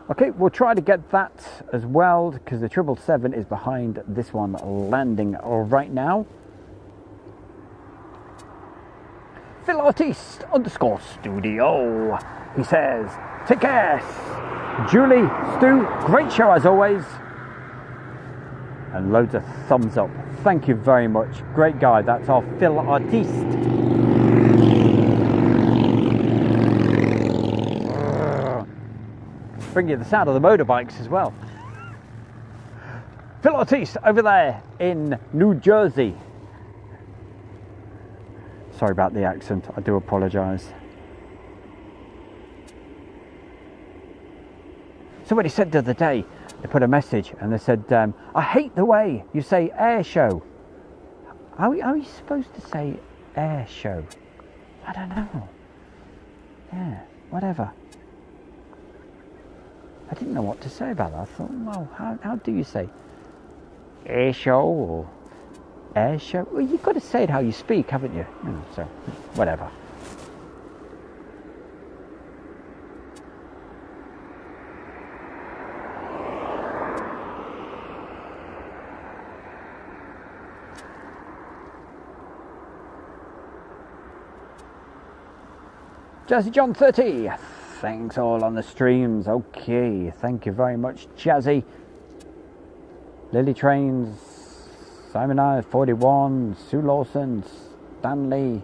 Okay, we'll try to get that as well, because the 777 is behind this one landing right now. Phil Artiste _studio. He says, take care. Julie, Stu, great show as always. And loads of thumbs up. Thank you very much. Great guy. That's our Phil Artiste. Bring you the sound of the motorbikes as well. Phil Artiste over there in New Jersey. Sorry about the accent, I do apologise. Somebody said the other day, they put a message and they said, I hate the way you say air show. How are you supposed to say air show? I don't know. Yeah, whatever. I didn't know what to say about that. I thought, well, how do you say air show or air show? Well, you've got to say it how you speak, haven't you? So, whatever. Jazzy John 30. Thanks all on the streams. Okay, thank you very much, Jazzy. Lily Trains, Simon I, 41, Sue Lawson, Stanley,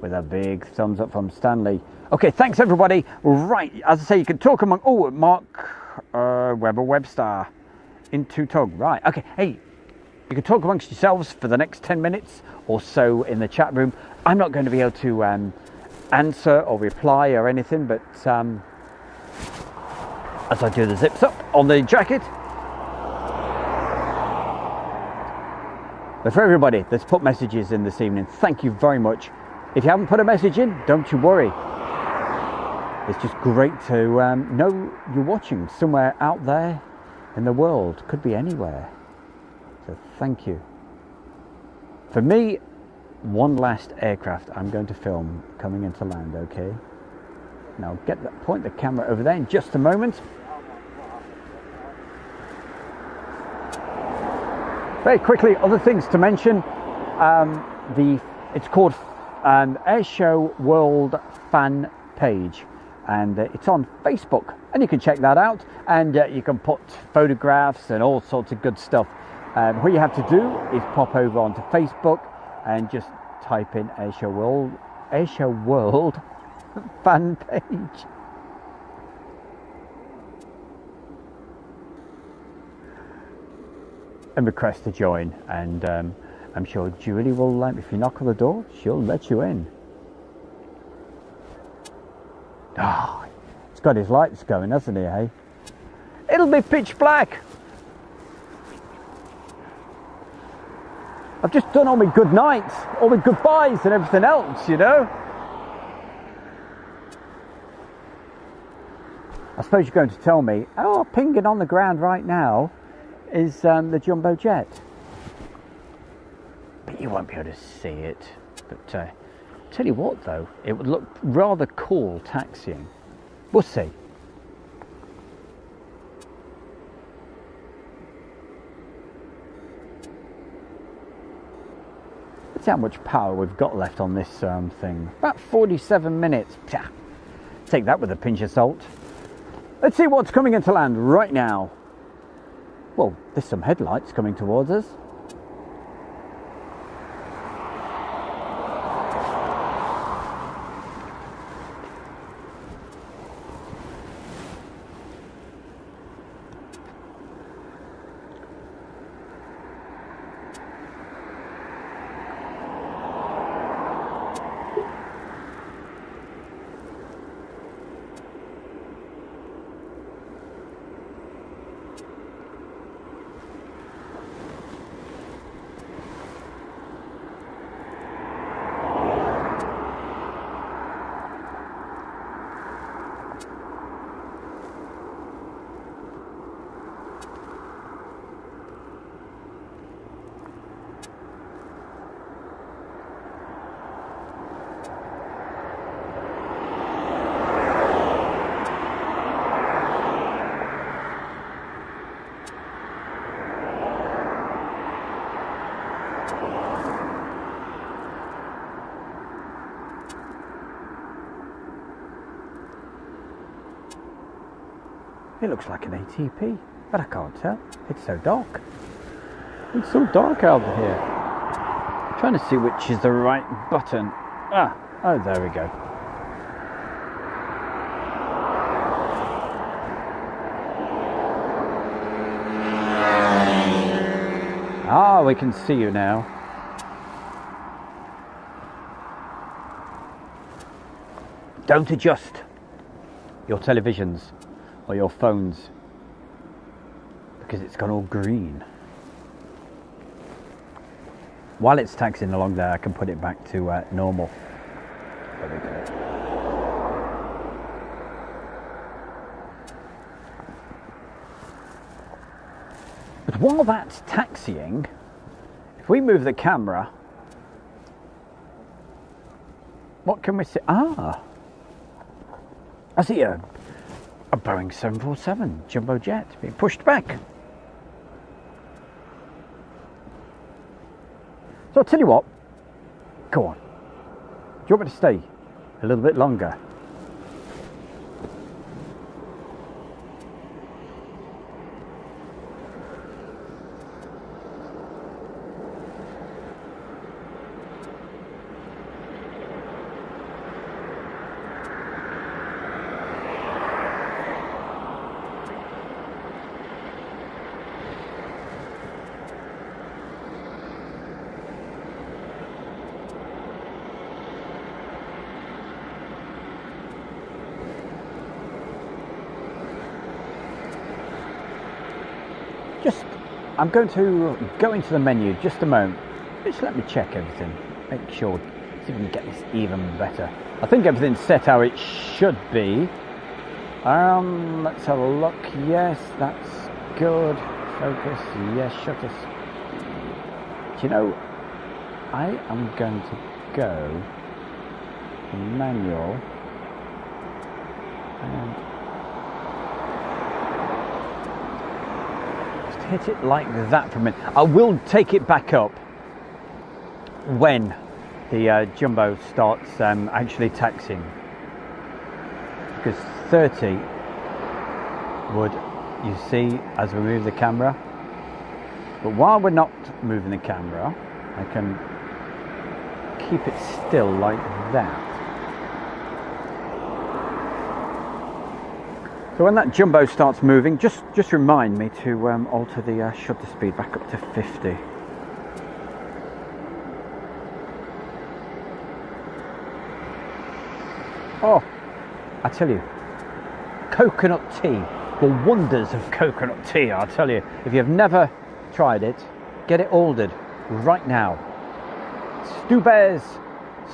with a big thumbs up from Stanley. Okay, thanks everybody. Right, as I say, you can talk among... Oh, Mark Webster into Tug. Right, okay. Hey, you can talk amongst yourselves for the next 10 minutes or so in the chat room. I'm not going to be able to answer or reply or anything, but as I do the zips up on the jacket. But for everybody that's put messages in this evening, thank you very much. If you haven't put a message in, don't you worry. It's just great to know you're watching somewhere out there in the world. Could be anywhere. So thank you. For me, one last aircraft I'm going to film coming into land, okay? Now point the camera over there in just a moment. Very quickly, other things to mention. It's called Airshow World fan page, and it's on Facebook, and you can check that out, and you can put photographs and all sorts of good stuff. What you have to do is pop over onto Facebook and just type in Airshow World fan page. And request to join, and I'm sure Julie will, if you knock on the door, she'll let you in. Ah, oh, it's got his lights going, hasn't he, hey? It'll be pitch black. I've just done all my good nights, all my goodbyes and everything else, you know? I suppose you're going to tell me, oh, pinging on the ground right now is the jumbo jet. But you won't be able to see it. But tell you what though, it would look rather cool taxiing. We'll see. Let's see how much power we've got left on this thing. About 47 minutes. Pah. Take that with a pinch of salt. Let's see what's coming into land right now. Well, there's some headlights coming towards us. It looks like an ATP, but I can't tell. It's so dark. It's so dark out here. I'm trying to see which is the right button. Oh, there we go. Ah, we can see you now. Don't adjust your televisions or your phones because it's gone all green. While it's taxiing along there, I can put it back to normal. There we go. But while that's taxiing, if we move the camera, what can we see? Ah, I see a Boeing 747 jumbo jet being pushed back. So I'll tell you what, go on. Do you want me to stay a little bit longer? I'm going to go into the menu just a moment. Just let me check everything. Make sure, see if we can get this even better. I think everything's set how it should be. Let's have a look. Yes, that's good. Focus, yes, shutter. Do you know, I am going to go to manual and just hit it like that for a minute. I will take it back up when the jumbo starts actually taxiing, because 30 would, you see, as we move the camera. But while we're not moving the camera, I can keep it still like that. So when that jumbo starts moving, just remind me to alter the shutter speed back up to 50. Oh, I tell you, coconut tea, the wonders of coconut tea, I tell you. If you've never tried it, get it ordered right now. Stu Bear's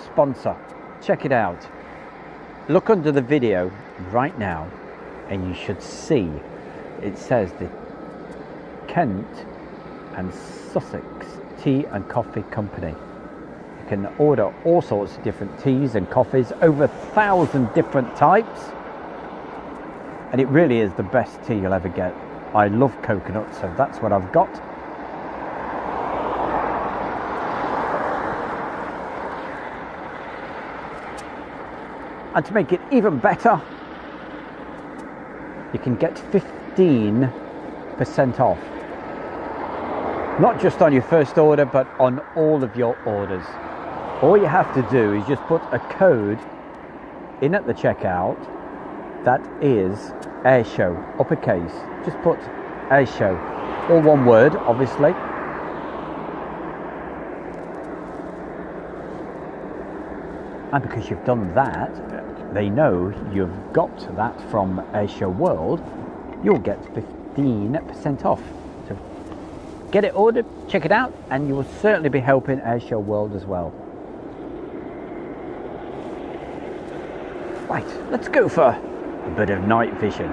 sponsor. Check it out. Look under the video right now and you should see it says the Kent and Sussex Tea and Coffee Company. You can order all sorts of different teas and coffees, over 1,000 different types, and it really is the best tea you'll ever get. I love coconut, so that's what I've got. And to make it even better, you can get 15% off. Not just on your first order, but on all of your orders. All you have to do is just put a code in at the checkout that is Airshow, uppercase. Just put Airshow, all one word, obviously. And because you've done that, they know you've got that from Airshow World, you'll get 15% off. So get it ordered, check it out, and you will certainly be helping Airshow World as well. Right, let's go for a bit of night vision.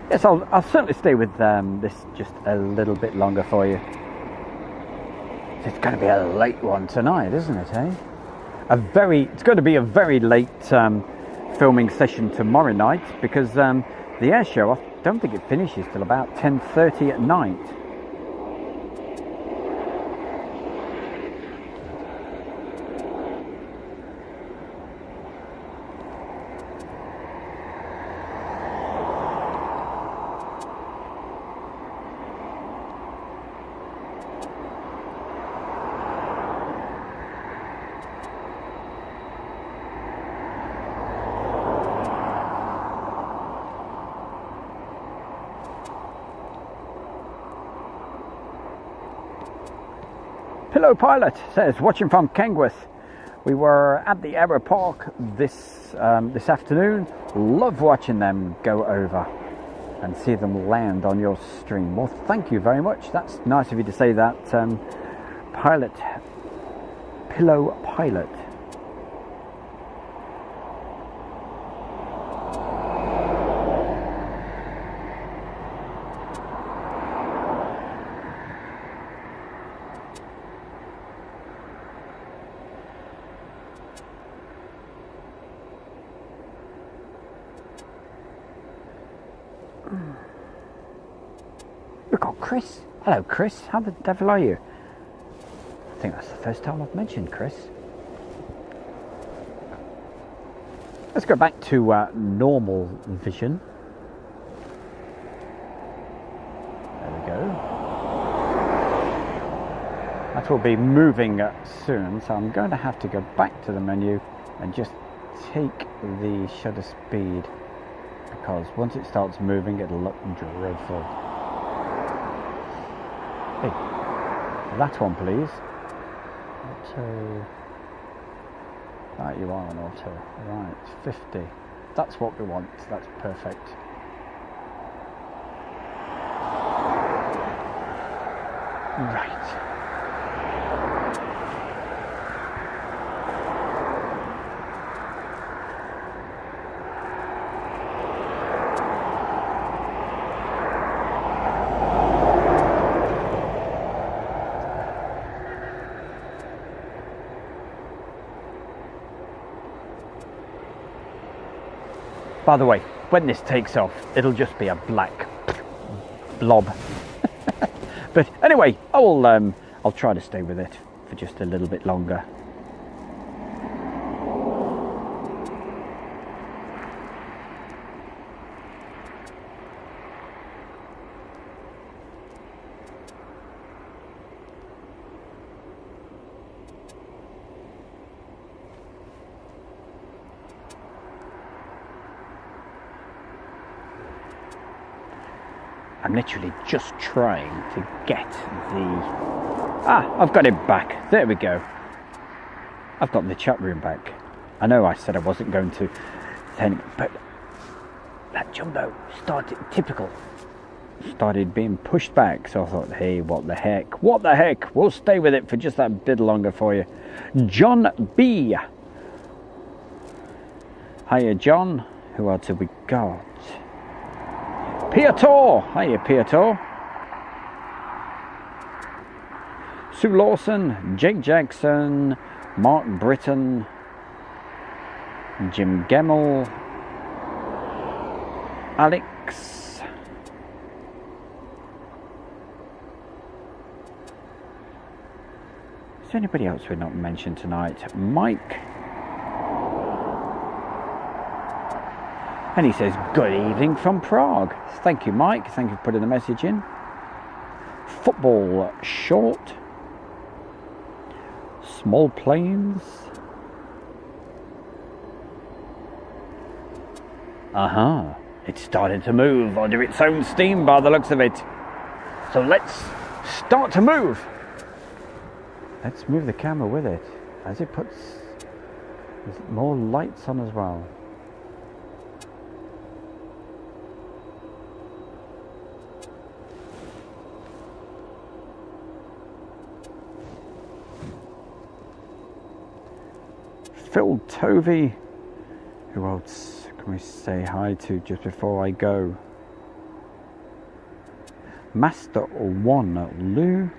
Yes, I'll certainly stay with this just a little bit longer for you. It's going to be a late one tonight, isn't it, eh? It's going to be a very late filming session tomorrow night, because the air show, I don't think it finishes till about 10:30 at night. Pillow Pilot says, watching from Kenworth. We were at the Aero Park this afternoon. Love watching them go over and see them land on your stream. Well, thank you very much. That's nice of you to say that, Pillow Pilot. We've got Chris. Hello, Chris. How the devil are you? I think that's the first time I've mentioned Chris. Let's go back to normal vision. There we go. That will be moving soon, so I'm going to have to go back to the menu and just take the shutter speed, because once it starts moving it'll look dreadful. Hey, that one please. Auto. Right, you are on auto. Right, 50. That's what we want. That's perfect. Right. By the way, when this takes off, it'll just be a black blob. But anyway, I'll try to stay with it for just a little bit longer. I'm literally just trying to get I've got it back. There we go. I've got the chat room back. I know I said I wasn't going to, but that jumbo started being pushed back. So I thought, hey, what the heck? We'll stay with it for just that bit longer for you. John B. Hiya, John. Who else have we got? Piator! Hiya, Piator. Sue Lawson, Jake Jackson, Mark Britton, Jim Gemmell, Alex, is there anybody else we've not mentioned tonight? Mike. And he says, good evening from Prague. Thank you, Mike. Thank you for putting the message in. Football short. Small planes. It's starting to move under its own steam by the looks of it. So let's start to move. Let's move the camera with it as it puts more lights on as well. Phil Tovey, who else can we say hi to just before I go? Master One Lou,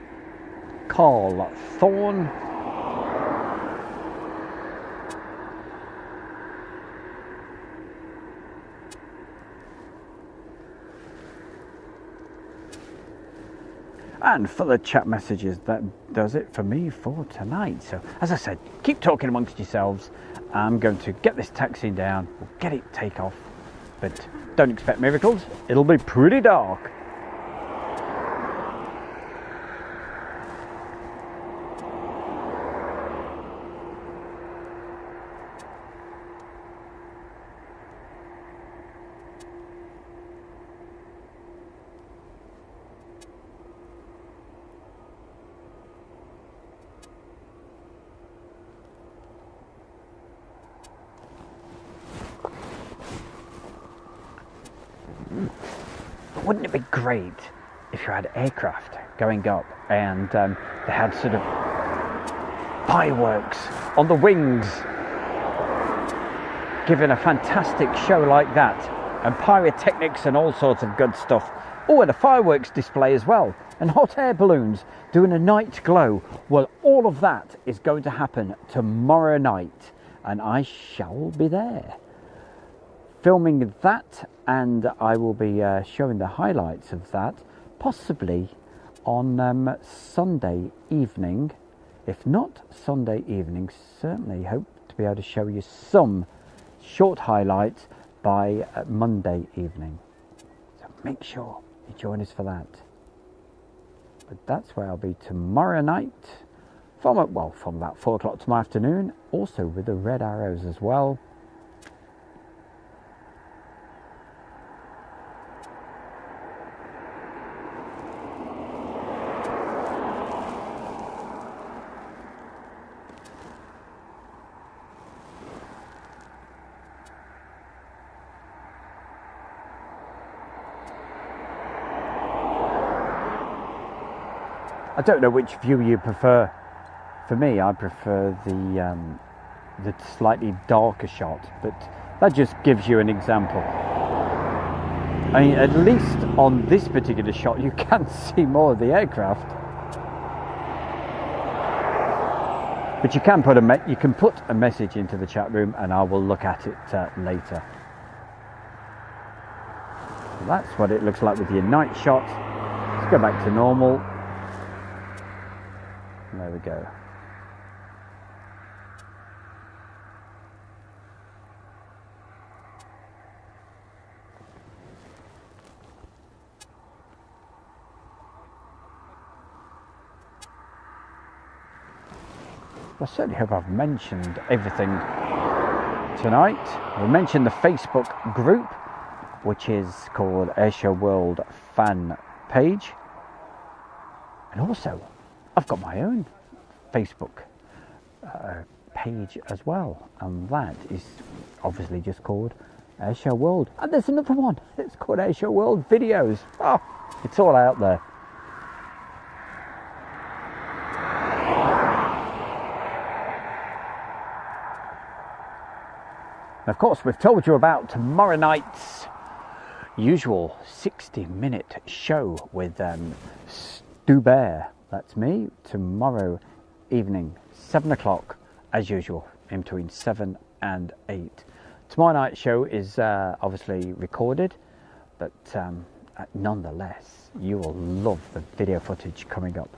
Carl Thorne, and for the chat messages, that does it for me for tonight. So as I said, keep talking amongst yourselves. I'm going to get this taxi down, we'll get it take off, but don't expect miracles, it'll be pretty dark. Wouldn't it be great if you had aircraft going up and they had sort of fireworks on the wings, giving a fantastic show like that, and pyrotechnics and all sorts of good stuff. Oh, and a fireworks display as well, and hot air balloons doing a night glow. Well, all of that is going to happen tomorrow night, and I shall be there filming that, and I will be showing the highlights of that possibly on Sunday evening If not Sunday evening, certainly hope to be able to show you some short highlights by Monday evening. So make sure you join us for that. But that's where I'll be tomorrow night from about 4 o'clock tomorrow afternoon, also with the Red Arrows as well. I don't know which view you prefer. For me, I prefer the slightly darker shot, but that just gives you an example. I mean, at least on this particular shot, you can see more of the aircraft. But you can put a message into the chat room, and I will look at it later. So that's what it looks like with your night shot. Let's go back to normal. There we go. I certainly hope I've mentioned everything tonight. We mentioned the Facebook group, which is called Airshow World Fan Page. And also, I've got my own Facebook page as well. And that is obviously just called Airshow World. And there's another one. It's called Airshow World Videos. Oh, it's all out there. Of course, we've told you about tomorrow night's usual 60-minute show with Stu Bear. That's me. Tomorrow evening, 7 o'clock, as usual, in between 7 and 8. Tomorrow night's show is obviously recorded, but nonetheless, you will love the video footage coming up.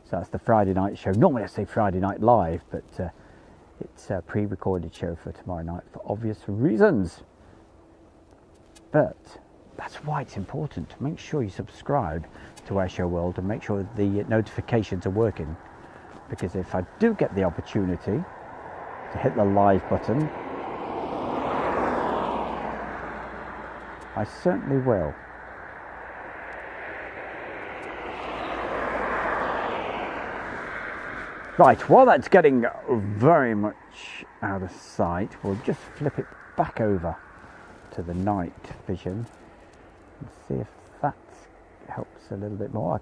So that's the Friday night show. Normally I say Friday Night Live, but it's a pre-recorded show for tomorrow night for obvious reasons. But that's why it's important to make sure you subscribe to Airshow World and make sure the notifications are working. Because if I do get the opportunity to hit the live button, I certainly will. Right, while that's getting very much out of sight, we'll just flip it back over to the night vision and see if that helps a little bit more.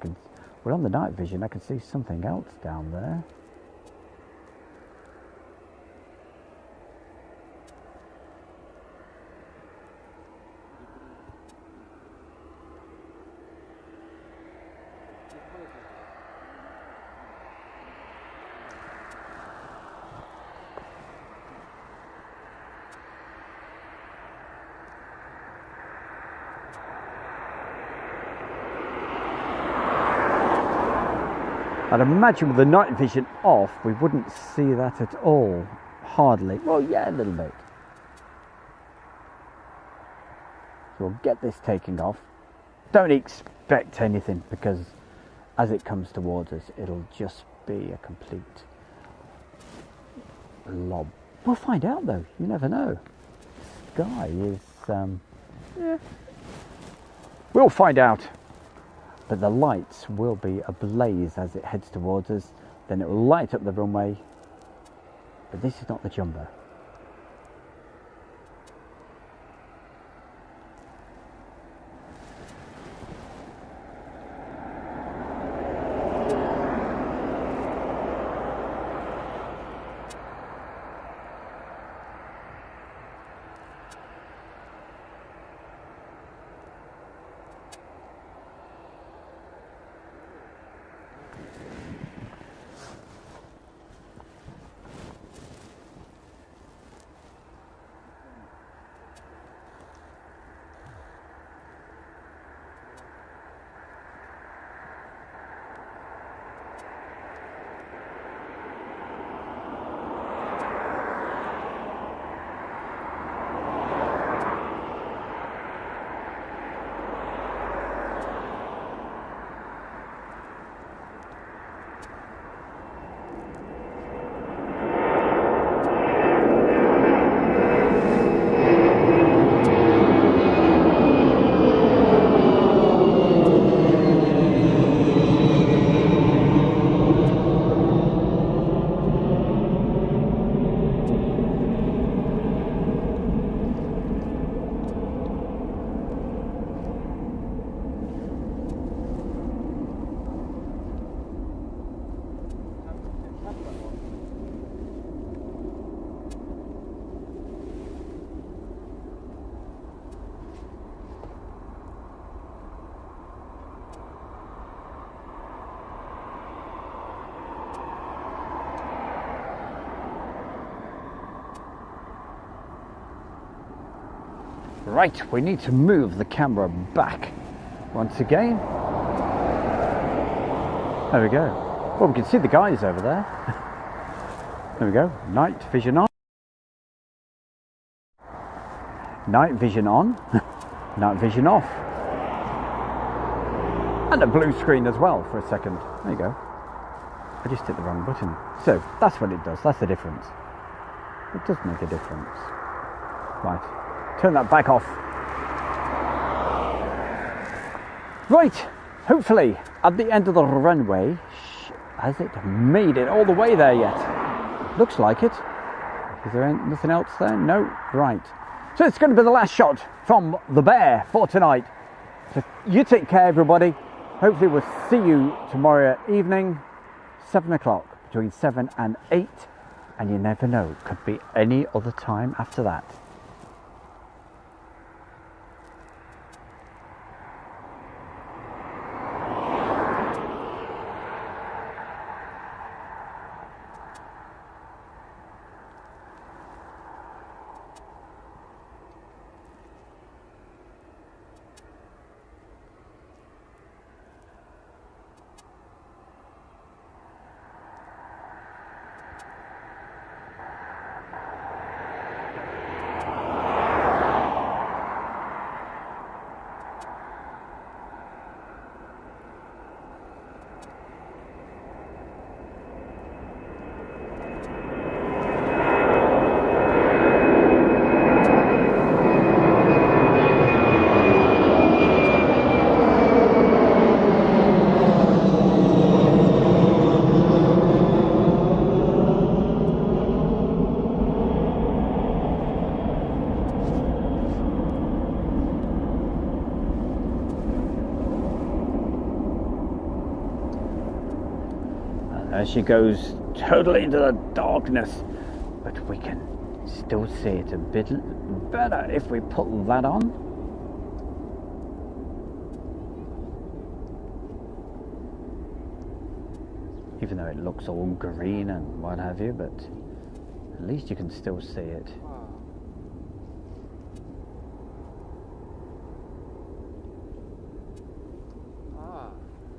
Well, on the night vision, I can see something else down there. I'd imagine with the night vision off, we wouldn't see that at all. Hardly. Well, yeah, a little bit. So we'll get this taking off. Don't expect anything, because as it comes towards us, it'll just be a complete lob. We'll find out though. You never know. The sky is, yeah. We'll find out. But the lights will be ablaze as it heads towards us. Then it will light up the runway. But this is not the jumbo. Right, we need to move the camera back once again. There we go. Well, we can see the guys over there. There we go. Night vision on. Night vision on. Night vision off. And a blue screen as well for a second. There you go. I just hit the wrong button. So that's what it does. That's the difference. It does make a difference. Right. Turn that back off. Right. Hopefully at the end of the runway. Has it made it all the way there yet? Looks like it. Is there nothing else there? No. Right. So it's going to be the last shot from the Bear for tonight. So you take care, everybody. Hopefully we'll see you tomorrow evening, 7 o'clock, between 7 and 8. And you never know, could be any other time after that. She goes totally into the darkness, but we can still see it a bit better if we put that on. Even though it looks all green and what have you, but at least you can still see it.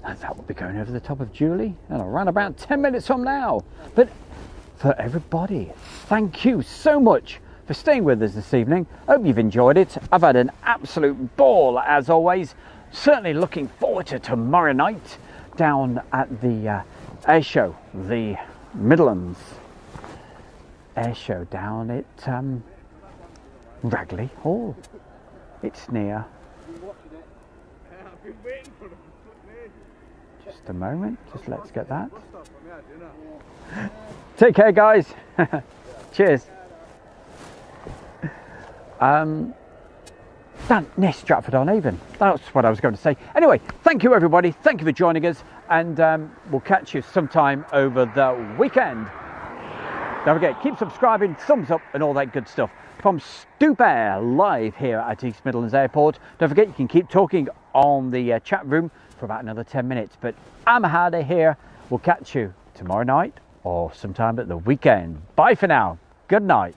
And that will be going over the top of Julie and around about 10 minutes from now. But for everybody, thank you so much for staying with us this evening. Hope you've enjoyed it. I've had an absolute ball as always. Certainly looking forward to tomorrow night down at the air show, the Midlands air show down at Ragley Hall. It's near. Just a moment, just let's get that. Take care, guys. Cheers. Near Stratford-on-Avon. That's what I was going to say. Anyway, thank you, everybody. Thank you for joining us, and we'll catch you sometime over the weekend. Don't forget, keep subscribing, thumbs up, and all that good stuff. From Stoop Air, live here at East Midlands Airport. Don't forget, you can keep talking on the chat room for about another 10 minutes. But I'm Hardy here. We'll catch you tomorrow night or sometime at the weekend. Bye for now. Good night.